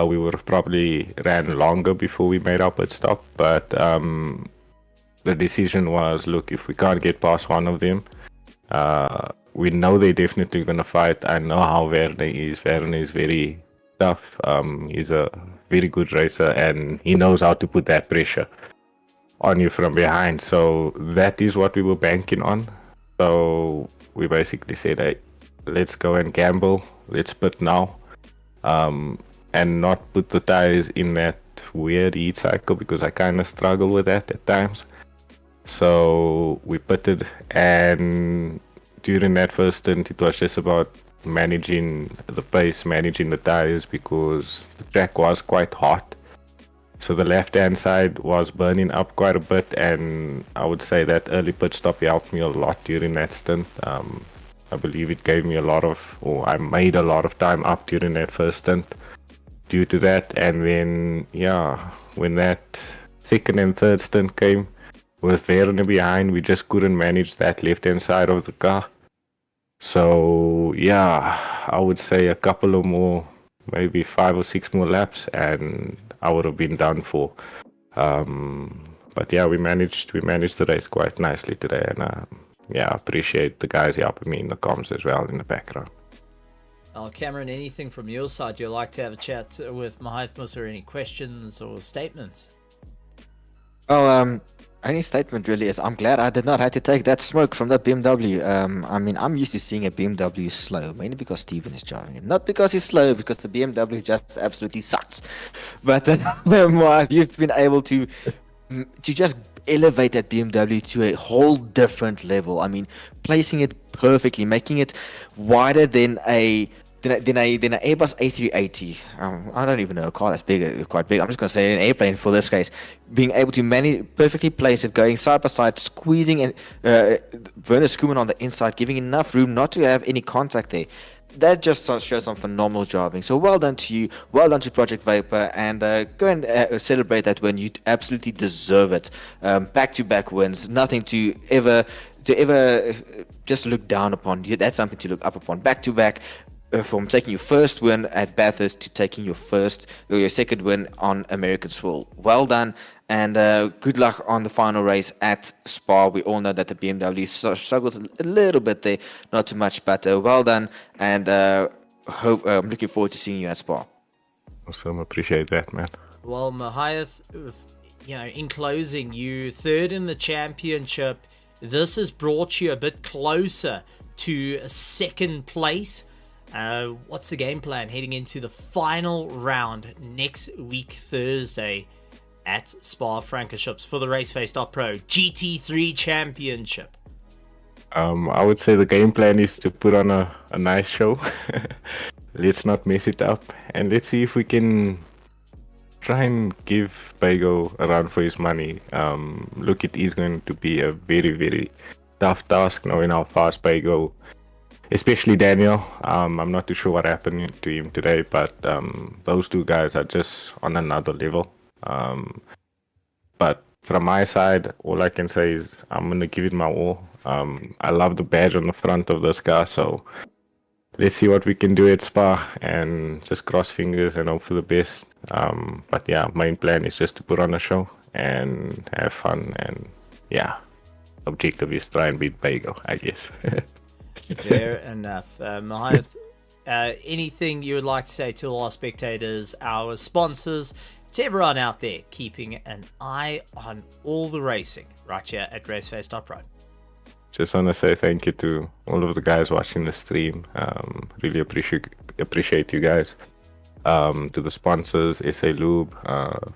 we would have probably ran longer before we made our pit stop. But the decision was, look, if we can't get past one of them, we know they're definitely going to fight. I know how Werner is. Werner is very tough. He's a very good racer, and he knows how to put that pressure on you from behind. So that is what we were banking on. So we basically said, hey, let's go and gamble. Let's pit now, and not put the tires in that weird heat cycle, because I kind of struggle with that at times. So we pitted, and during that first stint, it was just about managing the pace, managing the tires, because the track was quite hot. So the left-hand side was burning up quite a bit, and I would say that early pit stop helped me a lot during that stint. I believe it gave me I made a lot of time up during that first stint due to that. And then, yeah, when that second and third stint came, with Werner behind, we just couldn't manage that left-hand side of the car. So, yeah, I would say a couple of more, maybe 5 or 6 more laps, and I would have been done for. But yeah, we managed the race quite nicely today, and I appreciate the guys helping me in the comms as well in the background. Cameron, anything from your side you'd like to have a chat with Mahath Musa, or any questions or statements? Well, only statement really is I'm glad I did not have to take that smoke from that BMW. I mean, I'm used to seeing a BMW slow, mainly because Steven is driving it. Not because he's slow, because the BMW just absolutely sucks. But you've been able to just elevate that BMW to a whole different level. I mean, placing it perfectly, making it wider than a Airbus A380. I don't even know a car that's big, quite big. I'm just going to say an airplane for this case. Being able to perfectly place it, going side by side, squeezing and Werner Skuman on the inside, giving enough room not to have any contact there. that just shows some phenomenal driving. So well done to you, well done to Project Vapor, and go and celebrate that win. You absolutely deserve it. Back-to-back wins, nothing to ever just look down upon. That's something to look up upon. Back-to-back. From taking your first win at Bathurst to taking your second win on American soil. Well done, and good luck on the final race at Spa. We all know that the BMW struggles a little bit there, not too much, but well done, and I'm looking forward to seeing you at Spa. Awesome, appreciate that, man. Well, Mahiath, in closing, you third in the championship. This has brought you a bit closer to second place. What's the game plan heading into the final round next week, Thursday, at Spa-Francorchamps for the RaceFace.Pro GT3 Championship? I would say the game plan is to put on a nice show. Let's not mess it up, and let's see if we can try and give Bago a run for his money. Look, it is going to be a very, very tough task knowing how fast Bago, especially Daniel. I'm not too sure what happened to him today, but those two guys are just on another level. But from my side, all I can say is I'm going to give it my all. I love the badge on the front of this car, so let's see what we can do at Spa and just cross fingers and hope for the best. But yeah, main plan is just to put on a show and have fun, and yeah, objective is try and beat Bago, I guess. Fair enough. Mahiath, anything you would like to say to all our spectators, our sponsors, to everyone out there keeping an eye on all the racing right here at RaceFace.Pro? Just want to say thank you to all of the guys watching the stream. Really appreciate you guys. To the sponsors, SA Lube,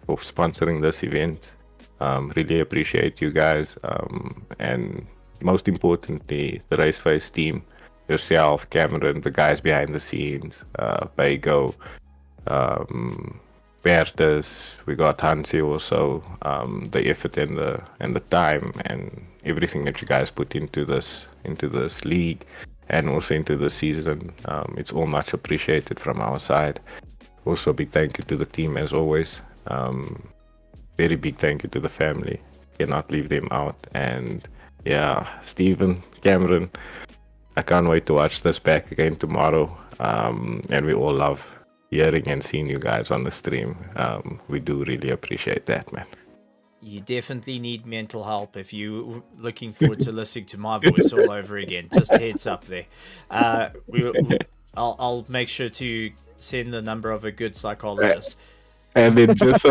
for sponsoring this event. Really appreciate you guys. And most importantly, the RaceFace team, yourself, Cameron, the guys behind the scenes, Bago, Bertus, we got Hansi also, the effort and the time and everything that you guys put into this league and also into the season. It's all much appreciated from our side. Also, big thank you to the team as always. Very big thank you to the family. Cannot leave them out. And yeah, Stephen, Cameron, I can't wait to watch this back again tomorrow. And we all love hearing and seeing you guys on the stream. We do really appreciate that, man. You definitely need mental help if you're looking forward to listening to my voice all over again. Just a heads up there. I'll make sure to send the number of a good psychologist. And then just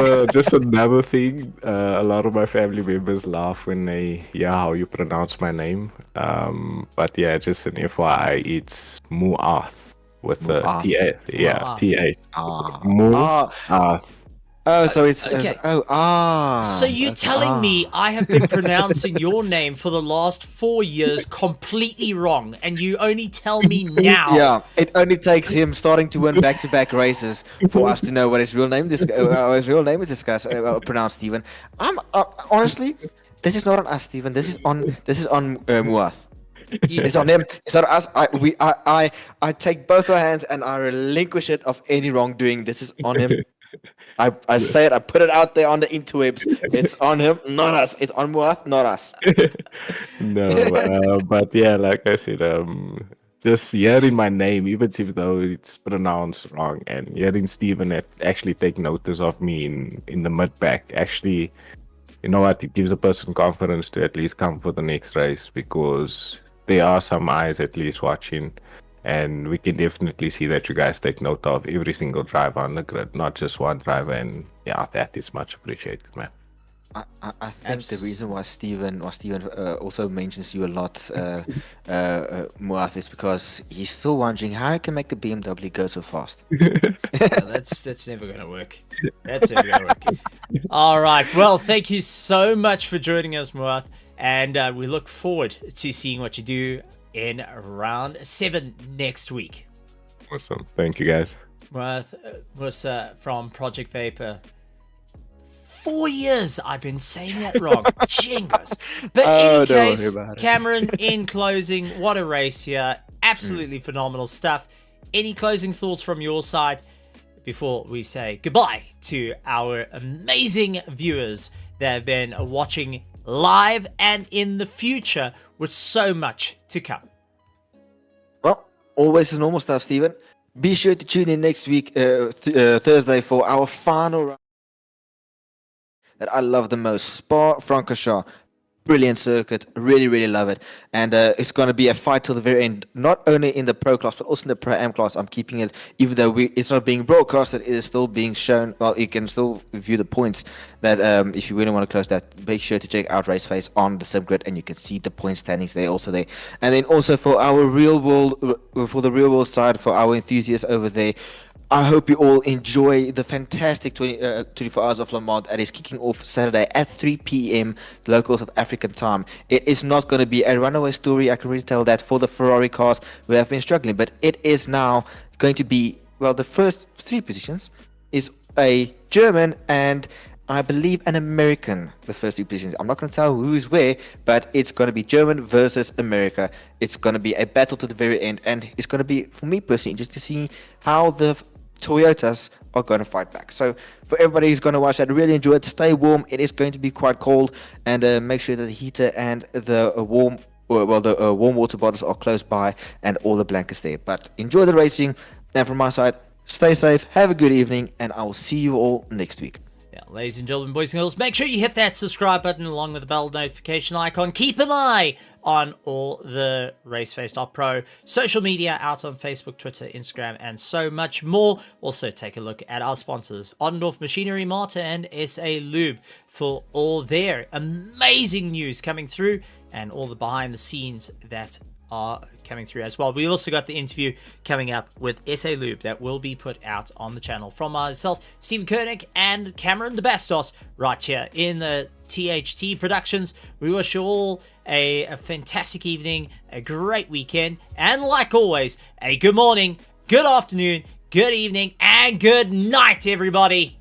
another thing, a lot of my family members laugh when they hear how you pronounce my name. But yeah, just an FYI, it's Mu'ath with the T-A. Yeah, T-A. Mu'ath. Oh, so it's Okay. So you're telling me I have been pronouncing your name for the last 4 years completely wrong, and you only tell me now? Yeah, it only takes him starting to win back-to-back races for us to know what his real name is pronounced, Stephen. Honestly, this is not on us, Stephen. This is on Muath. It's on him. It's not us. I take both our hands and I relinquish it of any wrongdoing. This is on him. I say it, I put it out there on the interwebs. It's on him, not us. It's on Muath, not us. No, but yeah, like I said, just hearing my name, even if though it's pronounced wrong, and hearing Stephen actually take notice of me in the mid back, actually, you know what, it gives a person confidence to at least come for the next race, because there are some eyes at least watching. And we can definitely see that you guys take note of every single driver on the grid, not just one driver. And yeah, that is much appreciated, man. I think the reason why Stephen also mentions you a lot, Muath, is because he's still wondering how he can make the BMW go so fast. That's never going to work. That's never going to work. All right. Well, thank you so much for joining us, Muath. And we look forward to seeing what you do in round 7 next week. Awesome. Thank you, guys. Was from Project Vapor. 4 years I've been saying that wrong. Jingles. But in any case, Cameron, in closing, what a race here. Absolutely phenomenal stuff. any closing thoughts from your side before we say goodbye to our amazing viewers that have been watching live and in the future with so much to come? Well, always the normal stuff, Stephen. Be sure to tune in next week, Thursday, for our final round that I love the most, Spa-Francorchamps. Brilliant circuit, really love it, and it's going to be a fight till the very end, not only in the pro class but also in the pro am class. I'm keeping it, even though it's not being broadcasted, it is still being shown. Well, you can still view the points, that if you really want to close that, make sure to check out RaceFace on the sim grid, and you can see the point standings there also there. And then also for our real world side, for our enthusiasts over there, I hope you all enjoy the fantastic 24 Hours of Le Mans that is kicking off Saturday at 3 p.m. local South African time. It is not going to be a runaway story, I can really tell that, for the Ferrari cars who have been struggling, but it is now going to be, well, the first 3 positions is a German and I believe an American, the first 2 positions. I'm not going to tell who's where, but it's going to be German versus America. It's going to be a battle to the very end, and it's going to be, for me personally, just to see how the Toyotas are going to fight back. So for everybody who's going to watch that, really enjoy it. Stay warm. It is going to be quite cold, and make sure that the heater and the warm water bottles are close by and all the blankets there. But enjoy the racing, and from my side, stay safe, have a good evening, and I will see you all next week. Yeah, ladies and gentlemen, boys and girls, make sure you hit that subscribe button along with the bell notification icon. Keep an eye on all the RaceFace.Pro social media out on Facebook, Twitter, Instagram, and so much more. Also, take a look at our sponsors, Ottendorf Machinery Mart and SA Lube, for all their amazing news coming through and all the behind the scenes that are coming through as well. We also got the interview coming up with SA Lube that will be put out on the channel from myself, Stephen Koenig, and Cameron de Bastos right here in the THT Productions. We wish you all a fantastic evening, a great weekend, and like always, a good morning, good afternoon, good evening, and good night, everybody.